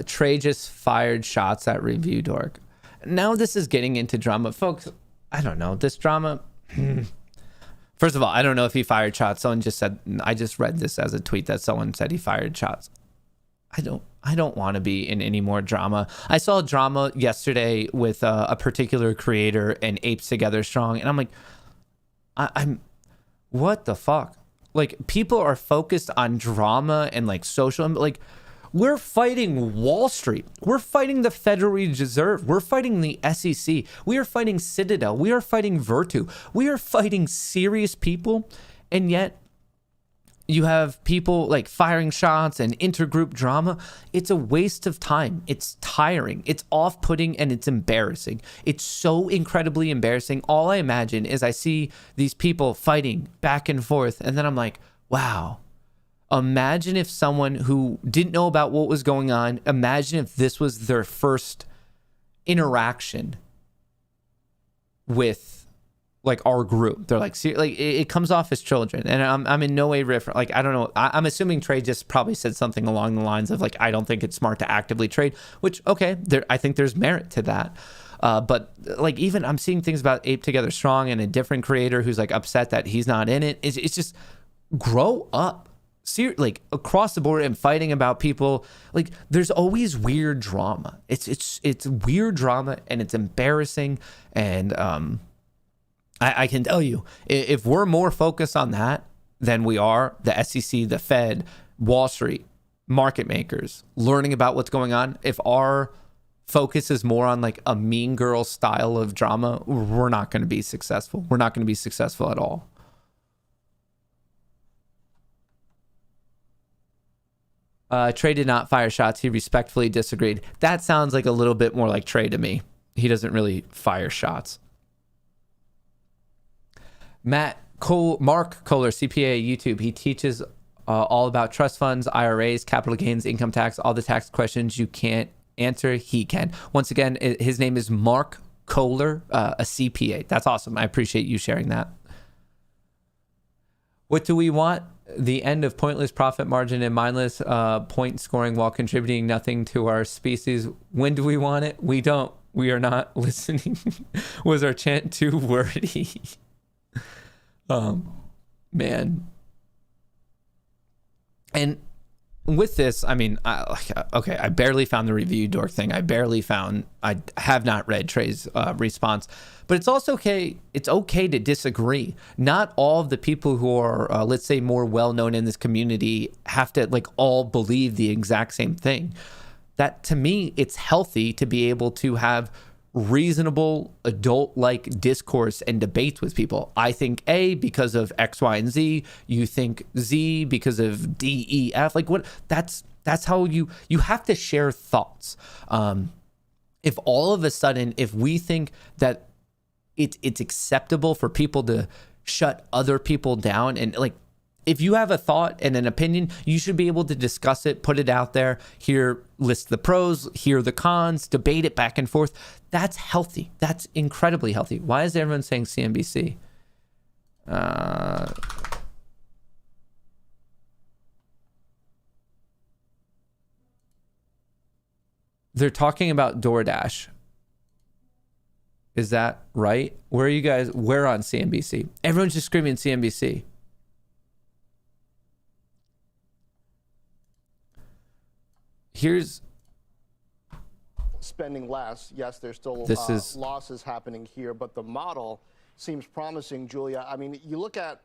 [SPEAKER 3] Trey just fired shots at Review Dork. Now this is getting into drama. Folks, I don't know. This drama... First of all, I don't know if he fired shots. Someone just said... I just read this as a tweet that someone said he fired shots. I don't want to be in any more drama. I saw drama yesterday with a particular creator and Apes Together Strong. And I'm like... I'm... What the fuck? Like, people are focused on drama and like social... Like... We're fighting Wall Street. We're fighting the Federal Reserve. We're fighting the SEC. We are fighting Citadel. We are fighting Virtu. We are fighting serious people. And yet you have people like firing shots and intergroup drama. It's a waste of time. It's tiring. It's off-putting and it's embarrassing. It's so incredibly embarrassing. All I imagine is I see these people fighting back and forth. And then I'm like, wow. Imagine if someone who didn't know about what was going on, imagine if this was their first interaction with like our group. They're like, see, like it comes off as children. And I'm in no way different. Like, I don't know. I'm assuming Trey just probably said something along the lines of like, I don't think it's smart to actively trade, which, okay, I think there's merit to that. But like, even I'm seeing things about Ape Together Strong and a different creator who's like upset that he's not in it. It's just grow up. Like across the board and fighting about people, like there's always weird drama. It's weird drama and it's embarrassing. And I can tell you, if we're more focused on that than we are the SEC, the Fed, Wall Street, market makers, learning about what's going on, if our focus is more on like a mean girl style of drama, we're not going to be successful. We're not going to be successful at all. Trey did not fire shots. He respectfully disagreed. That sounds like a little bit more like Trey to me. He doesn't really fire shots. Mark Kohler, CPA, YouTube. He teaches all about trust funds, IRAs, capital gains, income tax, all the tax questions you can't answer, he can. Once again, his name is Mark Kohler, a CPA. That's awesome. I appreciate you sharing that. What do we want? The end of pointless profit margin and mindless point scoring while contributing nothing to our species. When do we want it? We don't. We are not listening. Was our chant too wordy? Man. And with this, I mean, okay, I barely found the review dork thing. I have not read Trey's response, but it's also okay. It's okay to disagree. Not all of the people who are, let's say, more well-known in this community have to like all believe the exact same thing. That to me, it's healthy to be able to have reasonable adult-like discourse and debates with people. I think A because of X, Y, and Z. You think Z because of D, E, F. Like what? That's how you have to share thoughts. If all of a sudden, if we think that it's acceptable for people to shut other people down, and like if you have a thought and an opinion, you should be able to discuss it, put it out there, list the pros, hear the cons, debate it back and forth. That's healthy. That's incredibly healthy. Why is everyone saying CNBC? They're talking about DoorDash. Is that right? Where are you guys? Where on CNBC? Everyone's just screaming CNBC. Here's
[SPEAKER 4] spending less. Yes, there's still losses happening here, but the model seems promising, Julia. I mean, you look at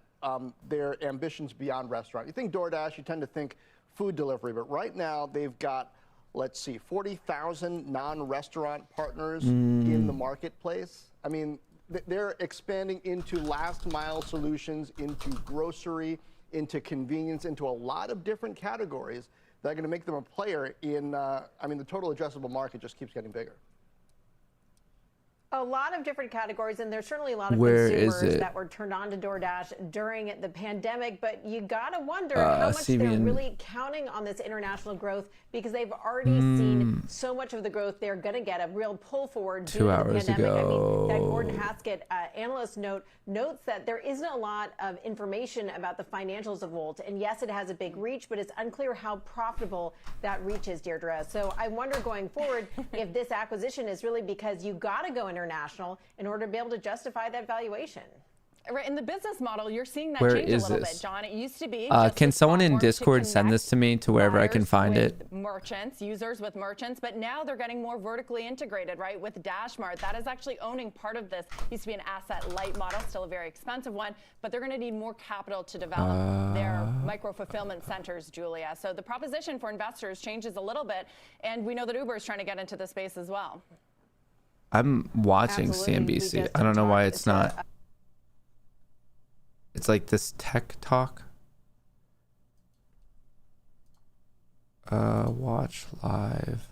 [SPEAKER 4] their ambitions beyond restaurant. You think DoorDash, you tend to think food delivery, but right now they've got, let's see, 40,000 non-restaurant partners in the marketplace. I mean, they're expanding into last mile solutions, into grocery, into convenience, into a lot of different categories that are going to make them a player in, I mean, the total addressable market just keeps getting bigger.
[SPEAKER 5] A lot of different categories, and there's certainly a lot of consumers that were turned on to DoorDash during the pandemic, but you gotta wonder how much they're really counting on this international growth, because they've already seen so much of the growth they're gonna get, a real pull forward due to the pandemic.
[SPEAKER 3] Ago.
[SPEAKER 5] I mean, that Gordon Haskett analyst notes that there isn't a lot of information about the financials of Wolt, and yes, it has a big reach, but it's unclear how profitable that reach is, Deirdre. So I wonder going forward if this acquisition is really because you gotta go international in order to be able to justify that valuation.
[SPEAKER 6] Right, in the business model, you're seeing that
[SPEAKER 3] Where
[SPEAKER 6] change a
[SPEAKER 3] is
[SPEAKER 6] little
[SPEAKER 3] this?
[SPEAKER 6] bit, John. It used to be
[SPEAKER 3] can someone in Discord send this to me to wherever I can find it?
[SPEAKER 6] Merchants, users with merchants, but now they're getting more vertically integrated, right? With Dashmart, that is actually owning part of this. Used to be an asset light model, still a very expensive one, but they're going to need more capital to develop their micro fulfillment centers, Julia. So the proposition for investors changes a little bit, and we know that Uber is trying to get into the space as well.
[SPEAKER 3] I'm watching CNBC. I don't know why it's not. It's like this tech talk. Watch live.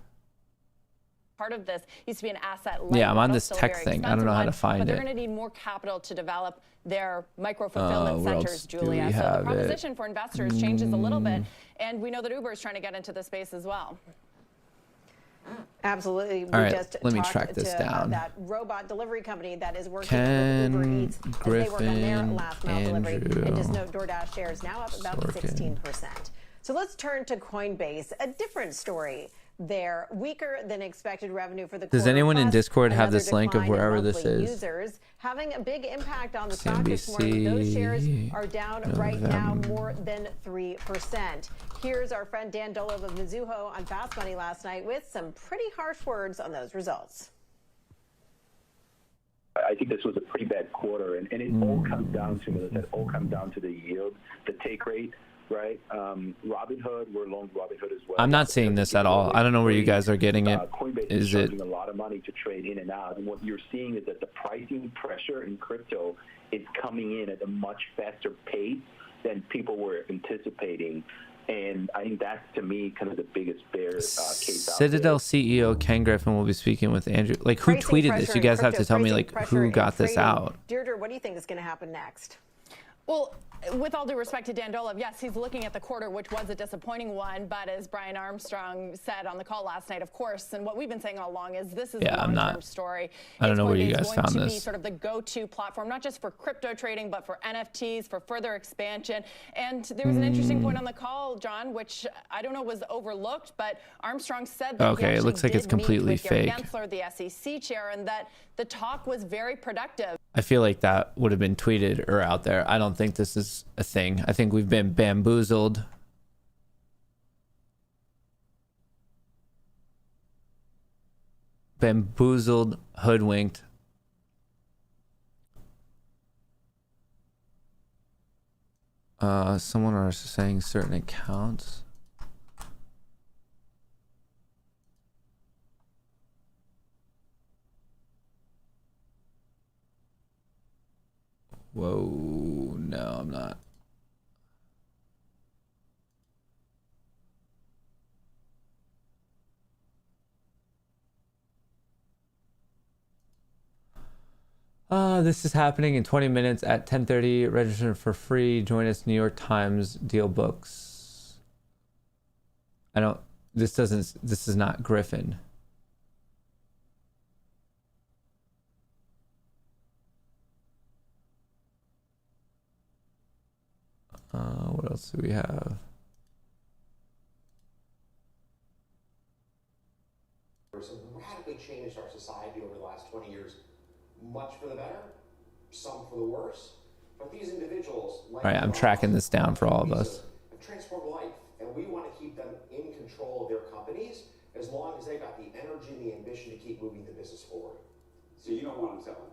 [SPEAKER 6] Part of this used to be an asset light.
[SPEAKER 3] Yeah, I'm on this tech thing. I don't know how to find
[SPEAKER 6] but
[SPEAKER 3] it.
[SPEAKER 6] They're going to need more capital to develop their micro fulfillment centers, Julia. So the proposition for investors changes a little bit, and we know that Uber is trying to get into the space as well.
[SPEAKER 5] Absolutely.
[SPEAKER 3] All right, let me track this down.
[SPEAKER 5] That robot delivery company that is working with Uber Eats as they work on their last mile delivery. And just note DoorDash shares now up about 16%. So let's turn to Coinbase, a different story there. Weaker than expected revenue for the quarter.
[SPEAKER 3] Does anyone in Discord have
[SPEAKER 5] Another
[SPEAKER 3] this link of
[SPEAKER 5] decline in
[SPEAKER 3] wherever this
[SPEAKER 5] monthly
[SPEAKER 3] is?
[SPEAKER 5] Users having a big impact on the stock this morning. Those shares are down right now more than 3%. Here's our friend Dan Dolov of Mizuho on Fast Money last night with some pretty harsh words on those results.
[SPEAKER 7] I think this was a pretty bad quarter, and it all comes down to, as I said, all comes down to the yield, the take rate, right? Robinhood, we're long Robinhood as well.
[SPEAKER 3] I'm not seeing this at all. I don't know where you guys are getting it.
[SPEAKER 7] Coinbase is charging a lot of money to trade in and out, and what you're seeing is that the pricing pressure in crypto is coming in at a much faster pace than people were anticipating. And I think that's, to me, kind of the biggest bear case out there.
[SPEAKER 3] Citadel CEO Ken Griffin will be speaking with Andrew. Like, who tweeted this? You guys have to tell me, like, who got this out.
[SPEAKER 5] Deirdre, what do you think is going to happen next?
[SPEAKER 6] Well, with all due respect to Dan Dolov, yes, he's looking at the quarter, which was a disappointing one. But as Brian Armstrong said on the call last night, of course, and what we've been saying all along is this is a long-term story.
[SPEAKER 3] I don't know where you guys found this.
[SPEAKER 6] It's going to be sort of the go-to platform, not just for crypto trading, but for NFTs, for further expansion. And there was an interesting point on the call, John, which I don't know was overlooked, but Armstrong said that
[SPEAKER 3] it looks like it's completely fake.
[SPEAKER 6] Gensler, the SEC chair, and that the talk was very productive.
[SPEAKER 3] I feel like that would have been tweeted or out there. I don't think this is a thing. I think we've been bamboozled. bamboozled, hoodwinked. Someone are saying certain accounts. Whoa, no, I'm not. This is happening in 20 minutes at 10:30. Register for free. Join us, New York Times deal books. This is not Griffin. What else do we have?
[SPEAKER 8] Radically changed our society over the last 20 years, much for the better, some for the worse. But these individuals, like
[SPEAKER 3] all right, I'm tracking this down for all of us.
[SPEAKER 8] Have transformed life, and we want to keep them in control of their companies as long as they've got the energy and the ambition to keep moving the business forward.
[SPEAKER 9] So you don't want them selling?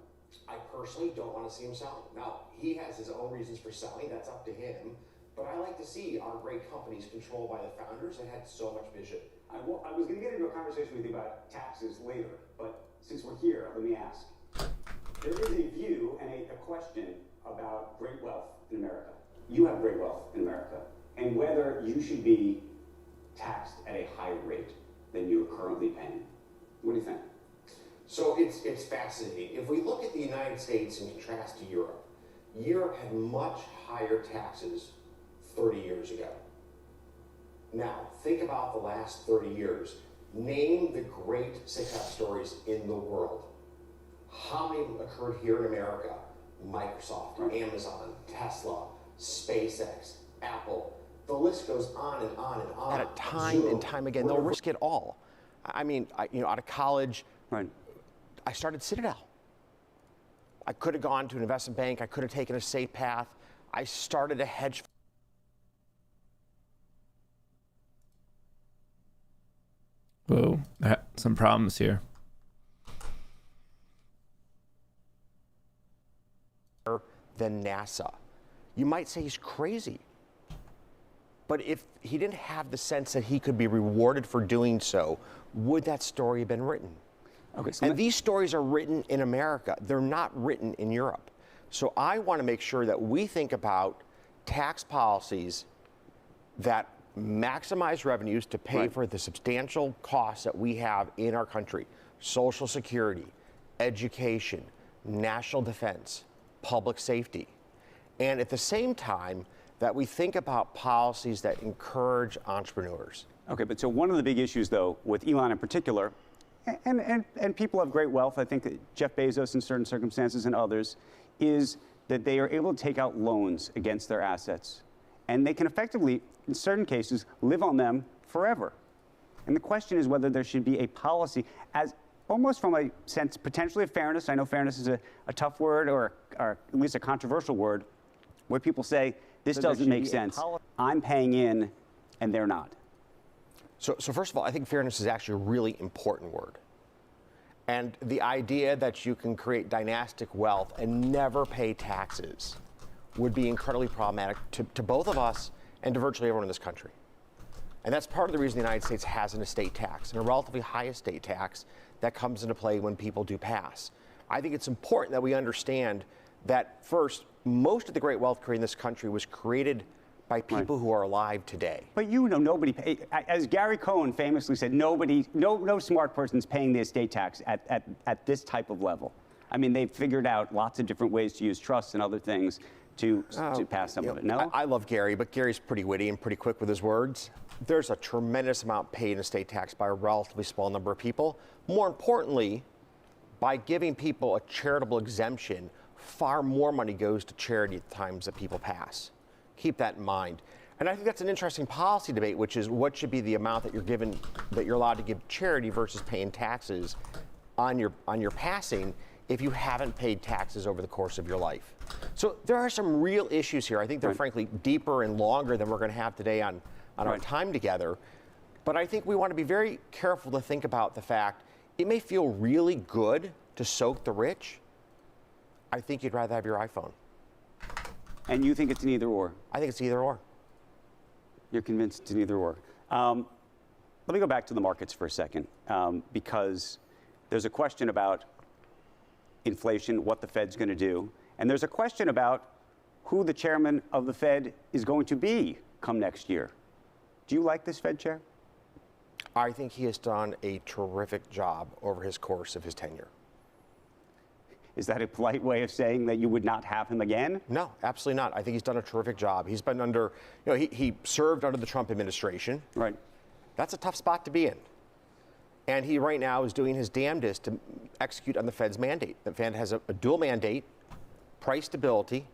[SPEAKER 8] I personally don't want to see him selling. Now, he has his own reasons for selling. That's up to him. But I like to see our great companies controlled by the founders that had so much vision.
[SPEAKER 9] I was going to get into a conversation with you about taxes later, but since we're here, let me ask. There is a view and a question about great wealth in America. You have great wealth in America, and whether you should be taxed at a higher rate than you're currently paying. What do you think?
[SPEAKER 8] So it's fascinating. If we look at the United States in contrast to Europe, Europe had much higher taxes 30 years ago. Now, think about the last 30 years. Name the great success stories in the world. How many occurred here in America? Microsoft, Amazon, Tesla, SpaceX, Apple. The list goes on and on and on.
[SPEAKER 10] At a time and time again, they'll risk it all. I mean, out of college, I started Citadel. I could have gone to an investment bank. I could have taken a safe path. I started a hedge fund.
[SPEAKER 3] Whoa, some problems here.
[SPEAKER 10] Than NASA. You might say he's crazy. But if he didn't have the sense that he could be rewarded for doing so, would that story have been written?
[SPEAKER 9] Okay, so
[SPEAKER 10] and these stories are written in America. They're not written in Europe. So I want to make sure that we think about tax policies that maximize revenues to pay for the substantial costs that we have in our country. Social Security, education, national defense, public safety. And at the same time, that we think about policies that encourage entrepreneurs.
[SPEAKER 9] Okay, but so one of the big issues, though, with Elon in particular, and people of great wealth, I think that Jeff Bezos in certain circumstances and others, is that they are able to take out loans against their assets. And they can effectively, in certain cases, live on them forever. And the question is whether there should be a policy, as almost from a sense potentially of fairness. I know fairness is a tough word, or at least a controversial word, where people say, this doesn't make sense. I'm paying in and they're not.
[SPEAKER 10] So first of all, I think fairness is actually a really important word. And the idea that you can create dynastic wealth and never pay taxes would be incredibly problematic to both of us and to virtually everyone in this country. And that's part of the reason the United States has an estate tax, and a relatively high estate tax that comes into play when people do pass. I think it's important that we understand that, first, most of the great wealth created in this country was created by people who are alive today.
[SPEAKER 9] But nobody, as Gary Cohn famously said, no smart person's paying the estate tax at this type of level. I mean, they've figured out lots of different ways to use trusts and other things to pass some of it. No?
[SPEAKER 10] I love Gary, but Gary's pretty witty and pretty quick with his words. There's a tremendous amount paid in estate tax by a relatively small number of people. More importantly, by giving people a charitable exemption, far more money goes to charity at the times that people pass. Keep that in mind. And I think that's an interesting policy debate, which is what should be the amount that you're allowed to give to charity versus paying taxes on your passing if you haven't paid taxes over the course of your life. So there are some real issues here. I think they're frankly deeper and longer than we're going to have today on our time together. But I think we want to be very careful to think about the fact, it may feel really good to soak the rich. I think you'd rather have your iPhone.
[SPEAKER 9] And you think it's an either or?
[SPEAKER 10] I think it's either or.
[SPEAKER 9] You're convinced it's an either or. Let me go back to the markets for a second, because there's a question about inflation, what the Fed's going to do, and there's a question about who the chairman of the Fed is going to be come next year. Do you like this Fed chair?
[SPEAKER 10] I think he has done a terrific job over his course of his tenure.
[SPEAKER 9] Is that a polite way of saying that you would not have him again?
[SPEAKER 10] No, absolutely not. I think he's done a terrific job. He's been under, he served under the Trump administration.
[SPEAKER 9] Right.
[SPEAKER 10] That's a tough spot to be in. And he right now is doing his damnedest to execute on the Fed's mandate. The Fed has a dual mandate, price stability,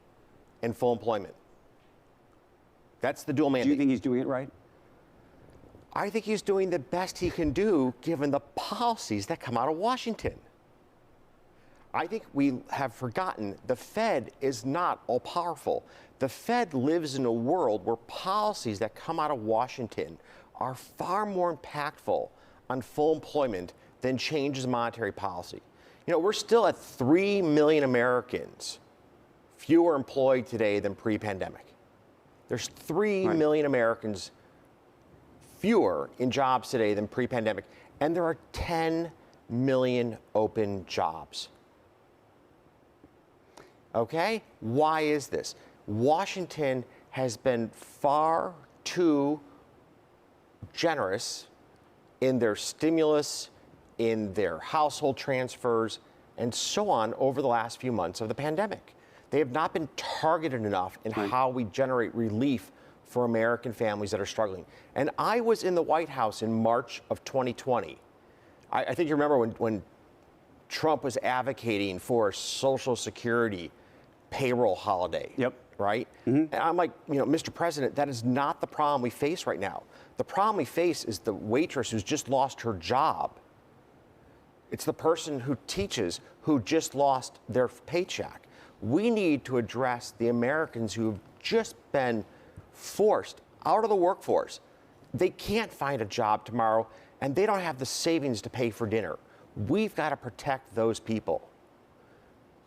[SPEAKER 10] and full employment. That's the dual mandate.
[SPEAKER 9] Do you think he's doing it right?
[SPEAKER 10] I think he's doing the best he can do given the policies that come out of Washington. I think we have forgotten the Fed is not all powerful. The Fed lives in a world where policies that come out of Washington are far more impactful on full employment than changes in monetary policy. We're still at 3 million Americans fewer employed today than pre-pandemic. There's 3 million Americans fewer in jobs today than pre-pandemic, and there are 10 million open jobs. Okay? Why is this? Washington has been far too generous in their stimulus, in their household transfers, and so on over the last few months of the pandemic. They have not been targeted enough in how we generate relief for American families that are struggling. And I was in the White House in March of 2020. I think you remember when Trump was advocating for a Social Security payroll holiday.
[SPEAKER 9] Yep.
[SPEAKER 10] Right? Mm-hmm. And I'm like, Mr. President, that is not the problem we face right now. The problem we face is the waitress who's just lost her job. It's the person who teaches who just lost their paycheck. We need to address the Americans who have just been forced out of the workforce. They can't find a job tomorrow, and they don't have the savings to pay for dinner. We've got to protect those people.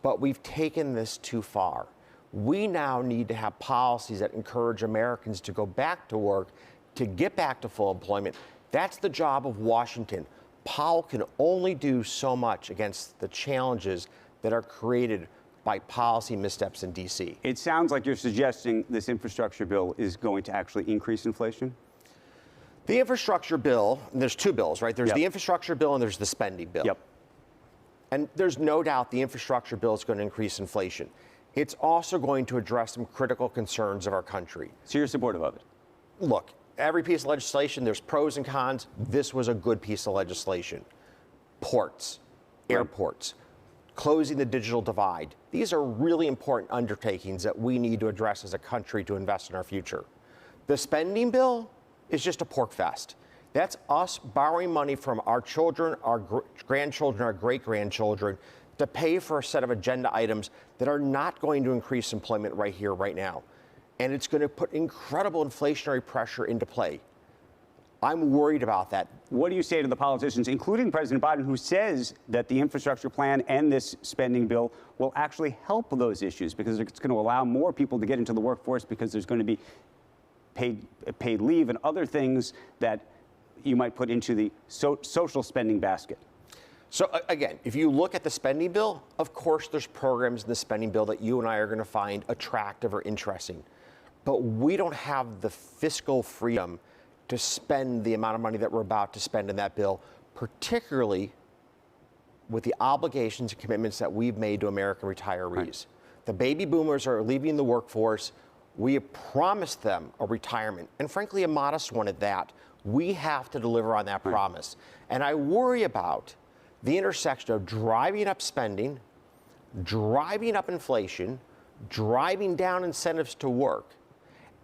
[SPEAKER 10] But we've taken this too far. We now need to have policies that encourage Americans to go back to work, to get back to full employment. That's the job of Washington. Powell can only do so much against the challenges that are created by policy missteps in D.C.
[SPEAKER 9] It sounds like you're suggesting this infrastructure bill is going to actually increase inflation?
[SPEAKER 10] The infrastructure bill, and there's two bills, right? There's the infrastructure bill and there's the spending bill.
[SPEAKER 9] Yep.
[SPEAKER 10] And there's no doubt the infrastructure bill is going to increase inflation. It's also going to address some critical concerns of our country.
[SPEAKER 9] So you're supportive of it?
[SPEAKER 10] Look, every piece of legislation, there's pros and cons. This was a good piece of legislation. Ports, airports, closing the digital divide. These are really important undertakings that we need to address as a country to invest in our future. The spending bill is just a pork fest. That's us borrowing money from our children, our grandchildren, our great-grandchildren to pay for a set of agenda items that are not going to increase employment right here, right now. And it's going to put incredible inflationary pressure into play. I'm worried about that.
[SPEAKER 9] What do you say to the politicians, including President Biden, who says that the infrastructure plan and this spending bill will actually help those issues because it's going to allow more people to get into the workforce because there's going to be paid leave and other things that you might put into the social spending basket?
[SPEAKER 10] So again, if you look at the spending bill, of course there's programs in the spending bill that you and I are going to find attractive or interesting. But we don't have the fiscal freedom to spend the amount of money that we're about to spend in that bill, particularly with the obligations and commitments that we've made to American retirees. Right. The baby boomers are leaving the workforce. We have promised them a retirement, and frankly, a modest one at that. We have to deliver on that promise. And I worry about the intersection of driving up spending, driving up inflation, driving down incentives to work,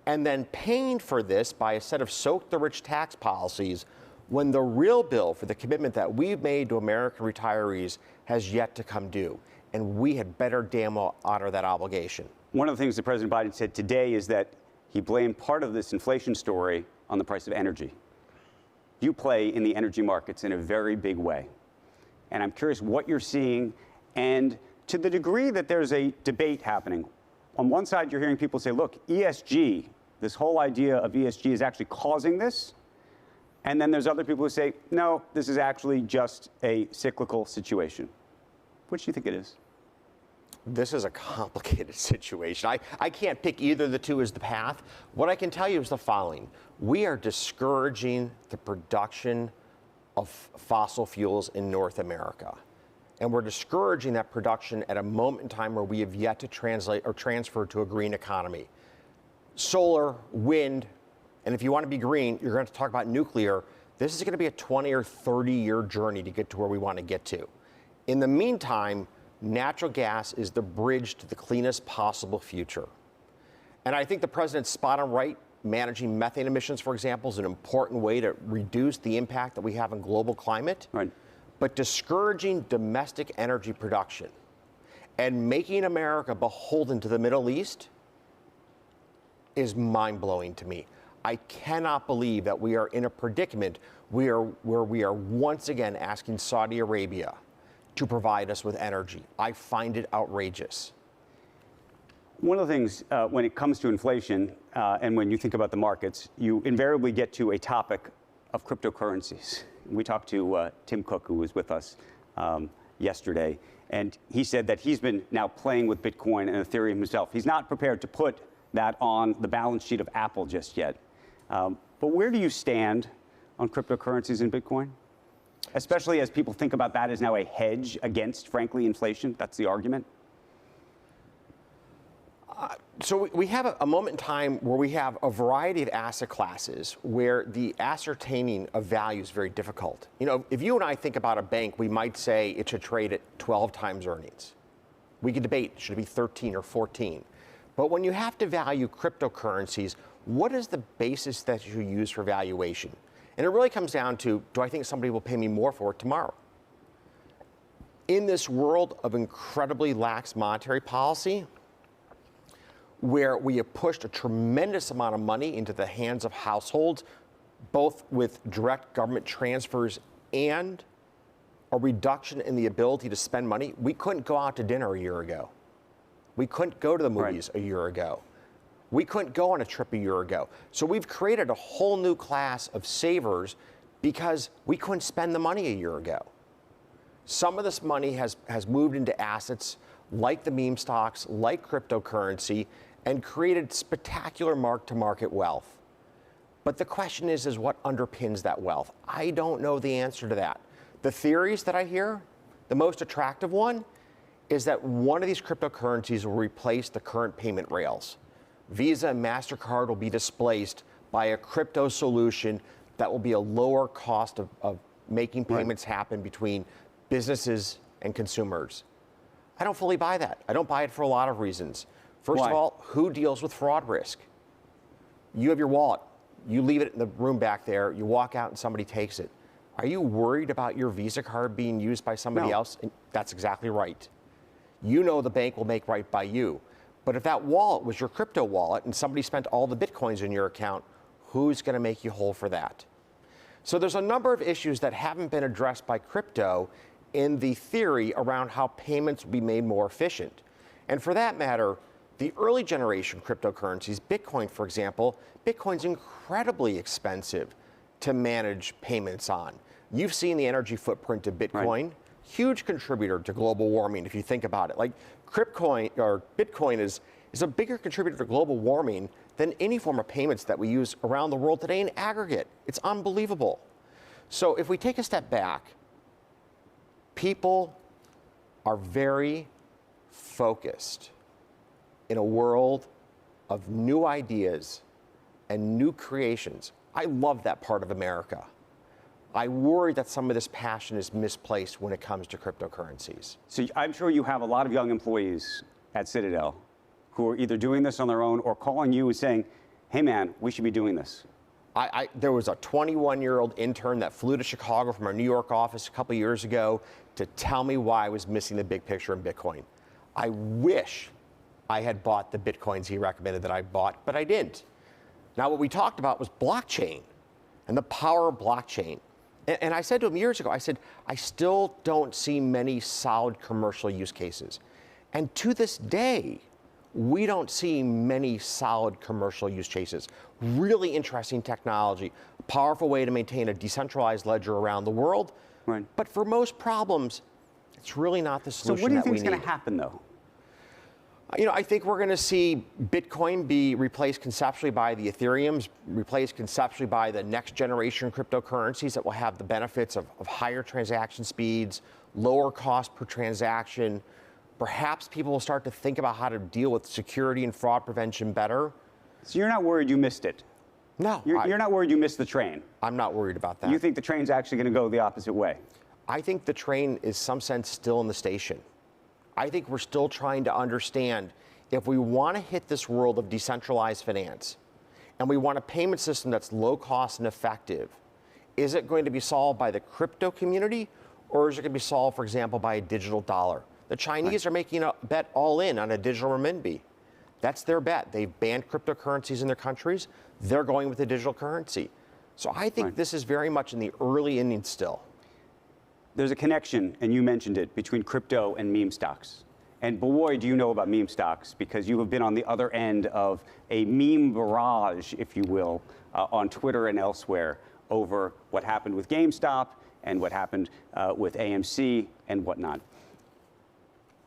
[SPEAKER 10] and then paying for this by a set of soak-the-rich tax policies when the real bill for the commitment that we've made to American retirees has yet to come due. And we had better damn well honor that obligation.
[SPEAKER 9] One of the things that President Biden said today is that he blamed part of this inflation story on the price of energy. You play in the energy markets in a very big way. And I'm curious what you're seeing, and to the degree that there's a debate happening. On one side, you're hearing people say, look, ESG, this whole idea of ESG is actually causing this. And then there's other people who say, no, this is actually just a cyclical situation. Which do you think it is?
[SPEAKER 10] This is a complicated situation. I can't pick either of the two as the path. What I can tell you is the following. We are discouraging the production of fossil fuels in North America. And we're discouraging that production at a moment in time where we have yet to translate or transfer to a green economy. Solar, wind, and if you want to be green, you're going to talk about nuclear. This is going to be a 20 or 30-year journey to get to where we want to get to. In the meantime, natural gas is the bridge to the cleanest possible future. And I think the president's spot on right. Managing methane emissions, for example, is an important way to reduce the impact that we have on global climate.
[SPEAKER 9] Right.
[SPEAKER 10] But discouraging domestic energy production and making America beholden to the Middle East is mind-blowing to me. I cannot believe that we are in a predicament where we are once again asking Saudi Arabia to provide us with energy. I find it outrageous.
[SPEAKER 9] One of the things when it comes to inflation and when you think about the markets, you invariably get to a topic of cryptocurrencies. We talked to Tim Cook, who was with us yesterday, and he said that he's been now playing with Bitcoin and Ethereum himself. He's not prepared to put that on the balance sheet of Apple just yet. But where do you stand on cryptocurrencies and Bitcoin? Especially as people think about that as now a hedge against, frankly, inflation. That's the argument.
[SPEAKER 10] So we have a moment in time where we have a variety of asset classes where the ascertaining of value is very difficult. You know, if you and I think about a bank, we might say it should trade at 12 times earnings. We could debate, should it be 13 or 14? But when you have to value cryptocurrencies, what is the basis that you use for valuation? And it really comes down to, do I think somebody will pay me more for it tomorrow? In this world of incredibly lax monetary policy, where we have pushed a tremendous amount of money into the hands of households, both with direct government transfers and a reduction in the ability to spend money. We couldn't go out to dinner a year ago. We couldn't go to the movies a year ago. We couldn't go on a trip a year ago. So we've created a whole new class of savers because we couldn't spend the money a year ago. Some of this money has moved into assets like the meme stocks, like cryptocurrency, and created spectacular mark-to-market wealth. But the question is what underpins that wealth? I don't know the answer to that. The theories that I hear, the most attractive one, is that one of these cryptocurrencies will replace the current payment rails. Visa and MasterCard will be displaced by a crypto solution that will be a lower cost of making payments happen between businesses and consumers. I don't fully buy that. I don't buy it for a lot of reasons. First of all, who deals with fraud risk? You have your wallet. You leave it in the room back there. You walk out and somebody takes it. Are you worried about your Visa card being used by somebody else? And that's exactly right. You know the bank will make right by you. But if that wallet was your crypto wallet and somebody spent all the Bitcoins in your account, who's going to make you whole for that? So there's a number of issues that haven't been addressed by crypto in the theory around how payments will be made more efficient. And for that matter, the early generation cryptocurrencies, Bitcoin, for example, Bitcoin's incredibly expensive to manage payments on. You've seen the energy footprint of Bitcoin, huge contributor to global warming if you think about it. Like Bitcoin is a bigger contributor to global warming than any form of payments that we use around the world today in aggregate. It's unbelievable. So if we take a step back, people are very focused in a world of new ideas and new creations. I love that part of America. I worry that some of this passion is misplaced when it comes to cryptocurrencies.
[SPEAKER 9] So I'm sure you have a lot of young employees at Citadel who are either doing this on their own or calling you and saying, hey man, we should be doing this.
[SPEAKER 10] There was a 21-year-old intern that flew to Chicago from our New York office a couple years ago to tell me why I was missing the big picture in Bitcoin. I wish I had bought the Bitcoins he recommended that I bought, but I didn't. Now, what we talked about was blockchain and the power of blockchain. And I said to him years ago, I said, I still don't see many solid commercial use cases. And to this day, we don't see many solid commercial use cases. Really interesting technology, a powerful way to maintain a decentralized ledger around the world.
[SPEAKER 9] Right.
[SPEAKER 10] But for most problems, it's really not the solution
[SPEAKER 9] So what do you
[SPEAKER 10] that
[SPEAKER 9] think
[SPEAKER 10] we
[SPEAKER 9] is
[SPEAKER 10] need.
[SPEAKER 9] going to happen, though?
[SPEAKER 10] I think we're going to see Bitcoin be replaced conceptually by the Ethereums, replaced conceptually by the next generation cryptocurrencies that will have the benefits of higher transaction speeds, lower cost per transaction. Perhaps people will start to think about how to deal with security and fraud prevention better.
[SPEAKER 9] So you're not worried you missed it?
[SPEAKER 10] No.
[SPEAKER 9] You're not worried you missed the train?
[SPEAKER 10] I'm not worried about that.
[SPEAKER 9] You think the train's actually going to go the opposite way?
[SPEAKER 10] I think the train is, in some sense, still in the station. I think we're still trying to understand if we want to hit this world of decentralized finance and we want a payment system that's low cost and effective, is it going to be solved by the crypto community or is it going to be solved, for example, by a digital dollar? The Chinese are making a bet all in on a digital renminbi. That's their bet. They've banned cryptocurrencies in their countries. They're going with a digital currency. So I think this is very much in the early innings still.
[SPEAKER 9] There's a connection, and you mentioned it, between crypto and meme stocks. And boy, do you know about meme stocks, because you have been on the other end of a meme barrage, if you will, on Twitter and elsewhere over what happened with GameStop and what happened with AMC and whatnot.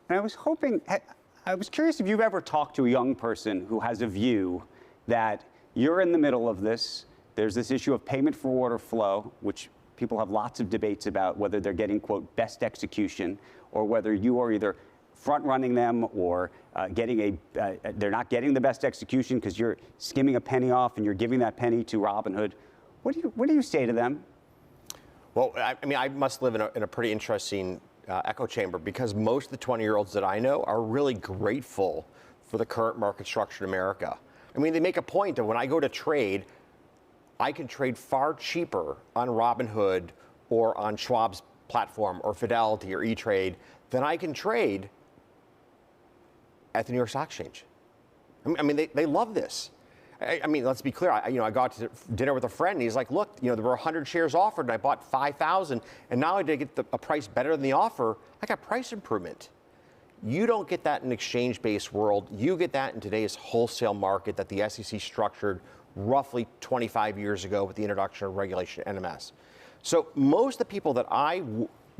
[SPEAKER 9] And I was curious if you've ever talked to a young person who has a view that you're in the middle of this. There's this issue of payment for order flow, which people have lots of debates about whether they're getting, quote, best execution, or whether you are either front-running them or they're not getting the best execution because you're skimming a penny off and you're giving that penny to Robinhood. What do you say to them?
[SPEAKER 10] Well, I mean, I must live in a pretty interesting echo chamber because most of the 20-year-olds that I know are really grateful for the current market structure in America. I mean, they make a point that when I go to trade, I can trade far cheaper on Robinhood or on Schwab's platform or Fidelity or E-Trade than I can trade at the New York Stock Exchange. I mean, they love this. I mean, let's be clear. I got to dinner with a friend, and he's like, "Look, there were 100 shares offered, and I bought 5,000, and now I did get a price better than the offer. I got price improvement." You don't get that in an exchange-based world. You get that in today's wholesale market that the SEC structured roughly 25 years ago with the introduction of regulation NMS. So most of the people that I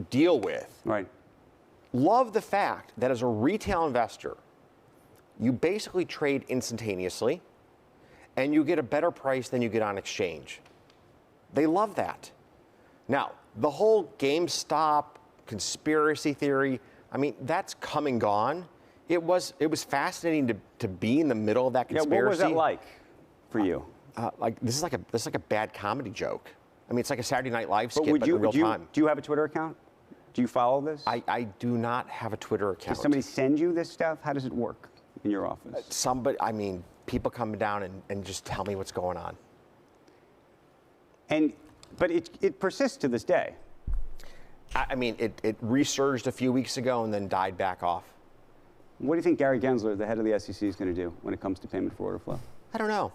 [SPEAKER 10] deal with love the fact that as a retail investor, you basically trade instantaneously and you get a better price than you get on exchange. They love that. Now, the whole GameStop conspiracy theory, I mean, that's come and gone. It was fascinating to be in the middle of that conspiracy.
[SPEAKER 9] Yeah, what was that like for you?
[SPEAKER 10] This is like a bad comedy joke. I mean, it's like a Saturday Night Live skit, but in real time.
[SPEAKER 9] Do you have a Twitter account? Do you follow this?
[SPEAKER 10] I do not have a Twitter account.
[SPEAKER 9] Does somebody send you this stuff? How does it work in your office?
[SPEAKER 10] People come down and just tell me what's going on.
[SPEAKER 9] But it persists to this day.
[SPEAKER 10] I mean, it resurged a few weeks ago and then died back off.
[SPEAKER 9] What do you think Gary Gensler, the head of the SEC, is going to do when it comes to payment for order flow?
[SPEAKER 10] I don't know.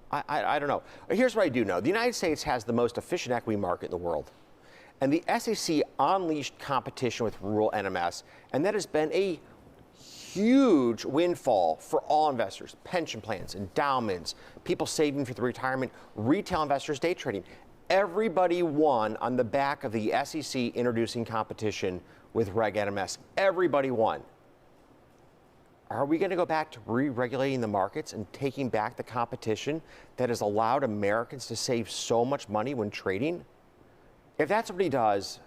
[SPEAKER 10] I don't know. Here's what I do know. The United States has the most efficient equity market in the world. And the SEC unleashed competition with rule NMS, and that has been a huge windfall for all investors, pension plans, endowments, people saving for the retirement, retail investors, day trading. Everybody won on the back of the SEC introducing competition with Reg NMS. Everybody won. Are we going to go back to re-regulating the markets and taking back the competition that has allowed Americans to save so much money when trading? If that's what he does,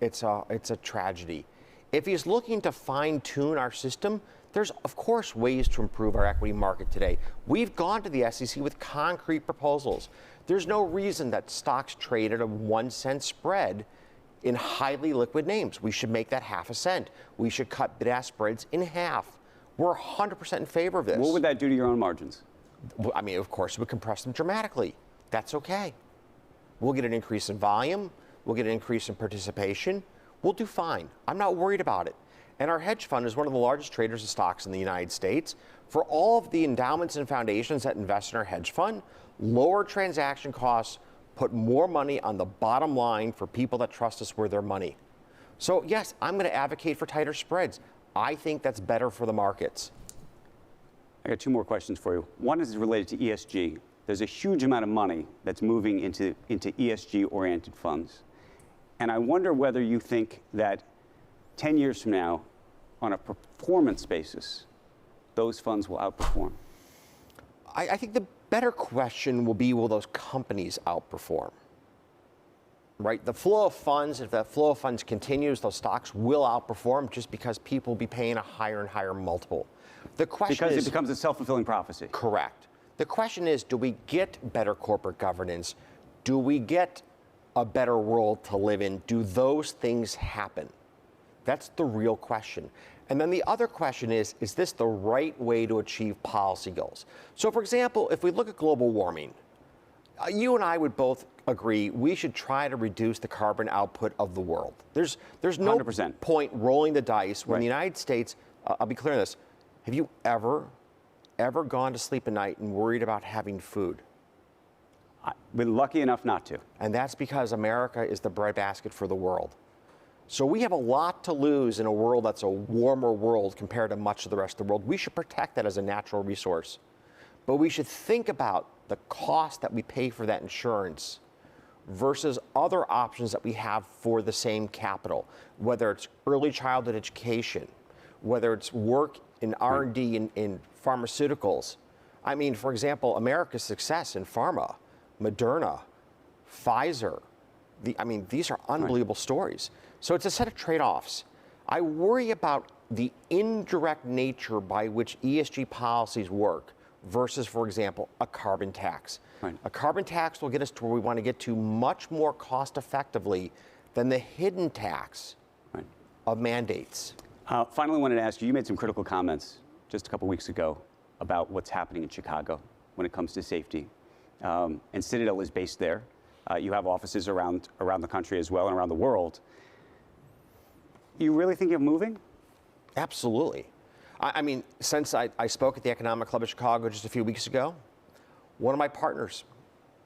[SPEAKER 10] it's a tragedy. If he's looking to fine-tune our system, there's, of course, ways to improve our equity market today. We've gone to the SEC with concrete proposals. There's no reason that stocks trade at a 1 cent spread in highly liquid names. We should make that half a cent. We should cut bid-ask spreads in half. We're 100% in favor of this.
[SPEAKER 9] What would that do to your own margins?
[SPEAKER 10] I mean, of course, it would compress them dramatically. That's okay. We'll get an increase in volume. We'll get an increase in participation. We'll do fine. I'm not worried about it. And our hedge fund is one of the largest traders of stocks in the United States. For all of the endowments and foundations that invest in our hedge fund, lower transaction costs, put more money on the bottom line for people that trust us with their money. So yes, I'm going to advocate for tighter spreads. I think that's better for the markets.
[SPEAKER 9] I got two more questions for you. One is related to ESG. There's a huge amount of money that's moving into ESG-oriented funds. And I wonder whether you think that 10 years from now, on a performance basis, those funds will outperform.
[SPEAKER 10] I think the better question will be, will those companies outperform? Right? The flow of funds, if that flow of funds continues, those stocks will outperform just because people will be paying a higher and higher multiple. The question
[SPEAKER 9] because
[SPEAKER 10] is,
[SPEAKER 9] it becomes a self-fulfilling prophecy.
[SPEAKER 10] Correct. The question is, do we get better corporate governance? Do we get a better world to live in? Do those things happen? That's the real question. And then the other question is this the right way to achieve policy goals? So for example, if we look at global warming, you and I would both agree we should try to reduce the carbon output of the world. There's no
[SPEAKER 9] 100%.
[SPEAKER 10] point rolling the dice when
[SPEAKER 9] Right.
[SPEAKER 10] the United States, I'll be clear on this, have you ever gone to sleep at night and worried about having food?
[SPEAKER 9] I've been lucky enough not to.
[SPEAKER 10] And that's because America is the breadbasket for the world. So we have a lot to lose in a world that's a warmer world compared to much of the rest of the world. We should protect that as a natural resource. But we should think about the cost that we pay for that insurance versus other options that we have for the same capital, whether it's early childhood education, whether it's work in R&D in pharmaceuticals. I mean, for example, America's success in pharma, Moderna, Pfizer, these are unbelievable stories. So it's a set of trade-offs. I worry about the indirect nature by which ESG policies work versus, for example, a carbon tax.
[SPEAKER 9] Right.
[SPEAKER 10] A carbon tax will get us to where we want to get to much more cost-effectively than the hidden tax of mandates.
[SPEAKER 9] Finally, I wanted to ask you, you made some critical comments just a couple weeks ago about what's happening in Chicago when it comes to safety. And Citadel is based there. You have offices around the country as well and around the world. You really think of moving?
[SPEAKER 10] Absolutely. I mean, since I spoke at the Economic Club of Chicago just a few weeks ago, one of my partners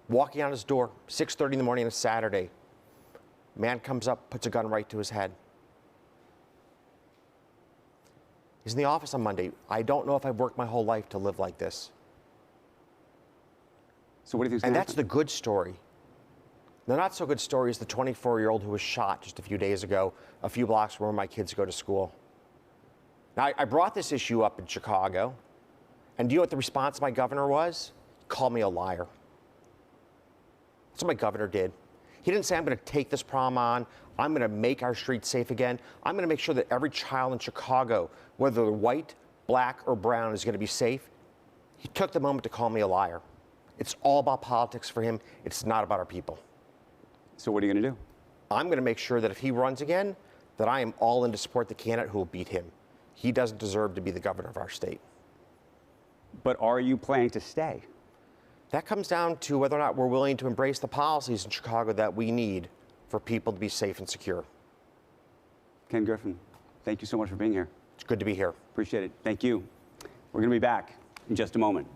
[SPEAKER 10] walking out his door, 6:30 in the morning on a Saturday, man comes up, puts a gun right to his head. He's in the office on Monday. I don't know if I've worked my whole life to live like this.
[SPEAKER 9] So what do you think?
[SPEAKER 10] And that's the good story. The not so good story is the 24-year-old who was shot just a few days ago, a few blocks from where my kids go to school. Now, I brought this issue up in Chicago, and do you know what the response of my governor was? He called me a liar. That's what my governor did. He didn't say, I'm going to take this problem on. I'm going to make our streets safe again. I'm going to make sure that every child in Chicago, whether they're white, black, or brown, is going to be safe. He took the moment to call me a liar. It's all about politics for him. It's not about our people.
[SPEAKER 9] So what are you going to do?
[SPEAKER 10] I'm going to make sure that if he runs again, that I am all in to support the candidate who will beat him. He doesn't deserve to be the governor of our state.
[SPEAKER 9] But are you planning to stay?
[SPEAKER 10] That comes down to whether or not we're willing to embrace the policies in Chicago that we need for people to be safe and secure.
[SPEAKER 9] Ken Griffin, thank you so much for being here.
[SPEAKER 10] It's good to be here.
[SPEAKER 9] Appreciate it. Thank you. We're going to be back in just a moment.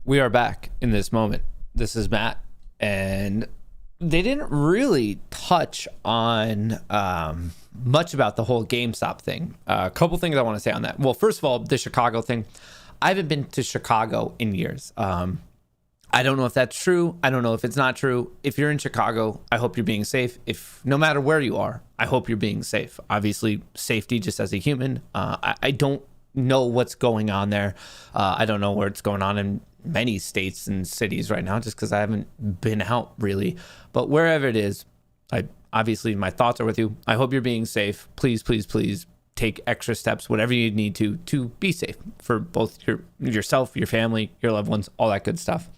[SPEAKER 3] We are back in this moment. This is Matt, and they didn't really touch on much about the whole GameStop thing. A couple things I want to say on that. Well, first of all, the Chicago thing. I haven't been to Chicago in years. I don't know if that's true. I don't know if it's not true. If you're in Chicago, I hope you're being safe. If no matter where you are, I hope you're being safe. Obviously, safety just as a human. I don't know what's going on there. I don't know where it's going on in many states and cities right now, just because I haven't been out really. But wherever it is, obviously my thoughts are with you. I hope you're being safe. Please, please, please take extra steps, whatever you need to be safe for both yourself, your family, your loved ones, all that good stuff.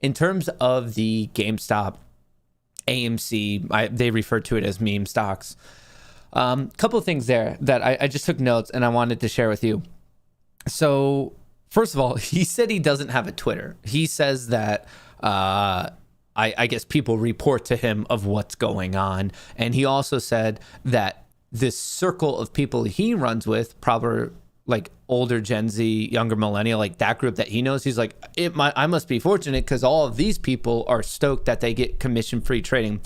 [SPEAKER 3] In terms of the GameStop, AMC, they refer to it as meme stocks. Couple of things there that I just took notes and I wanted to share with you. So first of all, he said he doesn't have a Twitter. He says that I guess people report to him of what's going on. And he also said that this circle of people he runs with, probably like older Gen Z, younger millennial, like that group that he knows, he's like, I must be fortunate because all of these people are stoked that they get commission-free trading.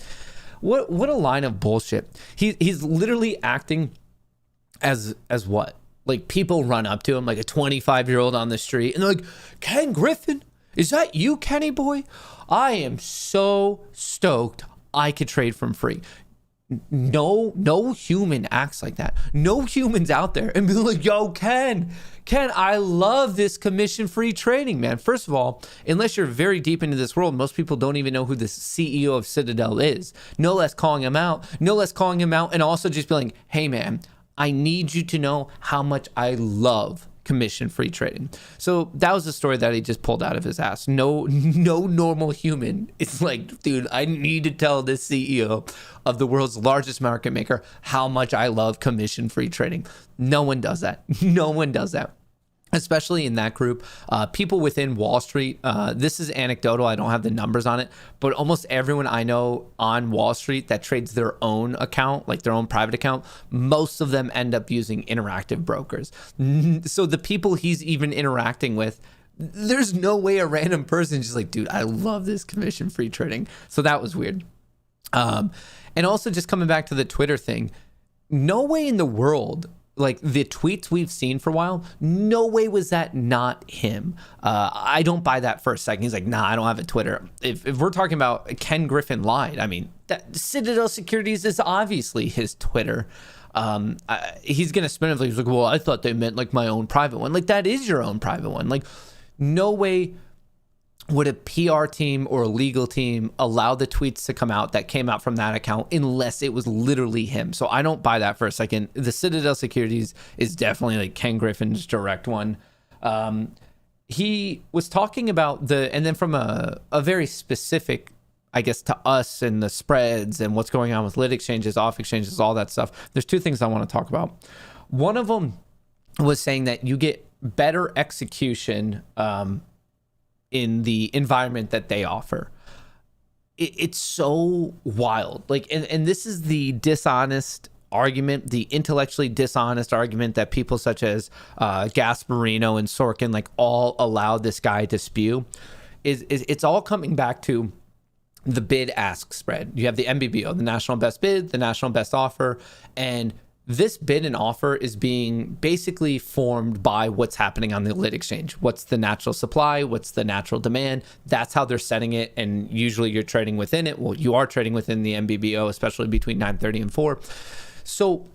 [SPEAKER 3] What a line of bullshit. He's literally acting as what? Like people run up to him, like a 25-year-old on the street, and they're like, Ken Griffin, is that you, Kenny boy? I am so stoked I could trade from free. No human acts like that. No humans out there and be like, yo, Ken, I love this commission-free trading, man. First of all, unless you're very deep into this world, most people don't even know who the CEO of Citadel is. No less calling him out, and also just be like, hey, man, I need you to know how much I love commission-free trading. So that was the story that he just pulled out of his ass. No normal human. It's like, dude, I need to tell this CEO of the world's largest market maker how much I love commission-free trading. No one does that. No one does that. Especially in that group, people within Wall Street, this is anecdotal, I don't have the numbers on it, but almost everyone I know on Wall Street that trades their own account, like their own private account, most of them end up using Interactive Brokers. So the people he's even interacting with, there's no way a random person is just like, dude, I love this commission-free trading. So that was weird. And also just coming back to the Twitter thing, no way in the world, like the tweets we've seen for a while, no way was that not him. I don't buy that for a second. He's like, nah, I don't have a Twitter. If we're talking about Ken Griffin lied, I mean, that Citadel Securities is obviously his Twitter. He's going to spin it. He's like, well, I thought they meant like my own private one. Like that is your own private one. Like no way would a PR team or a legal team allow the tweets to come out that came out from that account unless it was literally him? So I don't buy that for a second. The Citadel Securities is definitely like Ken Griffin's direct one. He was talking about and then from a very specific, I guess, to us and the spreads and what's going on with lit exchanges, off exchanges, all that stuff. There's two things I want to talk about. One of them was saying that you get better execution in the environment that they offer. It's so wild. Like, and this is the dishonest argument, the intellectually dishonest argument that people such as Gasparino and Sorkin like all allow this guy to spew. Is it's all coming back to the bid-ask spread. You have the NBBO, the national best bid, the national best offer, and this bid and offer is being basically formed by what's happening on the lit exchange. What's the natural supply? What's the natural demand? That's how they're setting it. And usually you're trading within it. Well, you are trading within the NBBO, especially between 9:30 and 4. So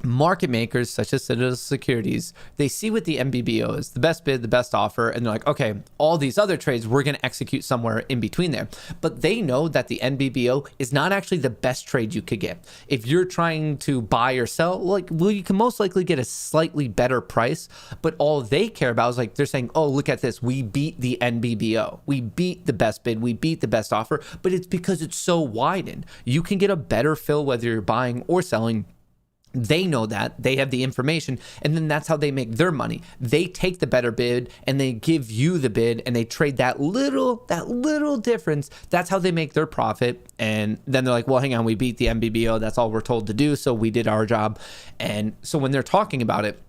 [SPEAKER 3] market makers such as Citadel Securities, they see what the NBBO is, the best bid, the best offer, and they're like, okay, all these other trades, we're going to execute somewhere in between there. But they know that the NBBO is not actually the best trade you could get. If you're trying to buy or sell, like, well, you can most likely get a slightly better price, but all they care about is like, they're saying, oh, look at this. We beat the NBBO. We beat the best bid. We beat the best offer, but it's because it's so widened. You can get a better fill whether you're buying or selling. They know that, they have the information, and then that's how they make their money. They take the better bid and they give you the bid and they trade that little difference. That's how they make their profit. And then they're like, well, hang on, we beat the NBBO. That's all we're told to do. So we did our job. And so when they're talking about it,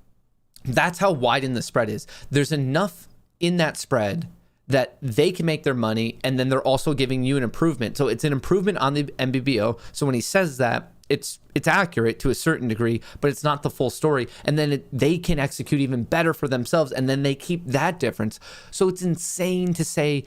[SPEAKER 3] that's how widened the spread is. There's enough in that spread that they can make their money, and then they're also giving you an improvement. So it's an improvement on the NBBO. So when he says that, it's accurate to a certain degree, but it's not the full story. And then they can execute even better for themselves, and then they keep that difference. So it's insane to say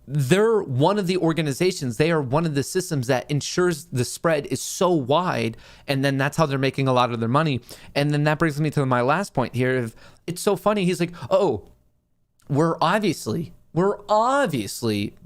[SPEAKER 3] they're one of the organizations, they are one of the systems that ensures the spread is so wide, and then that's how they're making a lot of their money. And then that brings me to my last point here. It's so funny. He's like, oh, we're obviously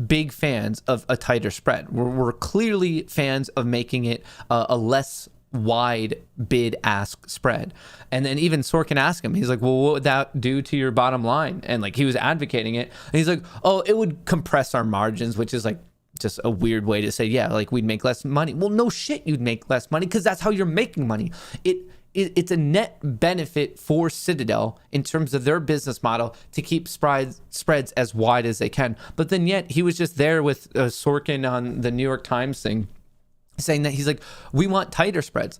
[SPEAKER 3] big fans of a tighter spread. We're clearly fans of making it a less wide bid-ask spread. And then even Sorkin asked him, he's like, well, what would that do to your bottom line? And like he was advocating it. And he's like, oh, it would compress our margins, which is like just a weird way to say, yeah, like we'd make less money. Well, no shit, you'd make less money because that's how you're making money. it's a net benefit for Citadel in terms of their business model to keep spreads as wide as they can. But then yet he was just there with Sorkin on the New York Times thing, saying that he's like, we want tighter spreads.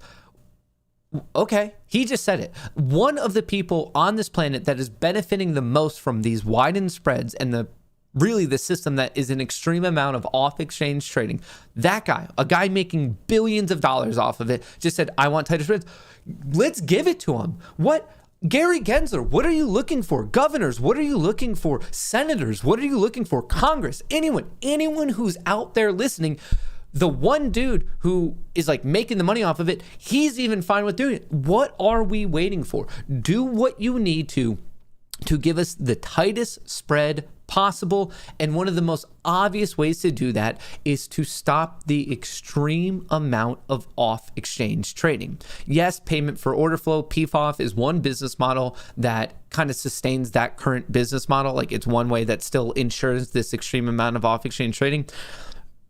[SPEAKER 3] Okay, he just said it. One of the people on this planet that is benefiting the most from these widened spreads and the system that is an extreme amount of off-exchange trading, that guy, a guy making billions of dollars off of it, just said, I want tighter spreads. Let's give it to him. What? Gary Gensler, what are you looking for? Governors, what are you looking for? Senators, what are you looking for? Congress, anyone who's out there listening, the one dude who is like making the money off of it, he's even fine with doing it. What are we waiting for? Do what you need to give us the tightest spread possible. And one of the most obvious ways to do that is to stop the extreme amount of off-exchange trading. Yes, payment for order flow, PFOF, is one business model that kind of sustains that current business model. Like, it's one way that still ensures this extreme amount of off-exchange trading.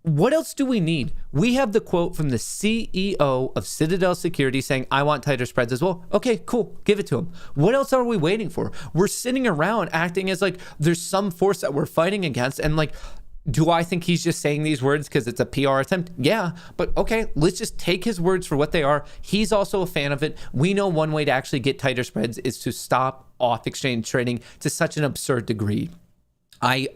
[SPEAKER 3] What else do we need? We have the quote from the CEO of Citadel Securities saying, I want tighter spreads as well. Okay, cool. Give it to him. What else are we waiting for? We're sitting around acting as like there's some force that we're fighting against. And like, do I think he's just saying these words because it's a PR attempt? Yeah, but okay, let's just take his words for what they are. He's also a fan of it. We know one way to actually get tighter spreads is to stop off-exchange trading to such an absurd degree. I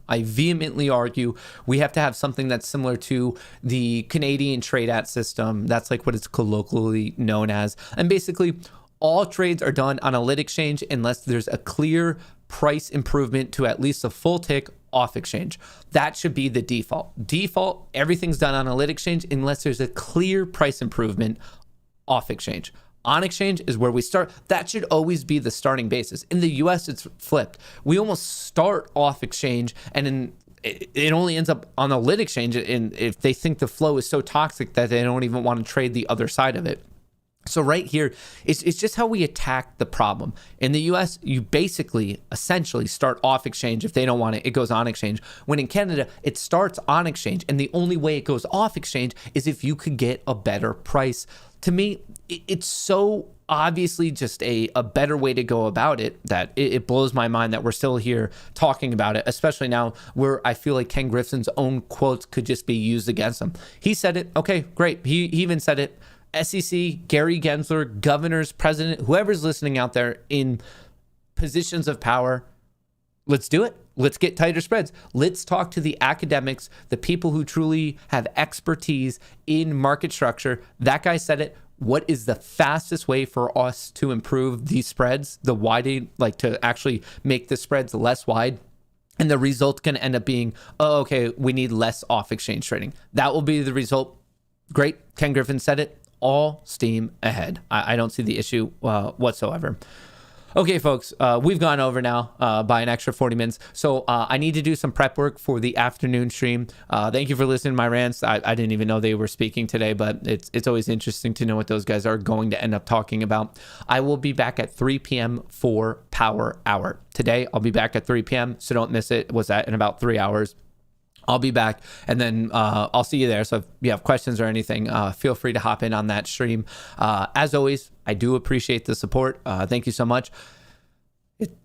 [SPEAKER 3] vehemently argue we have to have something that's similar to the Canadian Trade At system. That's like what it's colloquially known as. And basically, all trades are done on a lit exchange unless there's a clear price improvement to at least a full tick off exchange. That should be the default. Default, everything's done on a lit exchange unless there's a clear price improvement off exchange. On exchange is where we start. That should always be the starting basis. In the US, it's flipped. We almost start off exchange, and then it only ends up on a lit exchange. And if they think the flow is so toxic that they don't even want to trade the other side of it. So right here, it's just how we attack the problem. In the US, you basically essentially start off exchange. If they don't want it, it goes on exchange. When in Canada, it starts on exchange. And the only way it goes off exchange is if you could get a better price. To me, it's so obviously just a better way to go about it that it blows my mind that we're still here talking about it, especially now where I feel like Ken Griffin's own quotes could just be used against him. He said it. Okay, great. He even said it. SEC, Gary Gensler, governors, president, whoever's listening out there in positions of power, let's do it. Let's get tighter spreads. Let's talk to the academics, the people who truly have expertise in market structure. That guy said it. What is the fastest way for us to improve these spreads, the widening, like to actually make the spreads less wide? And the result can end up being, oh, okay, we need less off-exchange trading. That will be the result. Great. Ken Griffin said it. All steam ahead. I don't see the issue whatsoever. Okay, folks, we've gone over now by an extra 40 minutes. So I need to do some prep work for the afternoon stream. Thank you for listening to my rants. I didn't even know they were speaking today, but it's always interesting to know what those guys are going to end up talking about. I will be back at 3 p.m. for Power Hour. Today, I'll be back at 3 p.m., so don't miss it. What's that? In about 3 hours. I'll be back, and then I'll see you there. So if you have questions or anything, feel free to hop in on that stream. As always, I do appreciate the support. Thank you so much.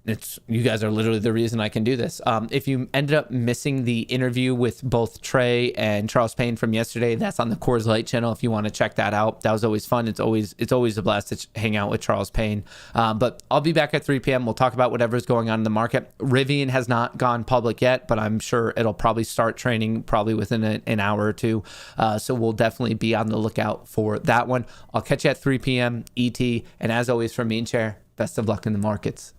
[SPEAKER 3] It's you guys are literally the reason I can do this. If you ended up missing the interview with both Trey and Charles Payne from yesterday, that's on the Kohrs Light channel. If you want to check that out, that was always fun. It's always a blast to hang out with Charles Payne. But I'll be back at 3 p.m. We'll talk about whatever's going on in the market. Rivian has not gone public yet, but I'm sure it'll probably start trading probably within an hour or two. So we'll definitely be on the lookout for that one. I'll catch you at 3 p.m. ET. And as always, from me and Chair, best of luck in the markets.